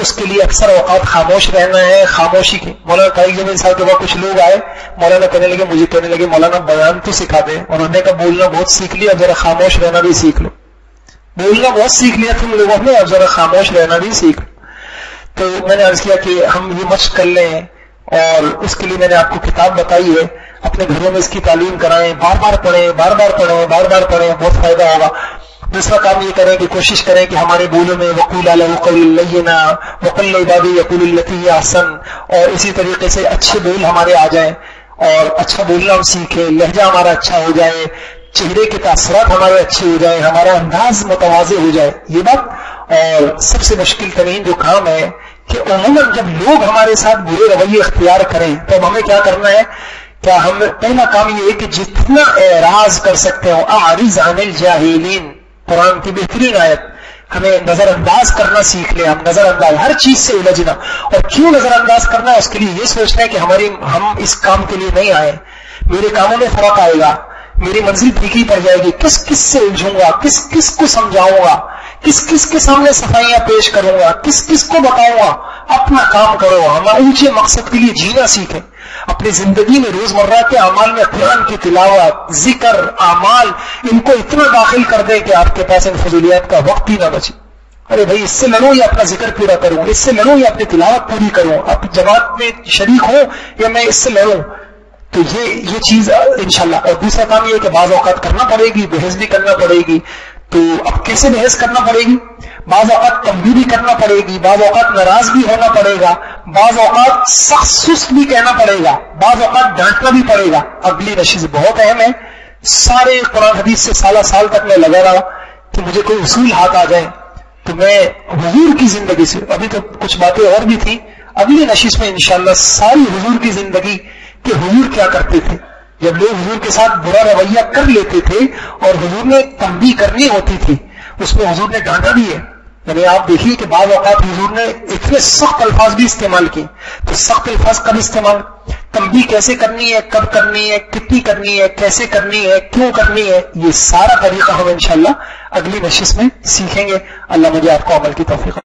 اس کے لیے اکثر اوقات خاموش رہنا ہے، خاموشی کی۔ مولانا طارق جمیل صاحب کے بعد کچھ لوگ آئے، مولانا مجھے کہنے لگے مولانا بیان تو سکھا دیں، اور انہوں نے کہا بولنا بہت سیکھ لیا، ذرا خاموش رہنا بھی سیکھ لو۔ بولنا بہت سیکھ لیا تم لوگوں نے، اب ذرا خاموش رہنا بھی سیکھ لو۔ تو میں نے عرض کیا کہ ہم یہ مشق کر لیں، اور اس کے لیے میں نے آپ کو کتاب بتائی ہے، اپنے گھروں میں اس کی تعلیم کرائیں، بار بار پڑھیں، بار بار پڑھیں، بار بار پڑھیں، بہت فائدہ ہوگا۔ دوسرا کام یہ کریں کہ کوشش کریں کہ ہمارے بولوں میں وقول لہ قولا لینا، وقل لعبادی یقولوا التی ہی احسن، اور اسی طریقے سے اچھے بول ہمارے آ جائیں، اور اچھا بولنا ہم سیکھیں، لہجہ ہمارا اچھا ہو جائے، چہرے کے تاثرات ہمارے اچھے ہو جائیں، ہمارا انداز متواضع ہو جائے، یہ بات۔ اور سب سے مشکل ترین جو کام ہے کہ عموماً جب لوگ ہمارے ساتھ برے رویے اختیار کریں تو اب ہمیں کیا کرنا ہے؟ کیا ہم پہلا کام یہ ہے کہ جتنا اعراض کر سکتے ہو، اعرض عن الجاہلین، قرآن کی بہترین آیت، ہمیں نظر انداز کرنا سیکھ لیں۔ ہم نظر انداز، ہر چیز سے الجھنا، اور کیوں نظر انداز کرنا ہے؟ اس کے لیے یہ سوچنا ہے کہ ہم اس کام کے لیے نہیں آئے، میرے کاموں میں فرق آئے گا، میری منزل پھیکی پڑ جائے گی، کس کس سے الجھوں گا، کس کس کو سمجھاؤں گا، کس کس کے سامنے صفائیاں پیش کروں گا، کس کس کو بتاؤں گا۔ اپنا کام کرو، ہم اونچے مقصد کے لیے جینا سیکھیں۔ اپنی زندگی میں روزمرہ کے اعمال میں قرآن کی تلاوت، ذکر، اعمال، ان کو اتنا داخل کر دیں کہ آپ کے پاس ان فضولیات کا وقت ہی نہ بچے۔ ارے بھائی اس سے لڑوں یا اپنا ذکر پورا کروں، اس سے لڑوں یا اپنی تلاوت پوری کروں، اپنی جماعت میں شریک ہوں یا میں اس سے لڑوں۔ تو یہ چیز انشاءاللہ۔ اور دوسرا کام یہ ہے کہ بعض اوقات کرنا پڑے گی، بحث بھی کرنا پڑے گی۔ تو اب کیسے بحث کرنا پڑے گی؟ بعض اوقات تنبیہ بھی کرنا پڑے گی، بعض اوقات ناراض بھی ہونا پڑے گا، بعض اوقات سخت سست بھی کہنا پڑے گا، بعض اوقات ڈانٹنا بھی پڑے گا۔ اگلی نشست بہت اہم ہے۔ سارے قرآن حدیث سے سال تک میں لگا رہا کہ مجھے کوئی اصول ہاتھ آ جائے تو میں حضور کی زندگی سے، ابھی تو کچھ باتیں اور بھی تھی، اگلی نشست میں انشاءاللہ ساری حضور کی زندگی کہ حضور کیا کرتے تھے، جب لوگ حضور کے ساتھ برا رویہ کر لیتے تھے اور حضور نے تنبیہ کرنی ہوتی تھی، اس میں حضور نے ڈانٹا بھی ہے. یعنی آپ دیکھیے کہ بعض اوقات حضور نے اتنے سخت الفاظ بھی استعمال کیے. تو سخت الفاظ کب استعمال، تنبیہ کیسے کرنی ہے، کب کرنی ہے، کتنی کرنی ہے، کیسے کرنی ہے، کیوں کرنی ہے، یہ سارا طریقہ ہم انشاءاللہ اگلی نشست میں سیکھیں گے. اللہ مجھے آپ کو عمل کی توفیق